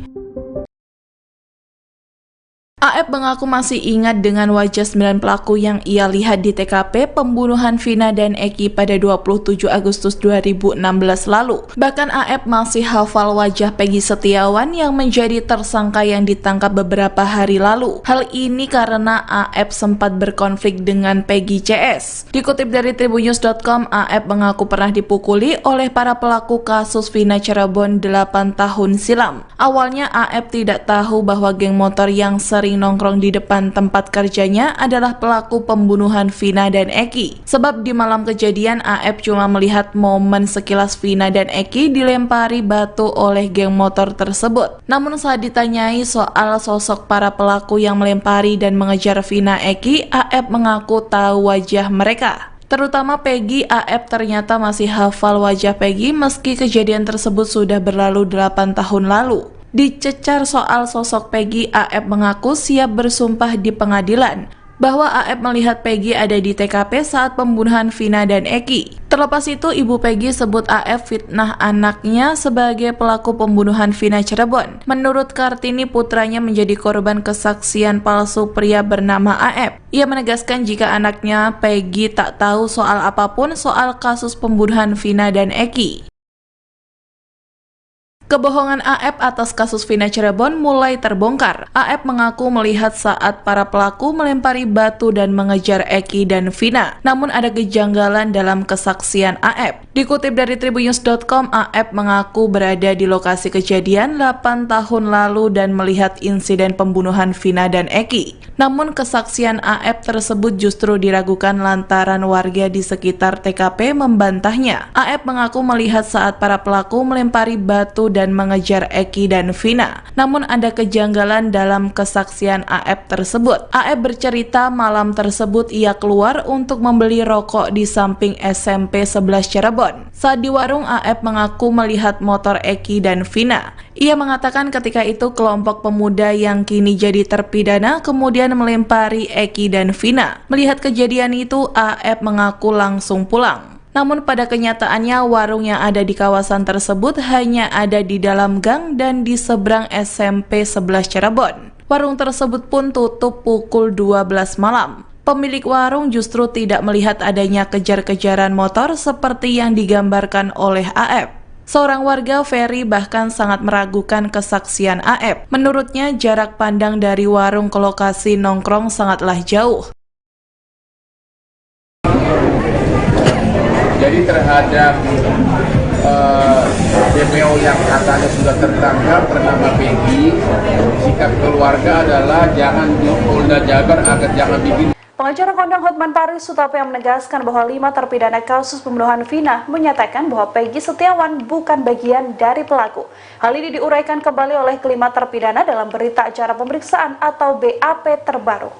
AF mengaku masih ingat dengan wajah 9 pelaku yang ia lihat di TKP pembunuhan Vina dan Eki pada 27 Agustus 2016 lalu. Bahkan AF masih hafal wajah Peggy Setiawan yang menjadi tersangka yang ditangkap beberapa hari lalu. Hal ini karena AF sempat berkonflik dengan Peggy CS. Dikutip dari tribunnews.com, AF mengaku pernah dipukuli oleh para pelaku kasus Vina Cirebon 8 tahun silam. Awalnya AF tidak tahu bahwa geng motor yang sering nongkrong di depan tempat kerjanya adalah pelaku pembunuhan Vina dan Eki. Sebab di malam kejadian AF cuma melihat momen sekilas Vina dan Eki dilempari batu oleh geng motor tersebut. Namun saat ditanyai soal sosok para pelaku yang melempari dan mengejar Vina Eki, AF mengaku tahu wajah mereka. Terutama Peggy. AF ternyata masih hafal wajah Peggy meski kejadian tersebut sudah berlalu 8 tahun lalu. Dicecar soal sosok Peggy, AF mengaku siap bersumpah di pengadilan bahwa AF melihat Peggy ada di TKP saat pembunuhan Vina dan Eki. Terlepas itu, ibu Peggy sebut AF fitnah anaknya sebagai pelaku pembunuhan Vina Cirebon. Menurut Kartini, putranya menjadi korban kesaksian palsu pria bernama AF. Ia menegaskan jika anaknya Peggy tak tahu soal apapun soal kasus pembunuhan Vina dan Eki. Kebohongan AF atas kasus Vina Cirebon mulai terbongkar. AF mengaku melihat saat para pelaku melempari batu dan mengejar Eki dan Vina. Namun ada kejanggalan dalam kesaksian AF. Dikutip dari tribunnews.com, AF mengaku berada di lokasi kejadian 8 tahun lalu dan melihat insiden pembunuhan Vina dan Eki. Namun kesaksian AF tersebut justru diragukan lantaran warga di sekitar TKP membantahnya. AF mengaku melihat saat para pelaku melempari batu dan mengejar Eki dan Vina. Namun ada kejanggalan dalam kesaksian AF tersebut. AF bercerita malam tersebut ia keluar untuk membeli rokok di samping SMP 11 Cirebon. Saat di warung, AF mengaku melihat motor Eki dan Vina. Ia mengatakan ketika itu kelompok pemuda yang kini jadi terpidana kemudian melempari Eki dan Vina. Melihat kejadian itu, AF mengaku langsung pulang. Namun pada kenyataannya warung yang ada di kawasan tersebut hanya ada di dalam gang dan di seberang SMP 11 Cirebon. Warung tersebut pun tutup pukul 12 malam. Pemilik warung justru tidak melihat adanya kejar-kejaran motor seperti yang digambarkan oleh AF. Seorang warga, Ferry, bahkan sangat meragukan kesaksian AF. Menurutnya jarak pandang dari warung ke lokasi nongkrong sangatlah jauh. Jadi terhadap DPO yang katanya sudah tertangkap bernama Peggy, sikap keluarga adalah jangan di Polda Jabar agar jangan bikin. Pengacara kondang Hotman Paris Sutapea menegaskan bahwa 5 terpidana kasus pembunuhan Vina menyatakan bahwa Peggy Setiawan bukan bagian dari pelaku. Hal ini diuraikan kembali oleh kelima terpidana dalam berita acara pemeriksaan atau BAP terbaru.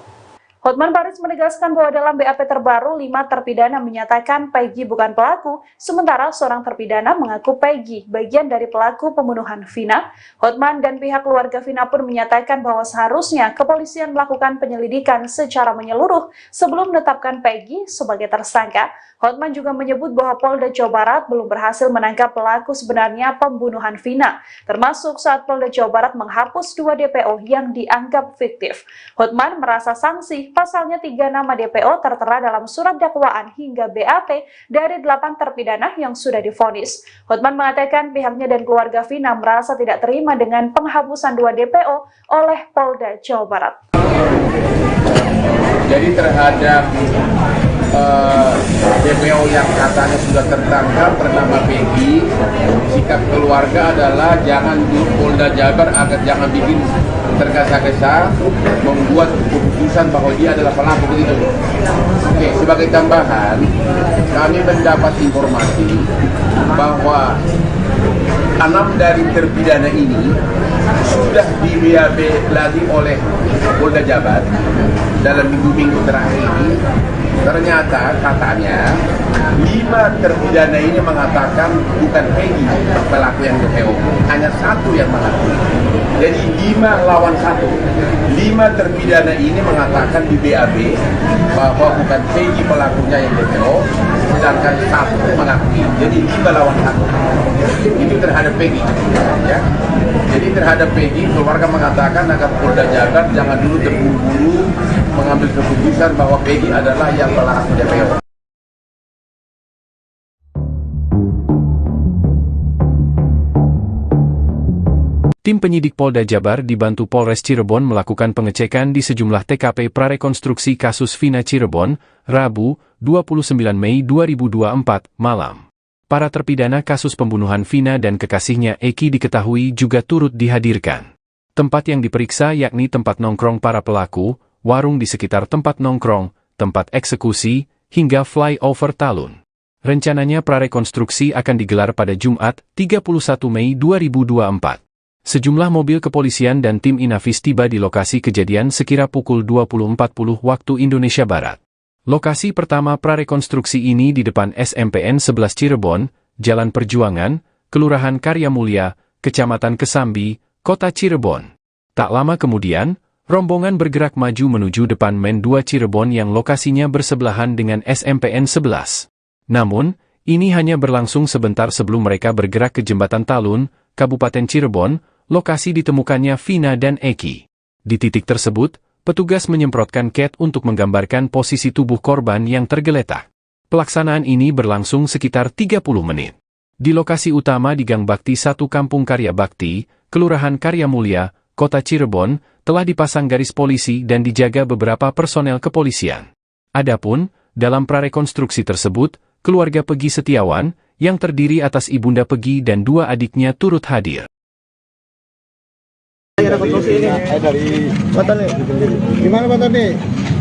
Hotman Paris menegaskan bahwa dalam BAP terbaru, 5 terpidana menyatakan Peggy bukan pelaku, sementara seorang terpidana mengaku Peggy bagian dari pelaku pembunuhan Vina. Hotman dan pihak keluarga Vina pun menyatakan bahwa seharusnya kepolisian melakukan penyelidikan secara menyeluruh sebelum menetapkan Peggy sebagai tersangka. Hotman juga menyebut bahwa Polda Jawa Barat belum berhasil menangkap pelaku sebenarnya pembunuhan Vina, termasuk saat Polda Jawa Barat menghapus 2 DPO yang dianggap fiktif. Hotman merasa sanksi pasalnya 3 nama DPO tertera dalam surat dakwaan hingga BAP dari 8 terpidana yang sudah divonis. Hotman mengatakan pihaknya dan keluarga Vina merasa tidak terima dengan penghapusan 2 DPO oleh Polda Jawa Barat. Jadi terhadap DPO yang katanya sudah tertangkap bernama Peggy, sikap keluarga adalah jangan di Polda Jabar agar jangan bikin tergesa-gesa membuat keputusan bahwa dia adalah pelaku begitu. Oke, sebagai tambahan, kami mendapat informasi bahwa 6 dari terpidana ini sudah di BAP lagi oleh Polda Jabar dalam minggu-minggu terakhir ini. Ternyata katanya 5 terpidana ini mengatakan bukan Peggy pelaku yang DPO, hanya 1 yang mengaku. Jadi 5 lawan 1. 5 terpidana ini mengatakan di BAP bahwa bukan Peggy pelakunya yang DPO, sedangkan 1 mengakui. Jadi 5 lawan 1. Itu terhadap Peggy, ya. Jadi terhadap Peggy, keluarga mengatakan agar Polda Jabar jangan dulu terburu-buru mengambil keputusan bahwa Peggy adalah yang pelaku DPO. Tim penyidik Polda Jabar dibantu Polres Cirebon melakukan pengecekan di sejumlah TKP prarekonstruksi kasus Vina Cirebon, Rabu, 29 Mei 2024, malam. Para terpidana kasus pembunuhan Vina dan kekasihnya Eki diketahui juga turut dihadirkan. Tempat yang diperiksa yakni tempat nongkrong para pelaku, warung di sekitar tempat nongkrong, tempat eksekusi, hingga flyover Talun. Rencananya prarekonstruksi akan digelar pada Jumat, 31 Mei 2024. Sejumlah mobil kepolisian dan tim Inafis tiba di lokasi kejadian sekira pukul 20.40 waktu Indonesia Barat. Lokasi pertama prarekonstruksi ini di depan SMPN 11 Cirebon, Jalan Perjuangan, Kelurahan Karya Mulia, Kecamatan Kesambi, Kota Cirebon. Tak lama kemudian, rombongan bergerak maju menuju depan Men 2 Cirebon yang lokasinya bersebelahan dengan SMPN 11. Namun, ini hanya berlangsung sebentar sebelum mereka bergerak ke Jembatan Talun, Kabupaten Cirebon, lokasi ditemukannya Vina dan Eki. Di titik tersebut, petugas menyemprotkan cat untuk menggambarkan posisi tubuh korban yang tergeletak. Pelaksanaan ini berlangsung sekitar 30 menit. Di lokasi utama di Gang Bakti 1 Kampung Karya Bakti, Kelurahan Karya Mulia, Kota Cirebon, telah dipasang garis polisi dan dijaga beberapa personel kepolisian. Adapun, dalam prarekonstruksi tersebut, keluarga Peggy Setiawan, yang terdiri atas ibunda Peggy dan 2 adiknya turut hadir. Dari Pak Tony, gimana Pak Tony?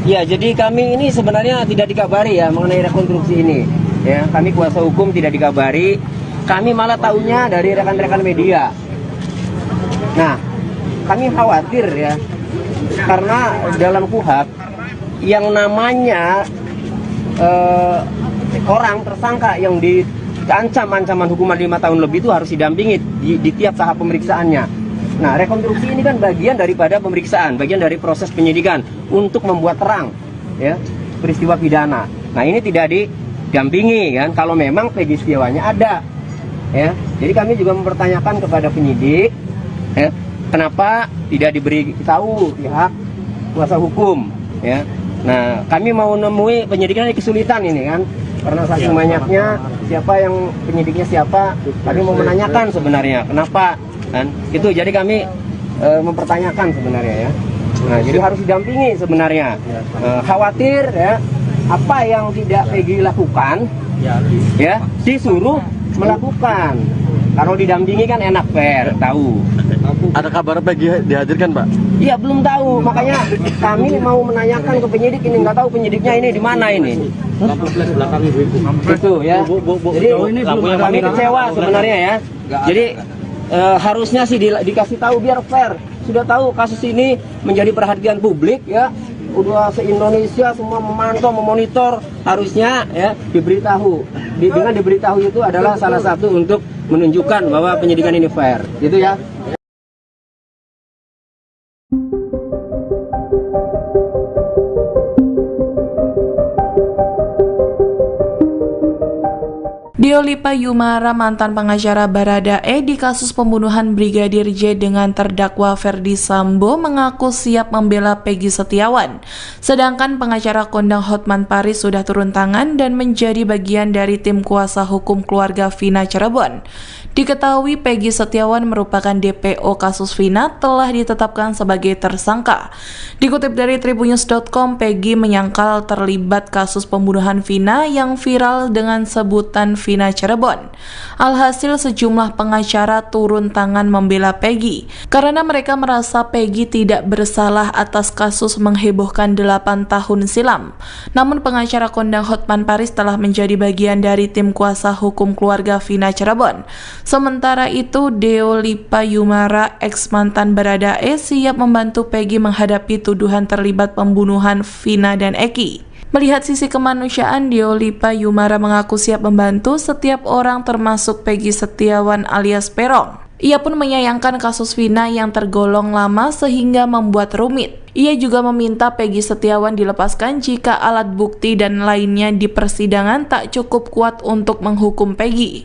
Ya, jadi kami ini sebenarnya tidak dikabari ya mengenai rekonstruksi ini. Ya, kami kuasa hukum tidak dikabari. Kami malah tahunya dari rekan-rekan media. Nah, kami khawatir ya, karena dalam KUHP yang namanya orang tersangka yang diancam ancaman hukuman 5 tahun lebih itu harus didampingi di tiap tahap pemeriksaannya. Nah, rekonstruksi ini kan bagian daripada pemeriksaan, bagian dari proses penyidikan untuk membuat terang ya peristiwa pidana. Nah, ini tidak didampingi kan kalau memang Peggy Setiawannya ada. Ya. Jadi kami juga mempertanyakan kepada penyidik ya, kenapa tidak diberi tahu pihak kuasa hukum ya. Nah, kami mau nemui penyidikan ini kesulitan ini kan. Karena saking banyaknya siapa yang penyidiknya siapa, kami mau menanyakan sebenarnya kenapa kan itu. Jadi kami mempertanyakan sebenarnya ya. Nah, jadi harus didampingi sebenarnya. Khawatir ya apa yang tidak Peggy lakukan ya disuruh melakukan. Kalau didampingi kan enak, fair, tahu. Ada kabar Peggy dihadirkan Pak? Iya, belum tahu. Makanya kami mau menanyakan ke penyidik ini, nggak tahu penyidiknya ini di mana ini. Itu ya. Jadi kami kecewa sebenarnya ya. Jadi harusnya sih dikasih tahu biar fair. Sudah tahu kasus ini menjadi perhatian publik ya. Udah se-Indonesia semua memantau, memonitor, harusnya ya diberitahu. Dengan diberitahu itu adalah salah satu untuk menunjukkan bahwa penyidikan ini fair. Gitu ya. Diolipa Yumara, mantan pengacara Baradae di kasus pembunuhan Brigadir J dengan terdakwa Ferdi Sambo, mengaku siap membela Peggy Setiawan. Sedangkan pengacara kondang Hotman Paris sudah turun tangan dan menjadi bagian dari tim kuasa hukum keluarga Vina Cirebon. Diketahui Peggy Setiawan merupakan DPO kasus Vina telah ditetapkan sebagai tersangka. Dikutip dari tribunnews.com, Peggy menyangkal terlibat kasus pembunuhan Vina yang viral dengan sebutan Vina Cirebon. Alhasil sejumlah pengacara turun tangan membela Peggy karena mereka merasa Peggy tidak bersalah atas kasus menghebohkan 8 tahun silam. Namun pengacara kondang Hotman Paris telah menjadi bagian dari tim kuasa hukum keluarga Vina Cirebon. Sementara itu, Diolipa Yumara, ex mantan Baradae, siap membantu Peggy menghadapi tuduhan terlibat pembunuhan Vina dan Eki. Melihat sisi kemanusiaan, Diolipa Yumara mengaku siap membantu setiap orang termasuk Peggy Setiawan alias Perong. Ia pun menyayangkan kasus Vina yang tergolong lama sehingga membuat rumit. Ia juga meminta Peggy Setiawan dilepaskan jika alat bukti dan lainnya di persidangan tak cukup kuat untuk menghukum Peggy.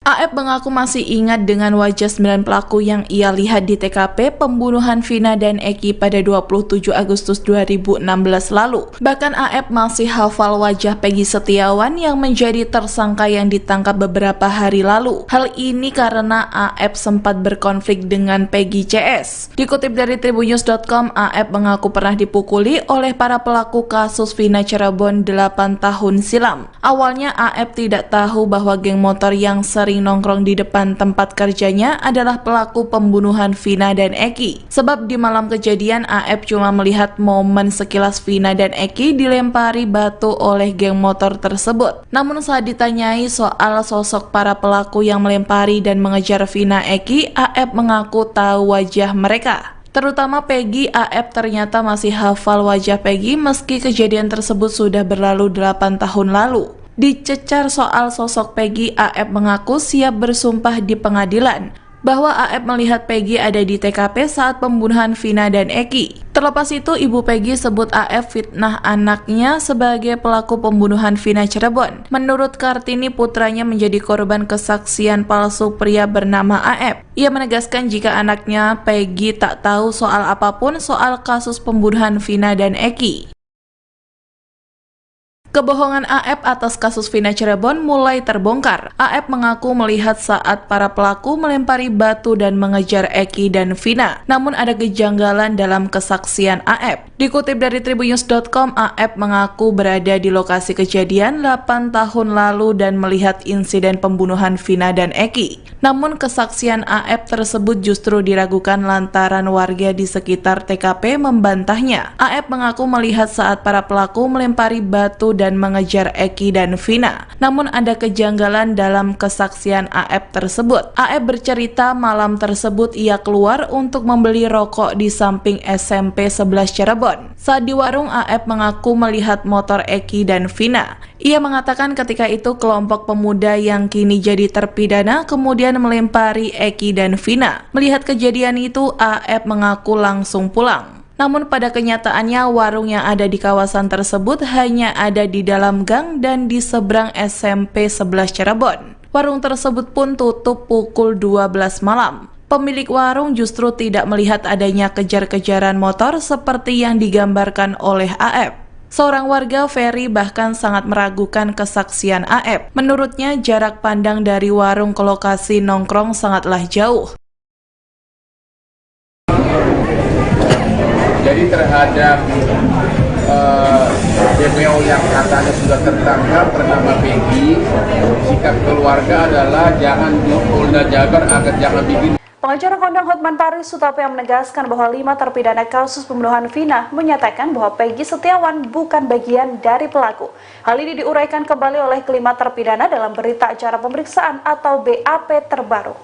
AF mengaku masih ingat dengan wajah 9 pelaku yang ia lihat di TKP pembunuhan Vina dan Eki pada 27 Agustus 2016 lalu. Bahkan AF masih hafal wajah Peggy Setiawan yang menjadi tersangka yang ditangkap beberapa hari lalu. Hal ini karena AF sempat berkonflik dengan Peggy CS. Dikutip dari tribunnews.com, AF mengaku pernah dipukuli oleh para pelaku kasus Vina Cirebon 8 tahun silam. Awalnya AF tidak tahu bahwa geng motor yang sering nongkrong di depan tempat kerjanya adalah pelaku pembunuhan Vina dan Eki. Sebab di malam kejadian AF cuma melihat momen sekilas Vina dan Eki dilempari batu oleh geng motor tersebut. Namun saat ditanyai soal sosok para pelaku yang melempari dan mengejar Vina Eki, AF mengaku tahu wajah mereka. Terutama Peggy. AF ternyata masih hafal wajah Peggy meski kejadian tersebut sudah berlalu 8 tahun lalu. Dicecar soal sosok Peggy, AF mengaku siap bersumpah di pengadilan bahwa AF melihat Peggy ada di TKP saat pembunuhan Vina dan Eki. Terlepas itu, ibu Peggy sebut AF fitnah anaknya sebagai pelaku pembunuhan Vina Cirebon. Menurut Kartini, putranya menjadi korban kesaksian palsu pria bernama AF. Ia menegaskan jika anaknya Peggy tak tahu soal apapun soal kasus pembunuhan Vina dan Eki. Kebohongan AF atas kasus Vina Cirebon mulai terbongkar. AF mengaku melihat saat para pelaku melempari batu dan mengejar Eki dan Vina. Namun ada kejanggalan dalam kesaksian AF. Dikutip dari tribunnews.com, AF mengaku berada di lokasi kejadian 8 tahun lalu dan melihat insiden pembunuhan Vina dan Eki. Namun kesaksian AF tersebut justru diragukan lantaran warga di sekitar TKP membantahnya. AF mengaku melihat saat para pelaku melempari batu dan mengejar Eki dan Vina. Namun ada kejanggalan dalam kesaksian AF tersebut. AF bercerita malam tersebut ia keluar untuk membeli rokok di samping SMP 11 Cirebon. Saat di warung, AF mengaku melihat motor Eki dan Vina. Ia mengatakan ketika itu kelompok pemuda yang kini jadi terpidana kemudian melempari Eki dan Vina. Melihat kejadian itu, AF mengaku langsung pulang. Namun pada kenyataannya warung yang ada di kawasan tersebut hanya ada di dalam gang dan di seberang SMP 11 Cirebon. Warung tersebut pun tutup pukul 12 malam. Pemilik warung justru tidak melihat adanya kejar-kejaran motor seperti yang digambarkan oleh AF. Seorang warga, Ferry, bahkan sangat meragukan kesaksian AF. Menurutnya jarak pandang dari warung ke lokasi nongkrong sangatlah jauh. Jadi terhadap DPO yang katanya sudah tertangkap bernama Peggy, sikap keluarga adalah jangan di Polda Jabar agar jangan bikin. Pengacara kondang Hotman Paris Sutapea menegaskan bahwa 5 terpidana kasus pembunuhan Vina menyatakan bahwa Peggy Setiawan bukan bagian dari pelaku. Hal ini diuraikan kembali oleh kelima terpidana dalam berita acara pemeriksaan atau BAP terbaru.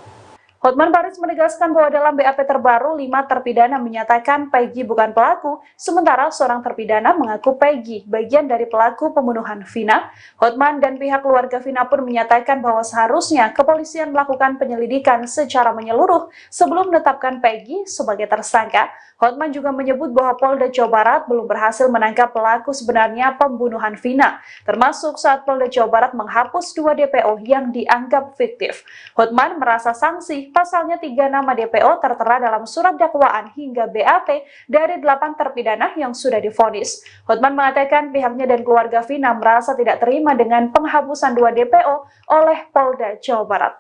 Hotman Paris menegaskan bahwa dalam BAP terbaru, 5 terpidana menyatakan Peggy bukan pelaku, sementara seorang terpidana mengaku Peggy bagian dari pelaku pembunuhan Vina. Hotman dan pihak keluarga Vina pun menyatakan bahwa seharusnya kepolisian melakukan penyelidikan secara menyeluruh sebelum menetapkan Peggy sebagai tersangka. Hotman juga menyebut bahwa Polda Jawa Barat belum berhasil menangkap pelaku sebenarnya pembunuhan Vina, termasuk saat Polda Jawa Barat menghapus 2 DPO yang dianggap fiktif. Hotman merasa sanksi pasalnya 3 nama DPO tertera dalam surat dakwaan hingga BAP dari 8 terpidana yang sudah divonis. Hotman mengatakan pihaknya dan keluarga Vina merasa tidak terima dengan penghapusan 2 DPO oleh Polda Jawa Barat.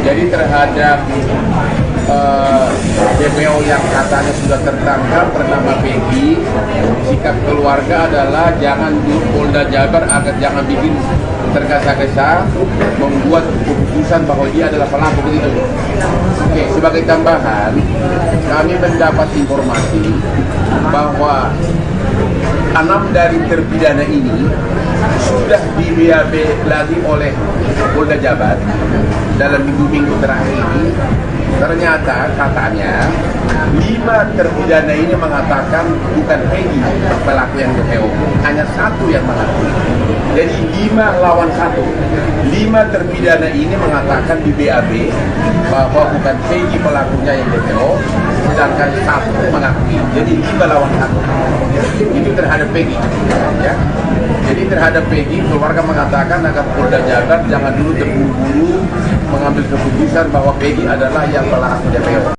Jadi terhadap DPO yang katanya sudah tertangkap bernama Peggy, sikap keluarga adalah jangan di Polda Jabar agar jangan bikin tergesa-gesa membuat keputusan bahwa dia adalah pelaku begitu. Oke, sebagai tambahan, kami mendapat informasi bahwa 6 dari terpidana ini sudah di BAP lagi oleh Polda Jabar dalam minggu-minggu terakhir ini. Ternyata katanya 5 terpidana ini mengatakan bukan Peggy pelaku yang DPO, hanya 1 yang mengakui. Jadi 5 lawan 1. 5 terpidana ini mengatakan di BAP bahwa bukan Peggy pelakunya yang DPO, sedangkan 1 mengakui. Jadi 5 lawan 1. Itu terhadap Peggy. Ya. Jadi terhadap Peggy, keluarga mengatakan agar Polda Jabar jangan dulu terburu-buru mengambil keputusan bahwa Peggy adalah yang pelaku DPO.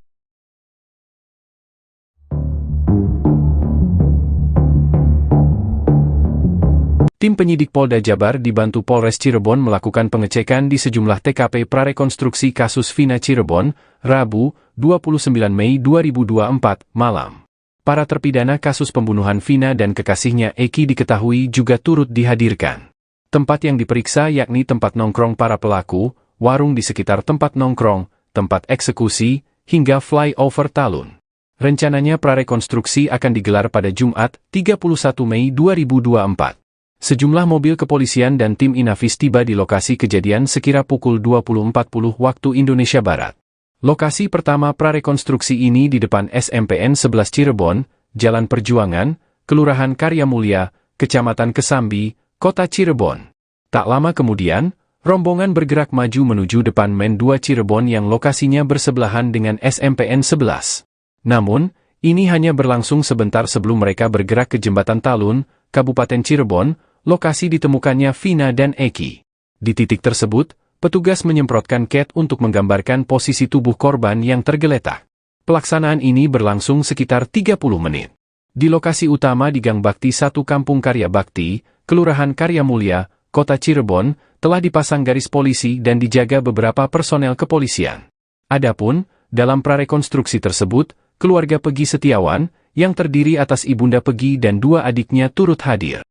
Tim penyidik Polda Jabar dibantu Polres Cirebon melakukan pengecekan di sejumlah TKP prarekonstruksi kasus Vina Cirebon, Rabu, 29 Mei 2024, malam. Para terpidana kasus pembunuhan Vina dan kekasihnya Eki diketahui juga turut dihadirkan. Tempat yang diperiksa yakni tempat nongkrong para pelaku, warung di sekitar tempat nongkrong, tempat eksekusi, hingga flyover Talun. Rencananya prarekonstruksi akan digelar pada Jumat, 31 Mei 2024. Sejumlah mobil kepolisian dan tim Inafis tiba di lokasi kejadian sekira pukul 20.40 waktu Indonesia Barat. Lokasi pertama prarekonstruksi ini di depan SMPN 11 Cirebon, Jalan Perjuangan, Kelurahan Karya Mulia, Kecamatan Kesambi, Kota Cirebon. Tak lama kemudian, rombongan bergerak maju menuju depan Men 2 Cirebon yang lokasinya bersebelahan dengan SMPN 11. Namun, ini hanya berlangsung sebentar sebelum mereka bergerak ke Jembatan Talun, Kabupaten Cirebon, lokasi ditemukannya Vina dan Eki. Di titik tersebut, petugas menyemprotkan cat untuk menggambarkan posisi tubuh korban yang tergeletak. Pelaksanaan ini berlangsung sekitar 30 menit. Di lokasi utama di Gang Bakti 1 Kampung Karya Bakti, Kelurahan Karya Mulia, Kota Cirebon, telah dipasang garis polisi dan dijaga beberapa personel kepolisian. Adapun, dalam prarekonstruksi tersebut, keluarga Peggy Setiawan, yang terdiri atas ibunda Peggy dan 2 adiknya turut hadir.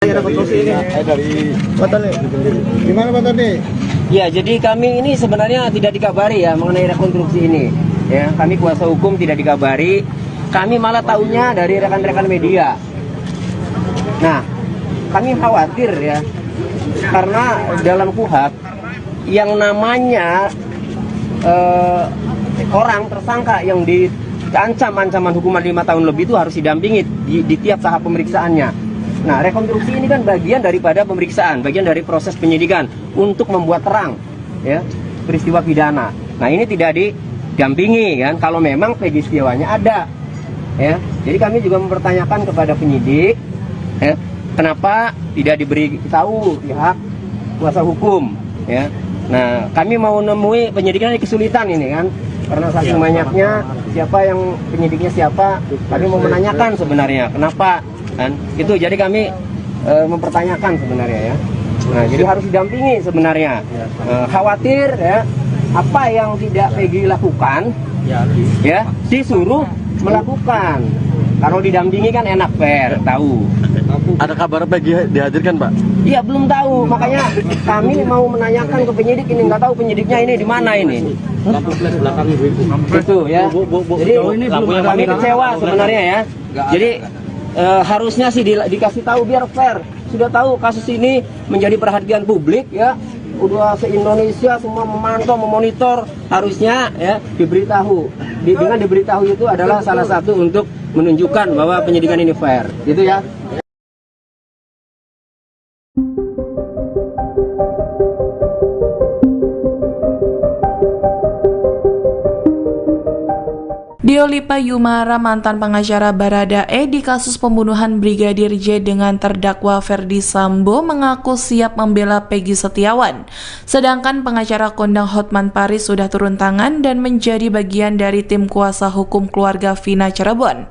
Dari Batale. Gimana Pak tadi? Ya, jadi kami ini sebenarnya tidak dikabari ya mengenai rekonstruksi ini. Ya, kami kuasa hukum tidak dikabari. Kami malah tahunya dari rekan-rekan media. Nah, kami khawatir ya, karena dalam KUHP yang namanya orang tersangka yang diancam ancaman hukuman 5 tahun lebih itu harus didampingi di tiap tahap pemeriksaannya. Nah, rekonstruksi ini kan bagian daripada pemeriksaan, bagian dari proses penyidikan untuk membuat terang ya peristiwa pidana. Nah, ini tidak didampingi kan kalau memang Peggy Setiawannya ada. Ya. Jadi kami juga mempertanyakan kepada penyidik ya, kenapa tidak diberi tahu pihak kuasa hukum ya. Nah, kami mau nemui penyidikan ini kesulitan ini kan. Karena saking banyaknya siapa yang penyidiknya siapa, kami mau menanyakan sebenarnya kenapa kan itu. Jadi kami mempertanyakan sebenarnya ya. Nah, jadi harus didampingi sebenarnya. Khawatir ya apa yang tidak Peggy lakukan ya disuruh melakukan. Kalau didampingi kan enak, fair, tahu. Ada kabar Peggy dihadirkan, Pak? Iya, belum tahu. Makanya kami mau menanyakan ke penyidik ini, nggak tahu penyidiknya ini di mana ini. Lampu flash belakang Ibu. Itu ya. Jadi kami kecewa sebenarnya ya. Jadi harusnya sih dikasih tahu biar fair. Sudah tahu kasus ini menjadi perhatian publik ya. Udah se-Indonesia semua memantau, memonitor, harusnya ya diberitahu. Dengan diberitahu itu adalah salah satu untuk menunjukkan bahwa penyidikan ini fair. Gitu ya. Diolipa Yumara, mantan pengacara Baradae di kasus pembunuhan Brigadir J dengan terdakwa Ferdi Sambo, mengaku siap membela Peggy Setiawan. Sedangkan pengacara kondang Hotman Paris sudah turun tangan dan menjadi bagian dari tim kuasa hukum keluarga Vina Cirebon.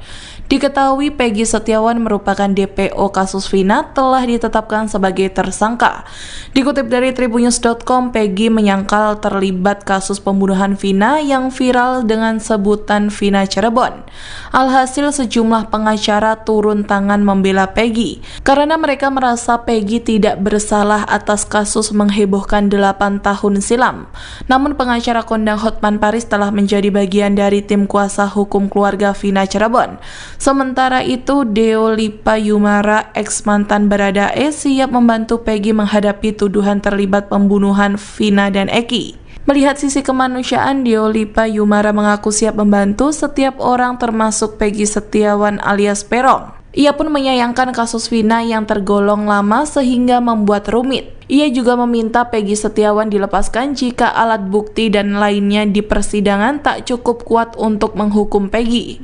Diketahui Peggy Setiawan merupakan DPO kasus Vina telah ditetapkan sebagai tersangka. Dikutip dari tribunnews.com, Peggy menyangkal terlibat kasus pembunuhan Vina yang viral dengan sebutan Vina Cirebon. Alhasil sejumlah pengacara turun tangan membela Peggy karena mereka merasa Peggy tidak bersalah atas kasus menghebohkan 8 tahun silam. Namun pengacara kondang Hotman Paris telah menjadi bagian dari tim kuasa hukum keluarga Vina Cirebon. Sementara itu, Diolipa Yumara, ex mantan Baradae, siap membantu Peggy menghadapi tuduhan terlibat pembunuhan Vina dan Eki. Melihat sisi kemanusiaan, Diolipa Yumara mengaku siap membantu setiap orang termasuk Peggy Setiawan alias Peron. Ia pun menyayangkan kasus Vina yang tergolong lama sehingga membuat rumit. Ia juga meminta Peggy Setiawan dilepaskan jika alat bukti dan lainnya di persidangan tak cukup kuat untuk menghukum Peggy.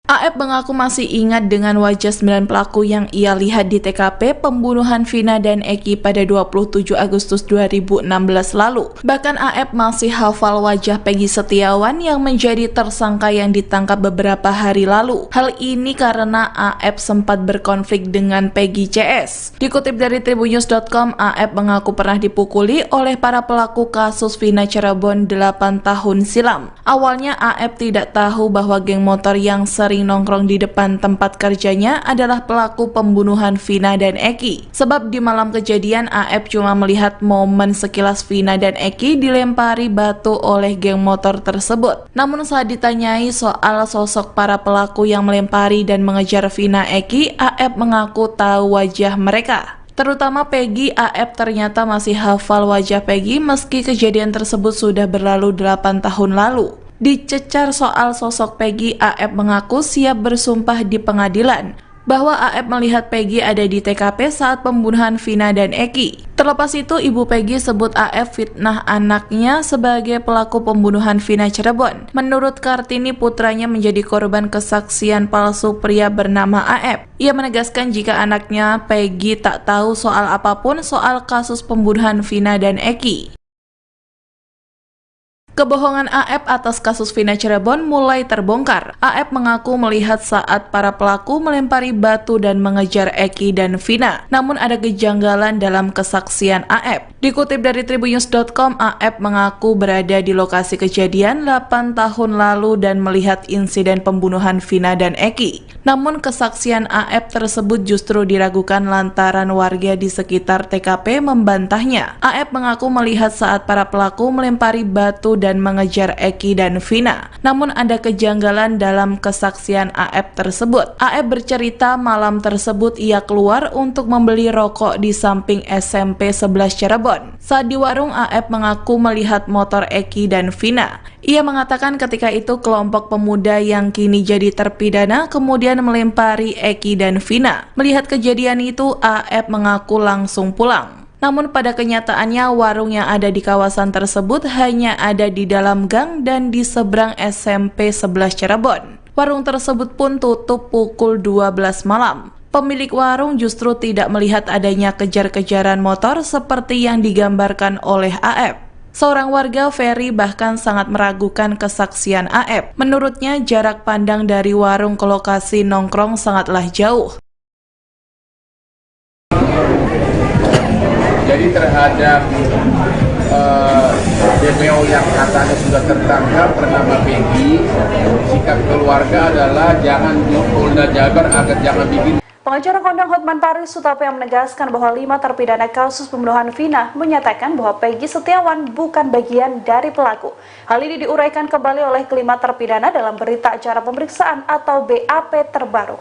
AF mengaku masih ingat dengan wajah 9 pelaku yang ia lihat di TKP pembunuhan Vina dan Eki pada 27 Agustus 2016 lalu. Bahkan AF masih hafal wajah Peggy Setiawan yang menjadi tersangka yang ditangkap beberapa hari lalu. Hal ini karena AF sempat berkonflik dengan Peggy CS. Dikutip dari tribunnews.com, AF mengaku pernah dipukuli oleh para pelaku kasus Vina Cirebon 8 tahun silam. Awalnya AF tidak tahu bahwa geng motor yang sering nongkrong di depan tempat kerjanya adalah pelaku pembunuhan Vina dan Eki. Sebab di malam kejadian AF cuma melihat momen sekilas Vina dan Eki dilempari batu oleh geng motor tersebut. Namun saat ditanyai soal sosok para pelaku yang melempari dan mengejar Vina Eki, AF mengaku tahu wajah mereka. Terutama Peggy. AF ternyata masih hafal wajah Peggy meski kejadian tersebut sudah berlalu 8 tahun lalu. Dicecar soal sosok Peggy, AF mengaku siap bersumpah di pengadilan bahwa AF melihat Peggy ada di TKP saat pembunuhan Vina dan Eki. Terlepas itu, ibu Peggy sebut AF fitnah anaknya sebagai pelaku pembunuhan Vina Cirebon. Menurut Kartini, putranya menjadi korban kesaksian palsu pria bernama AF. Ia menegaskan jika anaknya Peggy tak tahu soal apapun soal kasus pembunuhan Vina dan Eki. Kebohongan AF atas kasus Vina Cirebon mulai terbongkar. AF mengaku melihat saat para pelaku melempari batu dan mengejar Eki dan Vina. Namun ada kejanggalan dalam kesaksian AF. Dikutip dari tribunnews.com, AF mengaku berada di lokasi kejadian 8 tahun lalu dan melihat insiden pembunuhan Vina dan Eki. Namun kesaksian AF tersebut justru diragukan lantaran warga di sekitar TKP membantahnya. AF mengaku melihat saat para pelaku melempari batu dan mengejar Eki dan Vina. Namun ada kejanggalan dalam kesaksian AF tersebut. AF bercerita malam tersebut ia keluar untuk membeli rokok di samping SMP 11 Cirebon. Saat di warung, AF mengaku melihat motor Eki dan Vina. Ia mengatakan ketika itu kelompok pemuda yang kini jadi terpidana kemudian melempari Eki dan Vina. Melihat kejadian itu, AF mengaku langsung pulang. Namun pada kenyataannya warung yang ada di kawasan tersebut hanya ada di dalam gang dan di seberang SMP 11 Cirebon. Warung tersebut pun tutup pukul 12 malam. Pemilik warung justru tidak melihat adanya kejar-kejaran motor seperti yang digambarkan oleh AF. Seorang warga, Ferry, bahkan sangat meragukan kesaksian AF. Menurutnya jarak pandang dari warung ke lokasi nongkrong sangatlah jauh. Jadi terhadap DPO yang katanya sudah tertangkap bernama Peggy, sikap keluarga adalah jangan di Polda Jabar agar jangan bikin. Pengacara kondang Hotman Paris Sutapea menegaskan bahwa 5 terpidana kasus pembunuhan Vina menyatakan bahwa Peggy Setiawan bukan bagian dari pelaku. Hal ini diuraikan kembali oleh kelima terpidana dalam berita acara pemeriksaan atau BAP terbaru.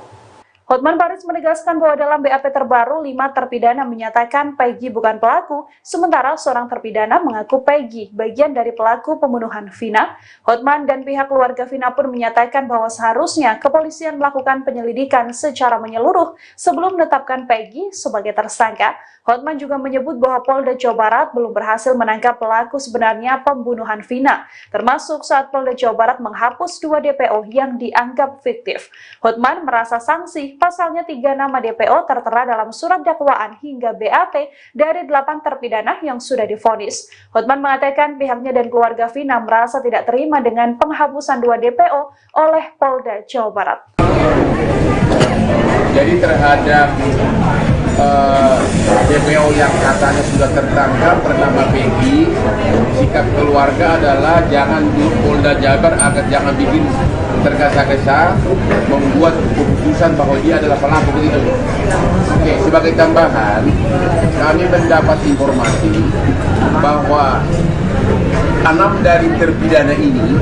Hotman Paris menegaskan bahwa dalam BAP terbaru, 5 terpidana menyatakan Peggy bukan pelaku, sementara seorang terpidana mengaku Peggy bagian dari pelaku pembunuhan Vina. Hotman dan pihak keluarga Vina pun menyatakan bahwa seharusnya kepolisian melakukan penyelidikan secara menyeluruh sebelum menetapkan Peggy sebagai tersangka. Hotman juga menyebut bahwa Polda Jawa Barat belum berhasil menangkap pelaku sebenarnya pembunuhan Vina, termasuk saat Polda Jawa Barat menghapus 2 DPO yang dianggap fiktif. Hotman merasa sanksi pasalnya 3 nama DPO tertera dalam surat dakwaan hingga BAP dari 8 terpidana yang sudah divonis. Hotman mengatakan pihaknya dan keluarga Vina merasa tidak terima dengan penghapusan 2 DPO oleh Polda Jawa Barat. Jadi terhadap DPO yang katanya sudah tertangkap bernama Peggy, sikap keluarga adalah jangan di Polda Jabar agar jangan bikin tergesa-gesa membuat keputusan bahwa dia adalah pelaku begitu. Oke, sebagai tambahan, kami mendapat informasi bahwa 6 dari terpidana ini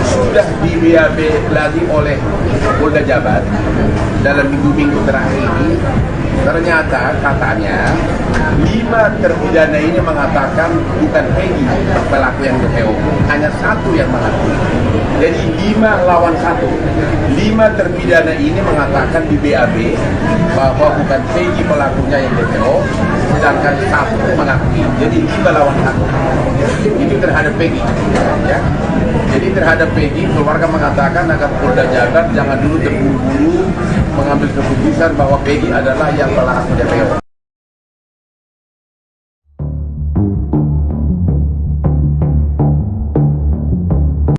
sudah di BAP lagi oleh Polda Jabar dalam minggu-minggu terakhir ini. Ternyata katanya 5 terpidana ini mengatakan bukan Peggy pelaku yang DPO, hanya 1 yang mengaku. Jadi 5 lawan 1. 5 terpidana ini mengatakan di BAB bahwa bukan Peggy pelakunya yang DPO, sedangkan 1 mengakui. Jadi 5 lawan 1. Itu terhadap Peggy. Ya. Jadi terhadap Peggy, keluarga mengatakan agar Polda Jabar jangan dulu terburu-buru mengambil keputusan bahwa Peggy adalah yang telah DPO.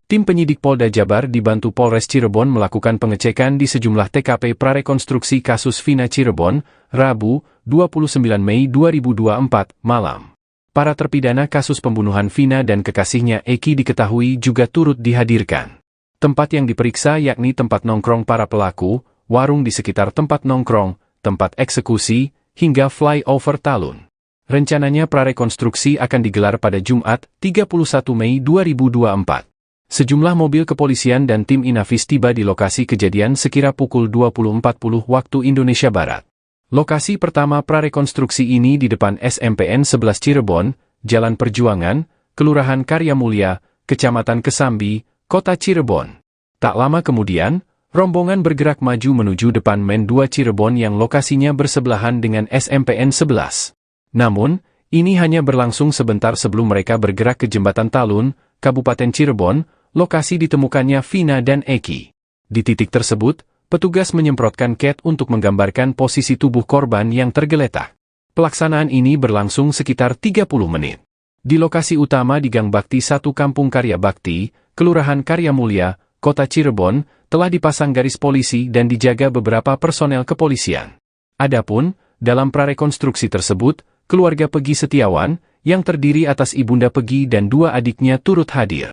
Tim penyidik Polda Jabar dibantu Polres Cirebon melakukan pengecekan di sejumlah TKP prarekonstruksi kasus Vina Cirebon, Rabu, 29 Mei 2024, malam. Para terpidana kasus pembunuhan Vina dan kekasihnya Eki diketahui juga turut dihadirkan. Tempat yang diperiksa yakni tempat nongkrong para pelaku, warung di sekitar tempat nongkrong, tempat eksekusi, hingga flyover Talun. Rencananya prarekonstruksi akan digelar pada Jumat, 31 Mei 2024. Sejumlah mobil kepolisian dan tim Inafis tiba di lokasi kejadian sekira pukul 20.40 waktu Indonesia Barat. Lokasi pertama prarekonstruksi ini di depan SMPN 11 Cirebon, Jalan Perjuangan, Kelurahan Karya Mulia, Kecamatan Kesambi, Kota Cirebon. Tak lama kemudian, rombongan bergerak maju menuju depan Men 2 Cirebon yang lokasinya bersebelahan dengan SMPN 11. Namun, ini hanya berlangsung sebentar sebelum mereka bergerak ke Jembatan Talun, Kabupaten Cirebon, lokasi ditemukannya Vina dan Eki. Di titik tersebut, petugas menyemprotkan cat untuk menggambarkan posisi tubuh korban yang tergeletak. Pelaksanaan ini berlangsung sekitar 30 menit. Di lokasi utama di Gang Bakti 1 Kampung Karya Bakti, Kelurahan Karya Mulia, Kota Cirebon, telah dipasang garis polisi dan dijaga beberapa personel kepolisian. Adapun, dalam prarekonstruksi tersebut, keluarga Peggy Setiawan, yang terdiri atas ibunda Peggy dan 2 adiknya turut hadir.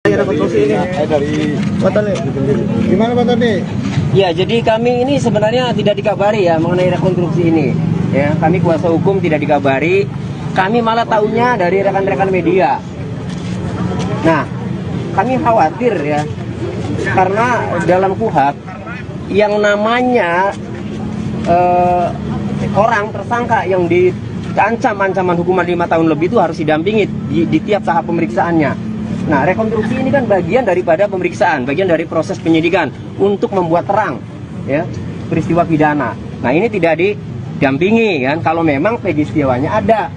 Dari Pak Tani, gimana Pak Tani? Ya, jadi kami ini sebenarnya tidak dikabari ya mengenai rekonstruksi ini. Ya, kami kuasa hukum tidak dikabari. Kami malah tahunya dari rekan-rekan media. Nah, kami khawatir ya, karena dalam KUHP yang namanya orang tersangka yang diancam ancaman hukuman 5 tahun lebih itu harus didampingi di tiap tahap pemeriksaannya. Nah, rekonstruksi ini kan bagian daripada pemeriksaan, bagian dari proses penyidikan untuk membuat terang ya peristiwa pidana. Nah, ini tidak didampingi kan kalau memang Peggy Setiawannya ada.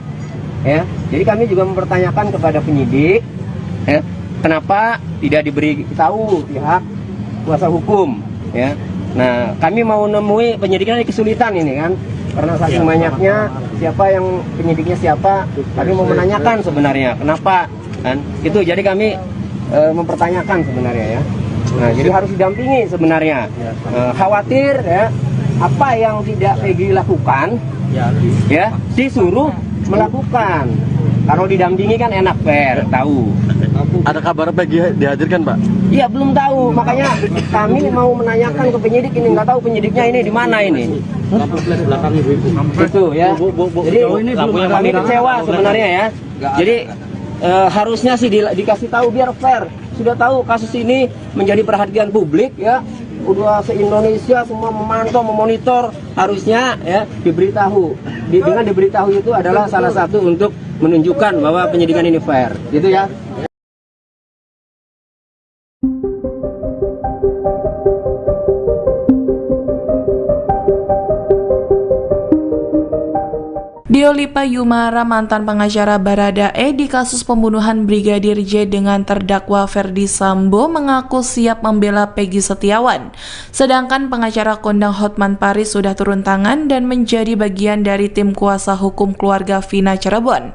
Ya. Jadi kami juga mempertanyakan kepada penyidik ya, kenapa tidak diberi tahu pihak kuasa hukum ya. Nah, kami mau nemui penyidiknya ini kesulitan ini kan. Karena saking banyaknya siapa yang penyidiknya siapa, kami mau menanyakan sebenarnya kenapa kan itu. Jadi kami mempertanyakan sebenarnya ya. Nah, jadi harus didampingi sebenarnya. Khawatir ya apa yang tidak Peggy lakukan ya disuruh melakukan. Kalau didampingi kan enak, fair, tahu. Ada kabar Peggy dihadirkan, Pak? Iya, belum tahu. Makanya kami mau menanyakan ke penyidik ini, nggak tahu penyidiknya ini di mana ini. Itu ya. Jadi kami kecewa sebenarnya ya. Jadi harusnya sih dikasih tahu biar fair. Sudah tahu kasus ini menjadi perhatian publik ya. Udah se-Indonesia semua memantau, memonitor, harusnya ya diberitahu. Dengan diberitahu itu adalah salah satu untuk menunjukkan bahwa penyidikan ini fair. Gitu ya. Diolipa Yumara, mantan pengacara Baradae di kasus pembunuhan Brigadir J dengan terdakwa Ferdi Sambo, mengaku siap membela Peggy Setiawan. Sedangkan pengacara kondang Hotman Paris sudah turun tangan dan menjadi bagian dari tim kuasa hukum keluarga Vina Cirebon.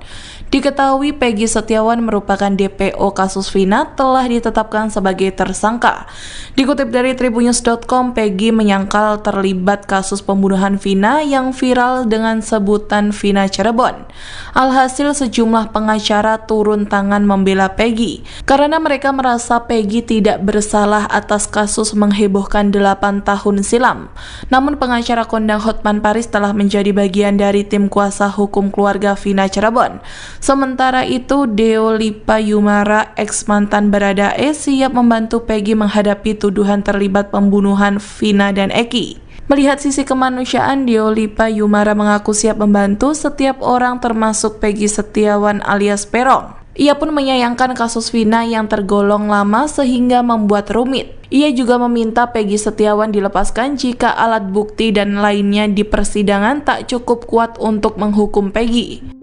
Diketahui Peggy Setiawan merupakan DPO kasus Vina, telah ditetapkan sebagai tersangka. Dikutip dari tribunnews.com, Peggy menyangkal terlibat kasus pembunuhan Vina yang viral dengan sebutan Vina Cirebon. Alhasil sejumlah pengacara turun tangan membela Peggy karena mereka merasa Peggy tidak bersalah atas kasus menghebohkan 8 tahun silam. Namun pengacara kondang Hotman Paris telah menjadi bagian dari tim kuasa hukum keluarga Vina Cirebon. Sementara itu, Diolipa Yumara, ex mantan Baradae, siap membantu Peggy menghadapi tuduhan terlibat pembunuhan Vina dan Eki. Melihat sisi kemanusiaan, Diolipa Yumara mengaku siap membantu setiap orang termasuk Peggy Setiawan alias Perong. Ia pun menyayangkan kasus Vina yang tergolong lama sehingga membuat rumit. Ia juga meminta Peggy Setiawan dilepaskan jika alat bukti dan lainnya di persidangan tak cukup kuat untuk menghukum Peggy.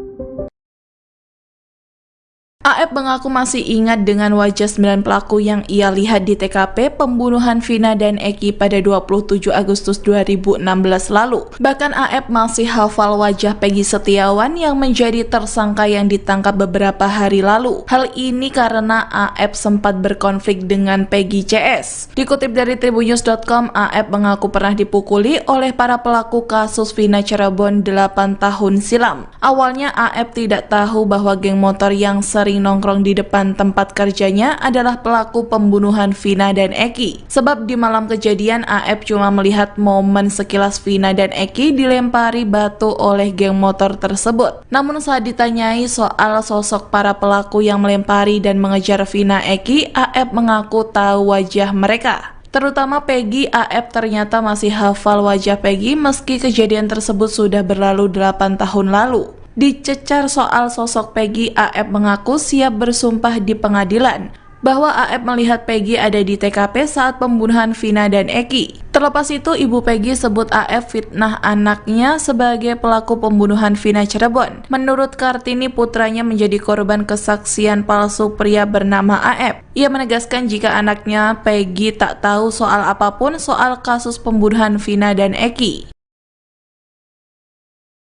AF mengaku masih ingat dengan wajah 9 pelaku yang ia lihat di TKP pembunuhan Vina dan Eki pada 27 Agustus 2016 lalu. Bahkan AF masih hafal wajah Peggy Setiawan yang menjadi tersangka yang ditangkap beberapa hari lalu. Hal ini karena AF sempat berkonflik dengan Peggy CS. Dikutip dari tribunnews.com, AF mengaku pernah dipukuli oleh para pelaku kasus Vina Cirebon 8 tahun silam. Awalnya AF tidak tahu bahwa geng motor yang sering nongkrong di depan tempat kerjanya adalah pelaku pembunuhan Vina dan Eki. Sebab di malam kejadian AF cuma melihat momen sekilas Vina dan Eki dilempari batu oleh geng motor tersebut. Namun saat ditanyai soal sosok para pelaku yang melempari dan mengejar Vina Eki, AF mengaku tahu wajah mereka. Terutama Peggy, AF ternyata masih hafal wajah Peggy meski kejadian tersebut sudah berlalu 8 tahun lalu. Dicecar soal sosok Peggy, AF mengaku siap bersumpah di pengadilan bahwa AF melihat Peggy ada di TKP saat pembunuhan Vina dan Eki. Terlepas itu, ibu Peggy sebut AF fitnah anaknya sebagai pelaku pembunuhan Vina Cirebon. Menurut Kartini, putranya menjadi korban kesaksian palsu pria bernama AF. Ia menegaskan jika anaknya Peggy tak tahu soal apapun soal kasus pembunuhan Vina dan Eki.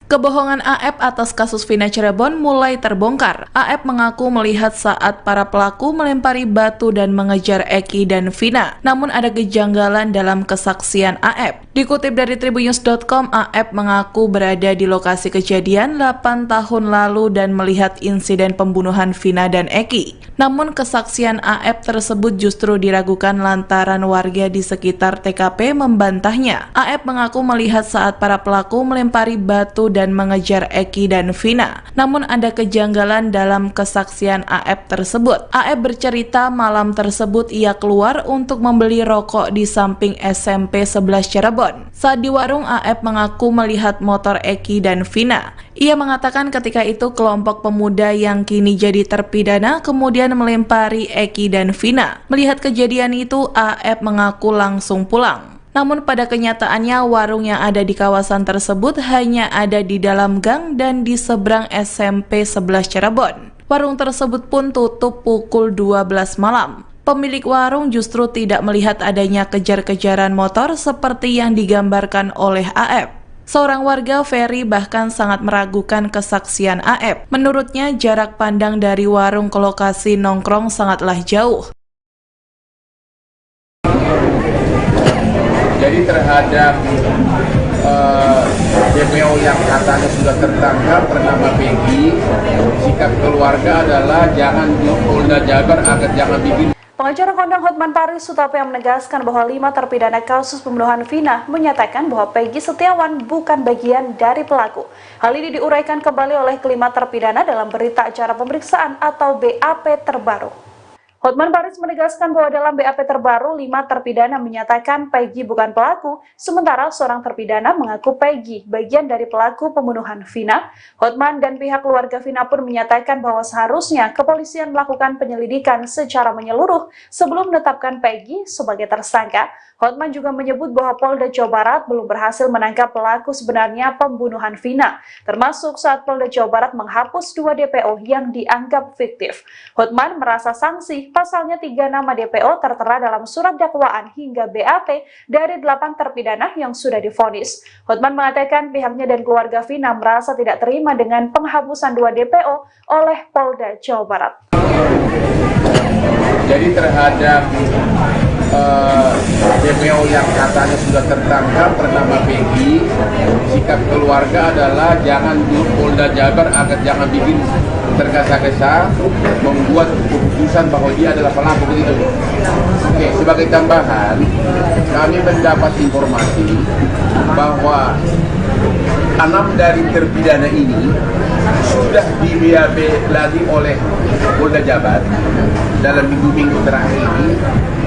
Kebohongan AF atas kasus Vina Cirebon mulai terbongkar. AF mengaku melihat saat para pelaku melempari batu dan mengejar Eki dan Vina. Namun ada kejanggalan dalam kesaksian AF. Dikutip dari tribunnews.com, AF mengaku berada di lokasi kejadian 8 tahun lalu dan melihat insiden pembunuhan Vina dan Eki. Namun kesaksian AF tersebut justru diragukan lantaran warga di sekitar TKP membantahnya. AF mengaku melihat saat para pelaku melempari batu dan mengejar Eki dan Vina. Namun ada kejanggalan dalam kesaksian AF tersebut. AF bercerita malam tersebut ia keluar untuk membeli rokok di samping SMP 11 Cirebon. Saat di warung, AF mengaku melihat motor Eki dan Vina. Ia mengatakan ketika itu kelompok pemuda yang kini jadi terpidana kemudian melempari Eki dan Vina. Melihat kejadian itu, AF mengaku langsung pulang. Namun pada kenyataannya warung yang ada di kawasan tersebut hanya ada di dalam gang dan di seberang SMP 11 Cirebon. Warung tersebut pun tutup pukul 12 malam. Pemilik warung justru tidak melihat adanya kejar-kejaran motor seperti yang digambarkan oleh AF. Seorang warga, Ferry, bahkan sangat meragukan kesaksian AF. Menurutnya jarak pandang dari warung ke lokasi nongkrong sangatlah jauh. Jadi terhadap DPO yang katanya sudah tertangkap bernama Peggy, sikap keluarga adalah jangan di Polda Jabar agar jangan bikin. Pengacara kondang Hotman Paris Sutapa yang menegaskan bahwa 5 terpidana kasus pembunuhan Vina menyatakan bahwa Peggy Setiawan bukan bagian dari pelaku. Hal ini diuraikan kembali oleh kelima terpidana dalam berita acara pemeriksaan atau BAP terbaru. Hotman Paris menegaskan bahwa dalam BAP terbaru, 5 terpidana menyatakan Peggy bukan pelaku, sementara seorang terpidana mengaku Peggy bagian dari pelaku pembunuhan Vina. Hotman dan pihak keluarga Vina pun menyatakan bahwa seharusnya kepolisian melakukan penyelidikan secara menyeluruh sebelum menetapkan Peggy sebagai tersangka. Hotman juga menyebut bahwa Polda Jawa Barat belum berhasil menangkap pelaku sebenarnya pembunuhan Vina, termasuk saat Polda Jawa Barat menghapus 2 DPO yang dianggap fiktif. Hotman merasa sanksi pasalnya 3 nama DPO tertera dalam surat dakwaan hingga BAP dari 8 terpidana yang sudah divonis. Hotman mengatakan pihaknya dan keluarga Vina merasa tidak terima dengan penghapusan 2 DPO oleh Polda Jawa Barat. Jadi terhadap DPO yang katanya sudah tertangkap bernama Peggy, sikap keluarga adalah jangan di Polda Jabar agar jangan bikin tergesa-gesa membuat keputusan bahwa dia adalah pelaku begitu. Oke, sebagai tambahan, kami mendapat informasi bahwa 6 dari terpidana ini sudah di BAP lagi oleh Polda Jabar dalam minggu-minggu terakhir ini.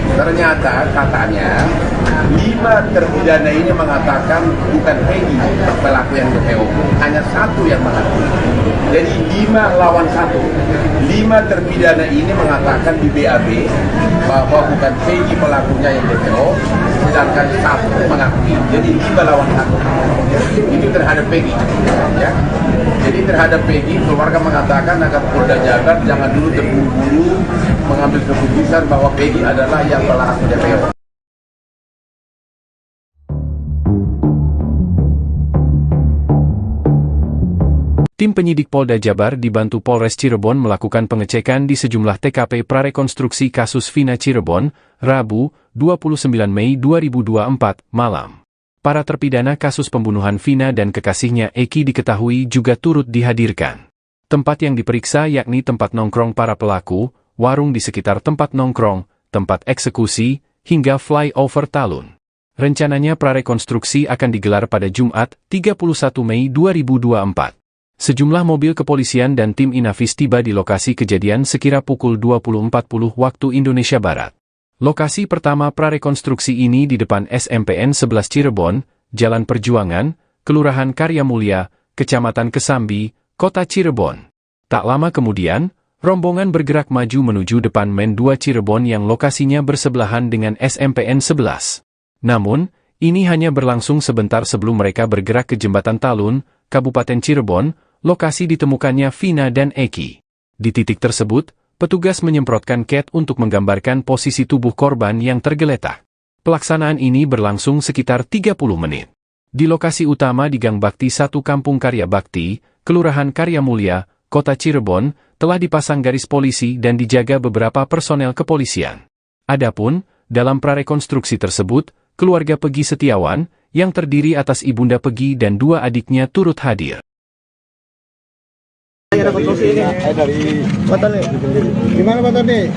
Ternyata katanya 5 terpidana ini mengatakan bukan Peggy pelaku yang DPO, hanya 1 yang mengaku. Jadi 5 lawan 1. 5 terpidana ini mengatakan di BAB bahwa bukan Peggy pelakunya yang DPO, sedangkan 1 mengakui. Jadi 5 lawan 1. Itu terhadap Peggy. Ya. Jadi terhadap Peggy, keluarga mengatakan agar Polda Jabar jangan dulu terburu-buru mengambil keputusan bahwa Peggy adalah yang pelaku DPO. Tim penyidik Polda Jabar dibantu Polres Cirebon melakukan pengecekan di sejumlah TKP prarekonstruksi kasus Vina Cirebon, Rabu, 29 Mei 2024, malam. Para terpidana kasus pembunuhan Vina dan kekasihnya Eki diketahui juga turut dihadirkan. Tempat yang diperiksa yakni tempat nongkrong para pelaku, warung di sekitar tempat nongkrong, tempat eksekusi, hingga flyover Talun. Rencananya prarekonstruksi akan digelar pada Jumat, 31 Mei 2024. Sejumlah mobil kepolisian dan tim Inafis tiba di lokasi kejadian sekira pukul 20.40 waktu Indonesia Barat. Lokasi pertama prarekonstruksi ini di depan SMPN 11 Cirebon, Jalan Perjuangan, Kelurahan Karya Mulia, Kecamatan Kesambi, Kota Cirebon. Tak lama kemudian, rombongan bergerak maju menuju depan Men 2 Cirebon yang lokasinya bersebelahan dengan SMPN 11. Namun, ini hanya berlangsung sebentar sebelum mereka bergerak ke Jembatan Talun, Kabupaten Cirebon, lokasi ditemukannya Vina dan Eki. Di titik tersebut, petugas menyemprotkan cat untuk menggambarkan posisi tubuh korban yang tergeletak. Pelaksanaan ini berlangsung sekitar 30 menit. Di lokasi utama di Gang Bakti 1 Kampung Karya Bakti, Kelurahan Karya Mulia, Kota Cirebon, telah dipasang garis polisi dan dijaga beberapa personel kepolisian. Adapun, dalam prarekonstruksi tersebut, keluarga Peggy Setiawan, yang terdiri atas ibunda Peggy dan 2 adiknya turut hadir. Dari Pak Tony. Gimana Pak Tony?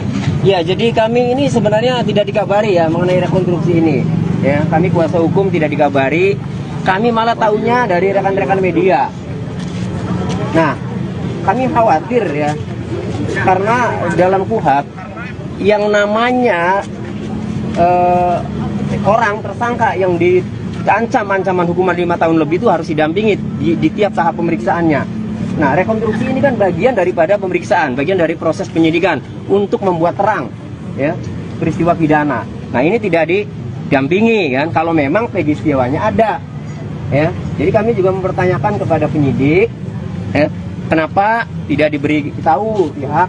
Ya, jadi kami ini sebenarnya tidak dikabari ya mengenai rekonstruksi ini. Ya, kami kuasa hukum tidak dikabari. Kami malah tahunya dari rekan-rekan media. Nah, kami khawatir ya, karena dalam KUHP yang namanya orang tersangka yang diancam ancaman hukuman 5 tahun lebih itu harus didampingi di tiap tahap pemeriksaannya. Nah, rekonstruksi ini kan bagian daripada pemeriksaan, bagian dari proses penyidikan untuk membuat terang ya peristiwa pidana. Nah, ini tidak didampingi kan kalau memang Peggy Setiawannya ada. Ya. Jadi kami juga mempertanyakan kepada penyidik ya, kenapa tidak diberi tahu pihak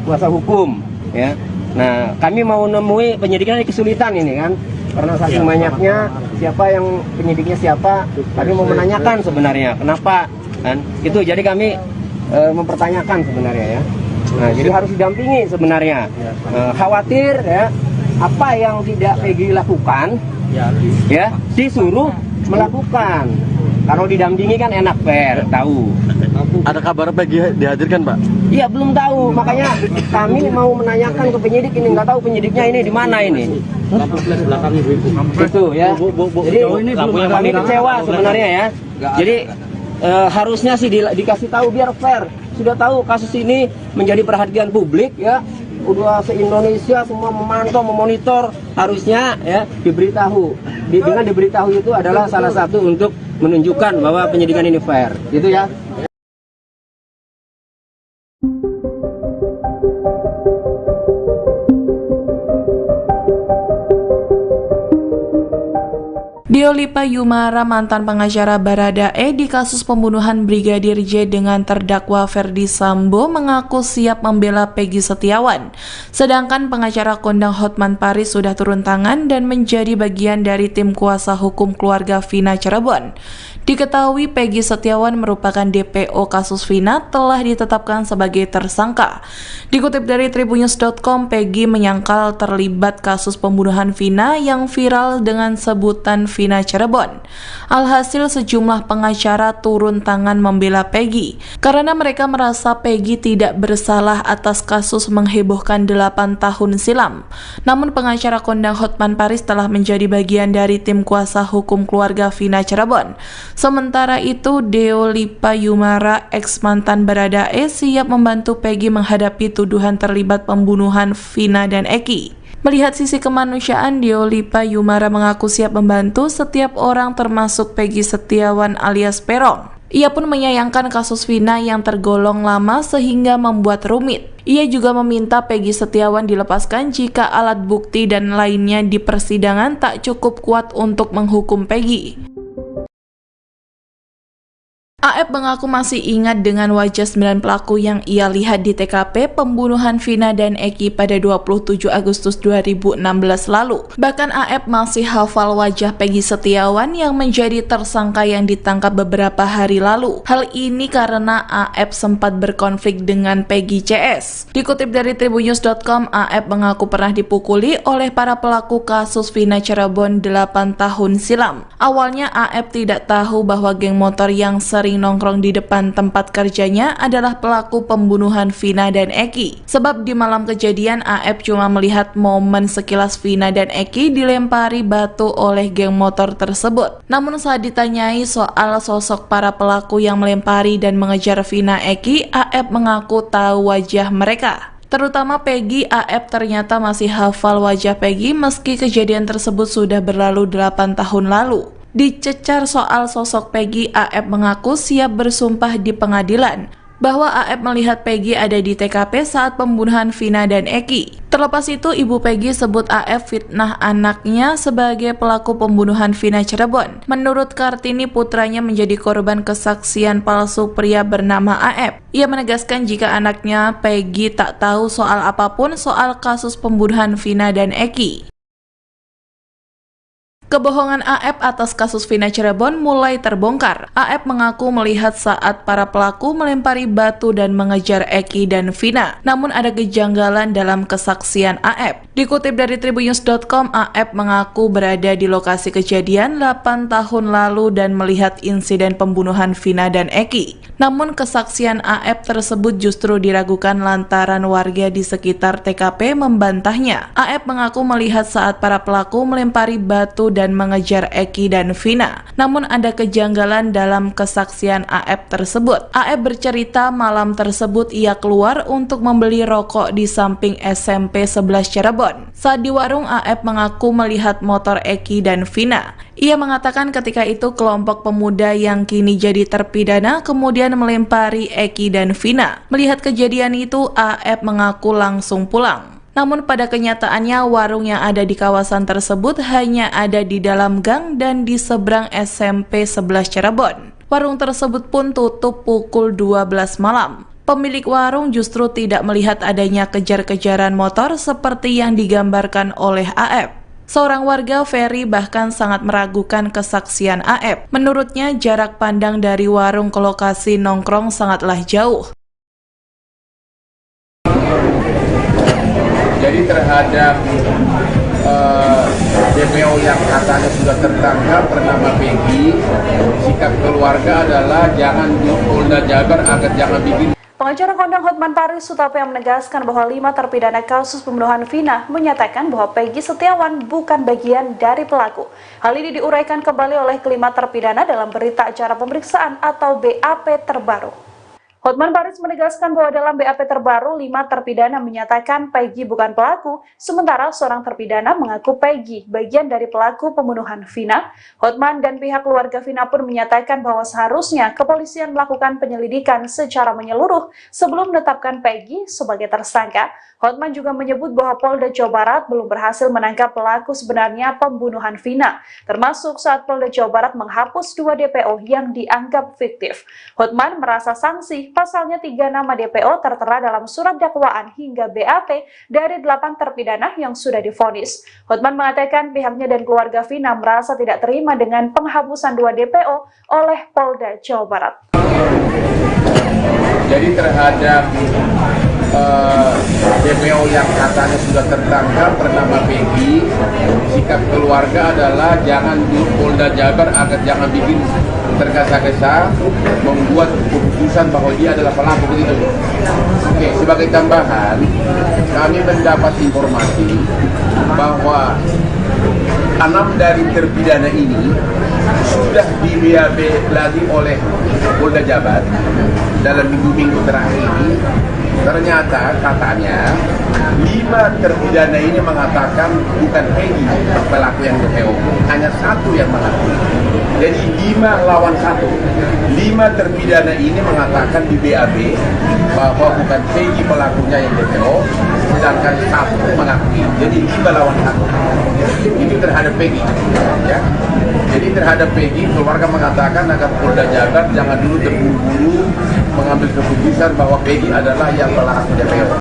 kuasa hukum ya. Nah, kami mau nemui penyidikan ini kesulitan ini kan. Karena saking banyaknya siapa yang penyidiknya siapa, kami mau menanyakan sebenarnya kenapa kan itu. Jadi kami mempertanyakan sebenarnya ya. Nah, jadi harus didampingi sebenarnya. Khawatir ya apa yang tidak Peggy lakukan ya disuruh melakukan. Kalau didampingi kan enak, fair, tahu. Ada kabar Peggy dihadirkan, Pak? Iya, belum tahu. Makanya kami mau menanyakan ke penyidik ini, nggak tahu penyidiknya ini di mana ini. Gitu ya. Jadi kami kecewa sebenarnya ya. Jadi harusnya sih dikasih tahu biar fair. Sudah tahu kasus ini menjadi perhatian publik ya. Udah se-Indonesia semua memantau, memonitor, harusnya ya diberitahu. Dengan diberitahu itu adalah salah satu untuk menunjukkan bahwa penyidikan ini fair. Gitu ya. Diolipa Yumara, mantan pengacara Baradae di kasus pembunuhan Brigadir J dengan terdakwa Ferdi Sambo, mengaku siap membela Peggy Setiawan. Sedangkan pengacara kondang Hotman Paris sudah turun tangan dan menjadi bagian dari tim kuasa hukum keluarga Vina Cirebon. Diketahui Peggy Setiawan merupakan DPO kasus Vina telah ditetapkan sebagai tersangka. Dikutip dari tribunnews.com, Peggy menyangkal terlibat kasus pembunuhan Vina yang viral dengan sebutan Vina Cirebon. Alhasil sejumlah pengacara turun tangan membela Peggy karena mereka merasa Peggy tidak bersalah atas kasus menghebohkan 8 tahun silam. Namun pengacara kondang Hotman Paris telah menjadi bagian dari tim kuasa hukum keluarga Vina Cirebon. Sementara itu, Diolipa Yumara, ex mantan Baradae, siap membantu Peggy menghadapi tuduhan terlibat pembunuhan Vina dan Eki. Melihat sisi kemanusiaan, Diolipa Yumara mengaku siap membantu setiap orang termasuk Peggy Setiawan alias Peron. Ia pun menyayangkan kasus Vina yang tergolong lama sehingga membuat rumit. Ia juga meminta Peggy Setiawan dilepaskan jika alat bukti dan lainnya di persidangan tak cukup kuat untuk menghukum Peggy. AF mengaku masih ingat dengan wajah 9 pelaku yang ia lihat di TKP pembunuhan Vina dan Eki pada 27 Agustus 2016 lalu. Bahkan AF masih hafal wajah Peggy Setiawan yang menjadi tersangka yang ditangkap beberapa hari lalu. Hal ini karena AF sempat berkonflik dengan Peggy CS. Dikutip dari tribunnews.com, AF mengaku pernah dipukuli oleh para pelaku kasus Vina Cirebon 8 tahun silam. Awalnya AF tidak tahu bahwa geng motor yang sering nongkrong di depan tempat kerjanya adalah pelaku pembunuhan Vina dan Eki. Sebab di malam kejadian AF cuma melihat momen sekilas Vina dan Eki dilempari batu oleh geng motor tersebut. Namun saat ditanyai soal sosok para pelaku yang melempari dan mengejar Vina Eki, AF mengaku tahu wajah mereka. Terutama Peggy. AF ternyata masih hafal wajah Peggy meski kejadian tersebut sudah berlalu 8 tahun lalu. Dicecar soal sosok Peggy, AF mengaku siap bersumpah di pengadilan bahwa AF melihat Peggy ada di TKP saat pembunuhan Vina dan Eki. Terlepas itu, ibu Peggy sebut AF fitnah anaknya sebagai pelaku pembunuhan Vina Cirebon. Menurut Kartini, putranya menjadi korban kesaksian palsu pria bernama AF. Ia menegaskan jika anaknya Peggy tak tahu soal apapun soal kasus pembunuhan Vina dan Eki. Kebohongan AF atas kasus Vina Cirebon mulai terbongkar. AF mengaku melihat saat para pelaku melempari batu dan mengejar Eki dan Vina. Namun ada kejanggalan dalam kesaksian AF. Dikutip dari tribunnews.com, AF mengaku berada di lokasi kejadian 8 tahun lalu dan melihat insiden pembunuhan Vina dan Eki. Namun kesaksian AF tersebut justru diragukan lantaran warga di sekitar TKP membantahnya. AF mengaku melihat saat para pelaku melempari batu dan mengejar Eki dan Vina. Namun ada kejanggalan dalam kesaksian AF tersebut. AF bercerita malam tersebut ia keluar untuk membeli rokok di samping SMP 11 Cirebon. Saat di warung, AF mengaku melihat motor Eki dan Vina. Ia mengatakan ketika itu kelompok pemuda yang kini jadi terpidana kemudian melempari Eki dan Vina. Melihat kejadian itu, AF mengaku langsung pulang. Namun pada kenyataannya warung yang ada di kawasan tersebut hanya ada di dalam gang dan di seberang SMP 11 Cirebon. Warung tersebut pun tutup pukul 12 malam. Pemilik warung justru tidak melihat adanya kejar-kejaran motor seperti yang digambarkan oleh AF. Seorang warga, Ferry, bahkan sangat meragukan kesaksian AF. Menurutnya jarak pandang dari warung ke lokasi nongkrong sangatlah jauh. Jadi terhadap DPO yang katanya sudah tertangkap bernama Peggy, sikap keluarga adalah jangan di Polda Jabar agar jangan bikin. Pengacara kondang Hotman Paris Sutapa yang menegaskan bahwa 5 terpidana kasus pembunuhan Vina menyatakan bahwa Peggy Setiawan bukan bagian dari pelaku. Hal ini diuraikan kembali oleh kelima terpidana dalam berita acara pemeriksaan atau BAP terbaru. Hotman Paris menegaskan bahwa dalam BAP terbaru, 5 terpidana menyatakan Peggy bukan pelaku, sementara seorang terpidana mengaku Peggy bagian dari pelaku pembunuhan Vina. Hotman dan pihak keluarga Vina pun menyatakan bahwa seharusnya kepolisian melakukan penyelidikan secara menyeluruh sebelum menetapkan Peggy sebagai tersangka. Hotman juga menyebut bahwa Polda Jawa Barat belum berhasil menangkap pelaku sebenarnya pembunuhan Vina, termasuk saat Polda Jawa Barat menghapus 2 DPO yang dianggap fiktif. Hotman merasa sanksi pasalnya 3 nama DPO tertera dalam surat dakwaan hingga BAP dari 8 terpidana yang sudah divonis. Hotman mengatakan pihaknya dan keluarga Vina merasa tidak terima dengan penghapusan 2 DPO oleh Polda Jawa Barat. Jadi terhadap DPO yang katanya sudah tertangkap bernama Peggy, sikap keluarga adalah jangan di Polda Jabar agar jangan bikin tergesa-gesa membuat keputusan bahwa dia adalah pelaku begitu. Oke, sebagai tambahan, kami mendapat informasi bahwa 6 dari terpidana ini sudah di BAP lagi oleh Polda Jabar dalam minggu-minggu terakhir ini. Ternyata katanya 5 terpidana ini mengatakan bukan Peggy pelaku yang DPO, hanya 1 yang mengaku. Jadi 5 lawan 1. 5 terpidana ini mengatakan di BAP bahwa bukan Peggy pelakunya yang DPO, sedangkan 1 mengakui. Jadi 5 lawan 1. itu terhadap Peggy, ya. Jadi terhadap Peggy, keluarga mengatakan agar Polda Jabar jangan dulu terburu-buru mengambil keputusan bahwa Peggy adalah yang pelaku DPO.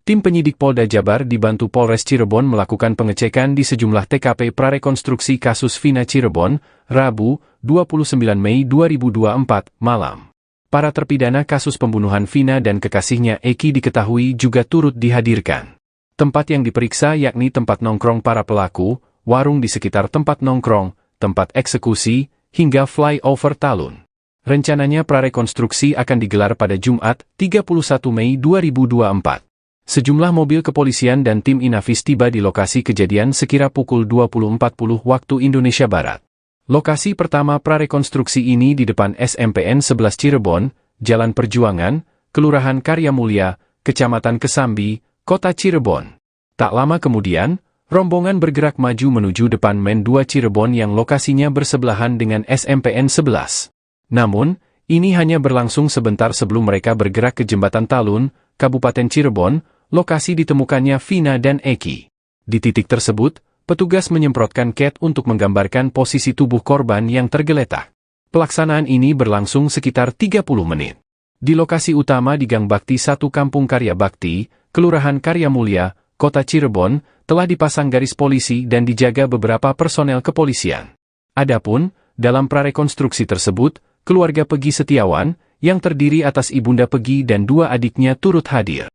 Tim penyidik Polda Jabar dibantu Polres Cirebon melakukan pengecekan di sejumlah TKP prarekonstruksi kasus Vina Cirebon, Rabu, 29 Mei 2024, malam. Para terpidana kasus pembunuhan Vina dan kekasihnya Eki diketahui juga turut dihadirkan. Tempat yang diperiksa yakni tempat nongkrong para pelaku, warung di sekitar tempat nongkrong, tempat eksekusi, hingga flyover Talun. Rencananya prarekonstruksi akan digelar pada Jumat, 31 Mei 2024. Sejumlah mobil kepolisian dan tim Inafis tiba di lokasi kejadian sekira pukul 20.40 waktu Indonesia Barat. Lokasi pertama prarekonstruksi ini di depan SMPN 11 Cirebon, Jalan Perjuangan, Kelurahan Karya Mulia, Kecamatan Kesambi, Kota Cirebon. Tak lama kemudian, rombongan bergerak maju menuju depan Men 2 Cirebon yang lokasinya bersebelahan dengan SMPN 11. Namun, ini hanya berlangsung sebentar sebelum mereka bergerak ke Jembatan Talun, Kabupaten Cirebon, lokasi ditemukannya Vina dan Eki. Di titik tersebut, petugas menyemprotkan cat untuk menggambarkan posisi tubuh korban yang tergeletak. Pelaksanaan ini berlangsung sekitar 30 menit. Di lokasi utama di Gang Bakti 1 Kampung Karya Bakti, Kelurahan Karya Mulia, Kota Cirebon, telah dipasang garis polisi dan dijaga beberapa personel kepolisian. Adapun, dalam prarekonstruksi tersebut, keluarga Peggy Setiawan, yang terdiri atas ibunda Peggy dan 2 adiknya turut hadir.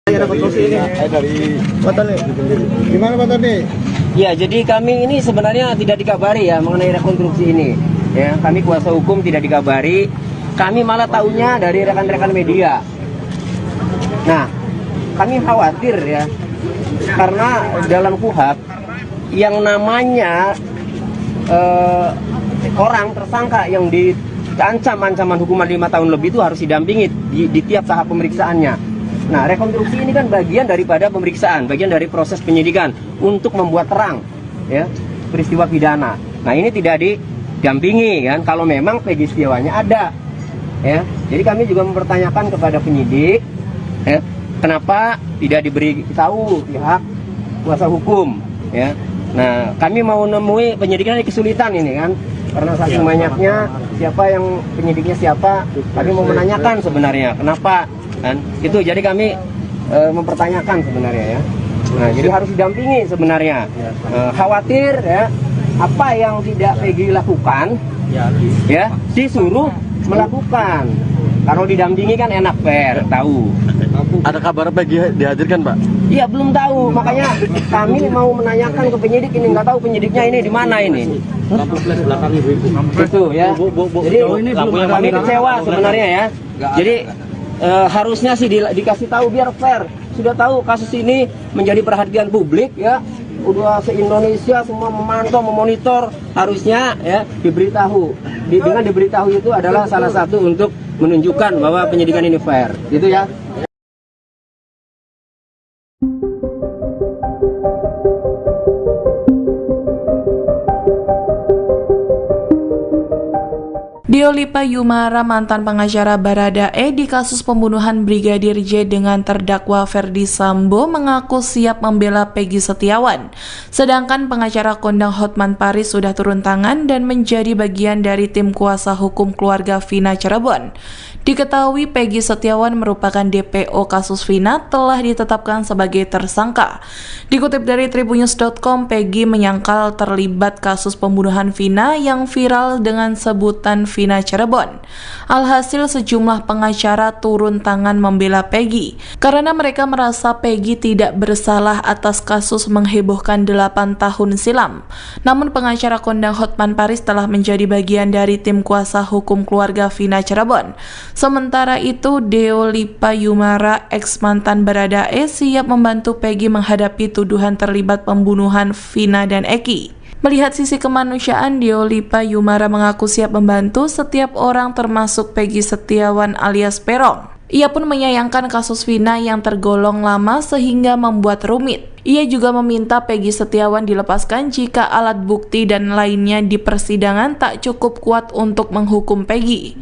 Dari Pak Tony. Gimana Pak Tony? Ya, jadi kami ini sebenarnya tidak dikabari ya mengenai rekonstruksi ini. Ya, kami kuasa hukum tidak dikabari. Kami malah tahunya dari rekan-rekan media. Nah, kami khawatir ya, karena dalam KUHP yang namanya orang tersangka yang diancam ancaman hukuman 5 tahun lebih itu harus didampingi di tiap tahap pemeriksaannya. Nah, rekonstruksi ini kan bagian daripada pemeriksaan, bagian dari proses penyidikan untuk membuat terang ya peristiwa pidana. Nah, ini tidak didampingi kan kalau memang Peggy Setiawannya ada. Ya. Jadi kami juga mempertanyakan kepada penyidik ya, kenapa tidak diberi tahu pihak kuasa hukum ya. Nah, kami mau nemui penyidiknya kesulitan ini kan. Karena saking banyaknya siapa yang penyidiknya siapa, kami mau menanyakan sebenarnya kenapa kan itu, jadi kami mempertanyakan sebenarnya ya. Nah, jadi harus didampingi sebenarnya. Khawatir ya apa yang tidak Peggy lakukan ya disuruh melakukan. Kalau didampingi kan enak, fair, tahu. Ada kabar Peggy dihadirkan, Pak? Iya, belum tahu. Makanya kami mau menanyakan ke penyidik ini, nggak tahu penyidiknya ini di mana ini. Gitu ya. Jadi kami kecewa sebenarnya ya. Jadi harusnya sih dikasih tahu biar fair. Sudah tahu kasus ini menjadi perhatian publik ya. Udah se-Indonesia semua memantau, memonitor, harusnya ya diberitahu. Dengan diberitahu itu adalah salah satu untuk menunjukkan bahwa penyidikan ini fair. Gitu ya. Diolipa Yumara, mantan pengacara Baradae di kasus pembunuhan Brigadir J dengan terdakwa Ferdi Sambo, mengaku siap membela Peggy Setiawan. Sedangkan pengacara kondang Hotman Paris sudah turun tangan dan menjadi bagian dari tim kuasa hukum keluarga Vina Cirebon. Diketahui Peggy Setiawan merupakan DPO kasus Vina, telah ditetapkan sebagai tersangka. Dikutip dari Tribunnews.com, Peggy menyangkal terlibat kasus pembunuhan Vina yang viral dengan sebutan Vina Cirebon. Alhasil sejumlah pengacara turun tangan membela Peggy karena mereka merasa Peggy tidak bersalah atas kasus menghebohkan 8 tahun silam. Namun pengacara kondang Hotman Paris telah menjadi bagian dari tim kuasa hukum keluarga Vina Cirebon. Sementara itu, Diolipa Yumara, ex mantan Baradae, siap membantu Peggy menghadapi tuduhan terlibat pembunuhan Vina dan Eki. Melihat sisi kemanusiaan, Diolipa Yumara mengaku siap membantu setiap orang termasuk Peggy Setiawan alias Peron. Ia pun menyayangkan kasus Vina yang tergolong lama sehingga membuat rumit. Ia juga meminta Peggy Setiawan dilepaskan jika alat bukti dan lainnya di persidangan tak cukup kuat untuk menghukum Peggy.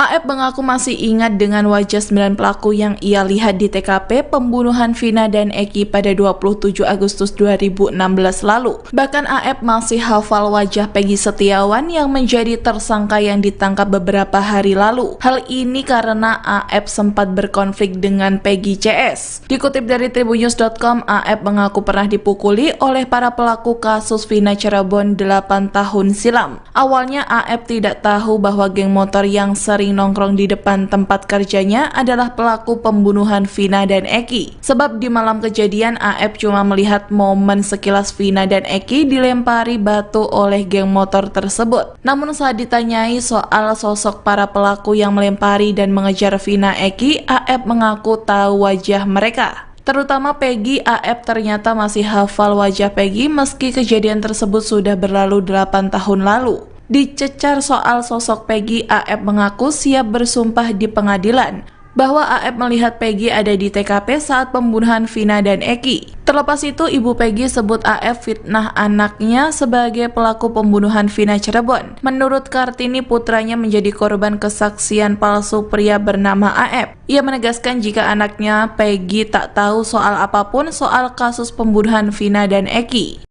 AF mengaku masih ingat dengan wajah 9 pelaku yang ia lihat di TKP pembunuhan Vina dan Eki pada 27 Agustus 2016 lalu. Bahkan AF masih hafal wajah Peggy Setiawan yang menjadi tersangka yang ditangkap beberapa hari lalu. Hal ini karena AF sempat berkonflik dengan Peggy CS. Dikutip dari tribunnews.com, AF mengaku pernah dipukuli oleh para pelaku kasus Vina Cirebon 8 tahun silam. Awalnya AF tidak tahu bahwa geng motor yang sering nongkrong di depan tempat kerjanya adalah pelaku pembunuhan Vina dan Eki. Sebab di malam kejadian AF cuma melihat momen sekilas Vina dan Eki dilempari batu oleh geng motor tersebut. Namun saat ditanyai soal sosok para pelaku yang melempari dan mengejar Vina Eki, AF mengaku tahu wajah mereka. Terutama Peggy. AF ternyata masih hafal wajah Peggy meski kejadian tersebut sudah berlalu 8 tahun lalu. Dicecar soal sosok Peggy, AF mengaku siap bersumpah di pengadilan bahwa AF melihat Peggy ada di TKP saat pembunuhan Vina dan Eki. Terlepas itu, ibu Peggy sebut AF fitnah anaknya sebagai pelaku pembunuhan Vina Cirebon. Menurut Kartini, putranya menjadi korban kesaksian palsu pria bernama AF. Ia menegaskan jika anaknya Peggy tak tahu soal apapun soal kasus pembunuhan Vina dan Eki.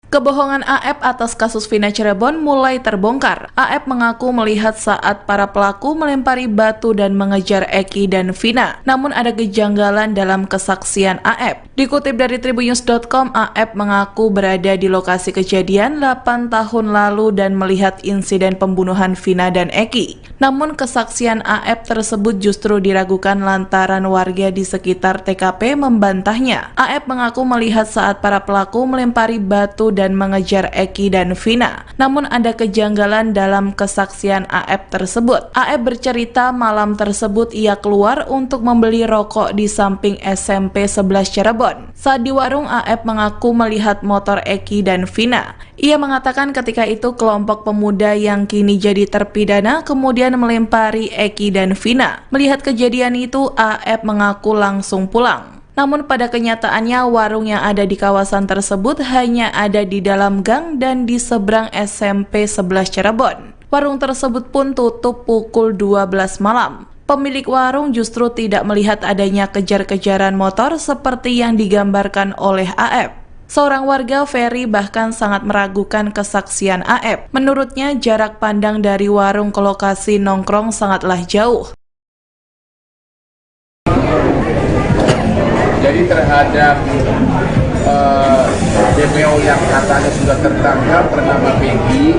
Kebohongan AF atas kasus Vina Cirebon mulai terbongkar. AF mengaku melihat saat para pelaku melempari batu dan mengejar Eki dan Vina. Namun ada kejanggalan dalam kesaksian AF. Dikutip dari tribunnews.com, AF mengaku berada di lokasi kejadian 8 tahun lalu dan melihat insiden pembunuhan Vina dan Eki. Namun kesaksian AF tersebut justru diragukan lantaran warga di sekitar TKP membantahnya. AF mengaku melihat saat para pelaku melempari batu dan mengejar Eki dan Vina. Namun ada kejanggalan dalam kesaksian AF tersebut. AF bercerita malam tersebut ia keluar untuk membeli rokok di samping SMP 11 Cirebon. Saat di warung, AF mengaku melihat motor Eki dan Vina. Ia mengatakan ketika itu kelompok pemuda yang kini jadi terpidana kemudian melempari Eki dan Vina. Melihat kejadian itu, AF mengaku langsung pulang. Namun pada kenyataannya warung yang ada di kawasan tersebut hanya ada di dalam gang dan di seberang SMP 11 Cirebon. Warung tersebut pun tutup pukul 12 malam. Pemilik warung justru tidak melihat adanya kejar-kejaran motor seperti yang digambarkan oleh AF. Seorang warga, Ferry, bahkan sangat meragukan kesaksian AF. Menurutnya jarak pandang dari warung ke lokasi nongkrong sangatlah jauh. Jadi terhadap DPO yang katanya sudah tertangkap bernama Peggy,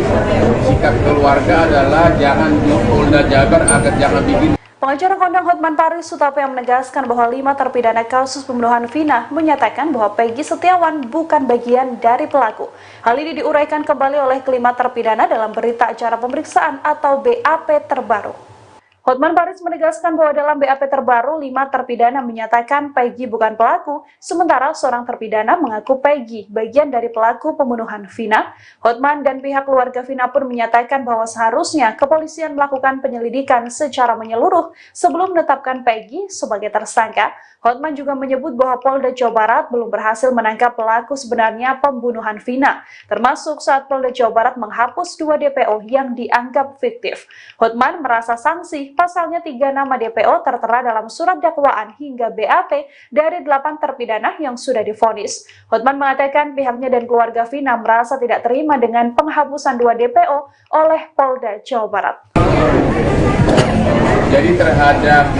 sikap keluarga adalah jangan di Polda Jabar agar jangan bikin. Pengacara kondang Hotman Paris Sutapa yang menegaskan bahwa 5 terpidana kasus pembunuhan Vina menyatakan bahwa Peggy Setiawan bukan bagian dari pelaku. Hal ini diuraikan kembali oleh kelima terpidana dalam berita acara pemeriksaan atau BAP terbaru. Hotman Paris menegaskan bahwa dalam BAP terbaru, 5 terpidana menyatakan Peggy bukan pelaku, sementara seorang terpidana mengaku Peggy bagian dari pelaku pembunuhan Vina. Hotman dan pihak keluarga Vina pun menyatakan bahwa seharusnya kepolisian melakukan penyelidikan secara menyeluruh sebelum menetapkan Peggy sebagai tersangka. Hotman juga menyebut bahwa Polda Jawa Barat belum berhasil menangkap pelaku sebenarnya pembunuhan Vina, termasuk saat Polda Jawa Barat menghapus 2 DPO yang dianggap fiktif. Hotman merasa sanksi pasalnya 3 nama DPO tertera dalam surat dakwaan hingga BAP dari 8 terpidana yang sudah divonis. Hotman mengatakan pihaknya dan keluarga Vina merasa tidak terima dengan penghapusan 2 DPO oleh Polda Jawa Barat. Jadi terhadap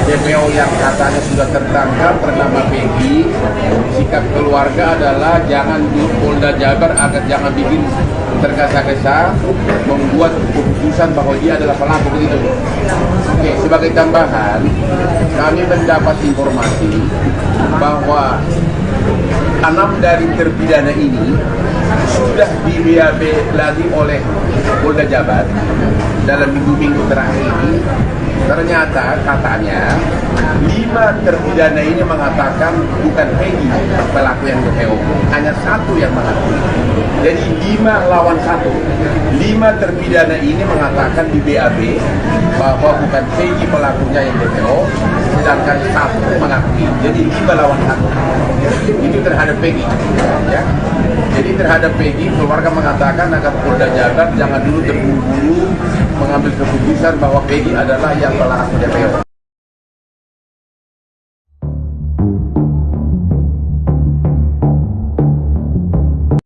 DPO yang katanya sudah tertangkap bernama Peggy, sikap keluarga adalah jangan di Polda Jabar agar jangan bikin tergesa-gesa membuat keputusan bahwa dia adalah pelaku begitu. Oke, sebagai tambahan, kami mendapat informasi bahwa 6 dari terpidana ini sudah di BAP lagi oleh Polda Jabar dalam minggu-minggu terakhir ini. Ternyata katanya 5 terpidana ini mengatakan bukan Peggy pelaku yang DPO, hanya 1 yang mengaku. Jadi 5 lawan 1. 5 terpidana ini mengatakan di BAP bahwa bukan Peggy pelakunya yang DPO, sedangkan 1 mengakui. Jadi 5 lawan 1. Itu terhadap Peggy. Ya. Jadi terhadap Peggy, keluarga mengatakan agar Polda Jabar jangan dulu terburu-buru mengambil keputusan bahwa Peggy adalah yang pelaku DPO.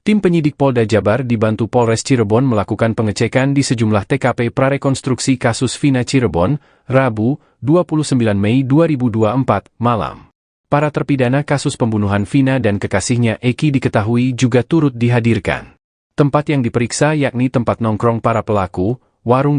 Tim penyidik Polda Jabar dibantu Polres Cirebon melakukan pengecekan di sejumlah TKP prarekonstruksi kasus Vina Cirebon, Rabu, 29 Mei 2024, malam. Para terpidana kasus pembunuhan Vina dan kekasihnya Eki diketahui juga turut dihadirkan. Tempat yang diperiksa yakni tempat nongkrong para pelaku, warung di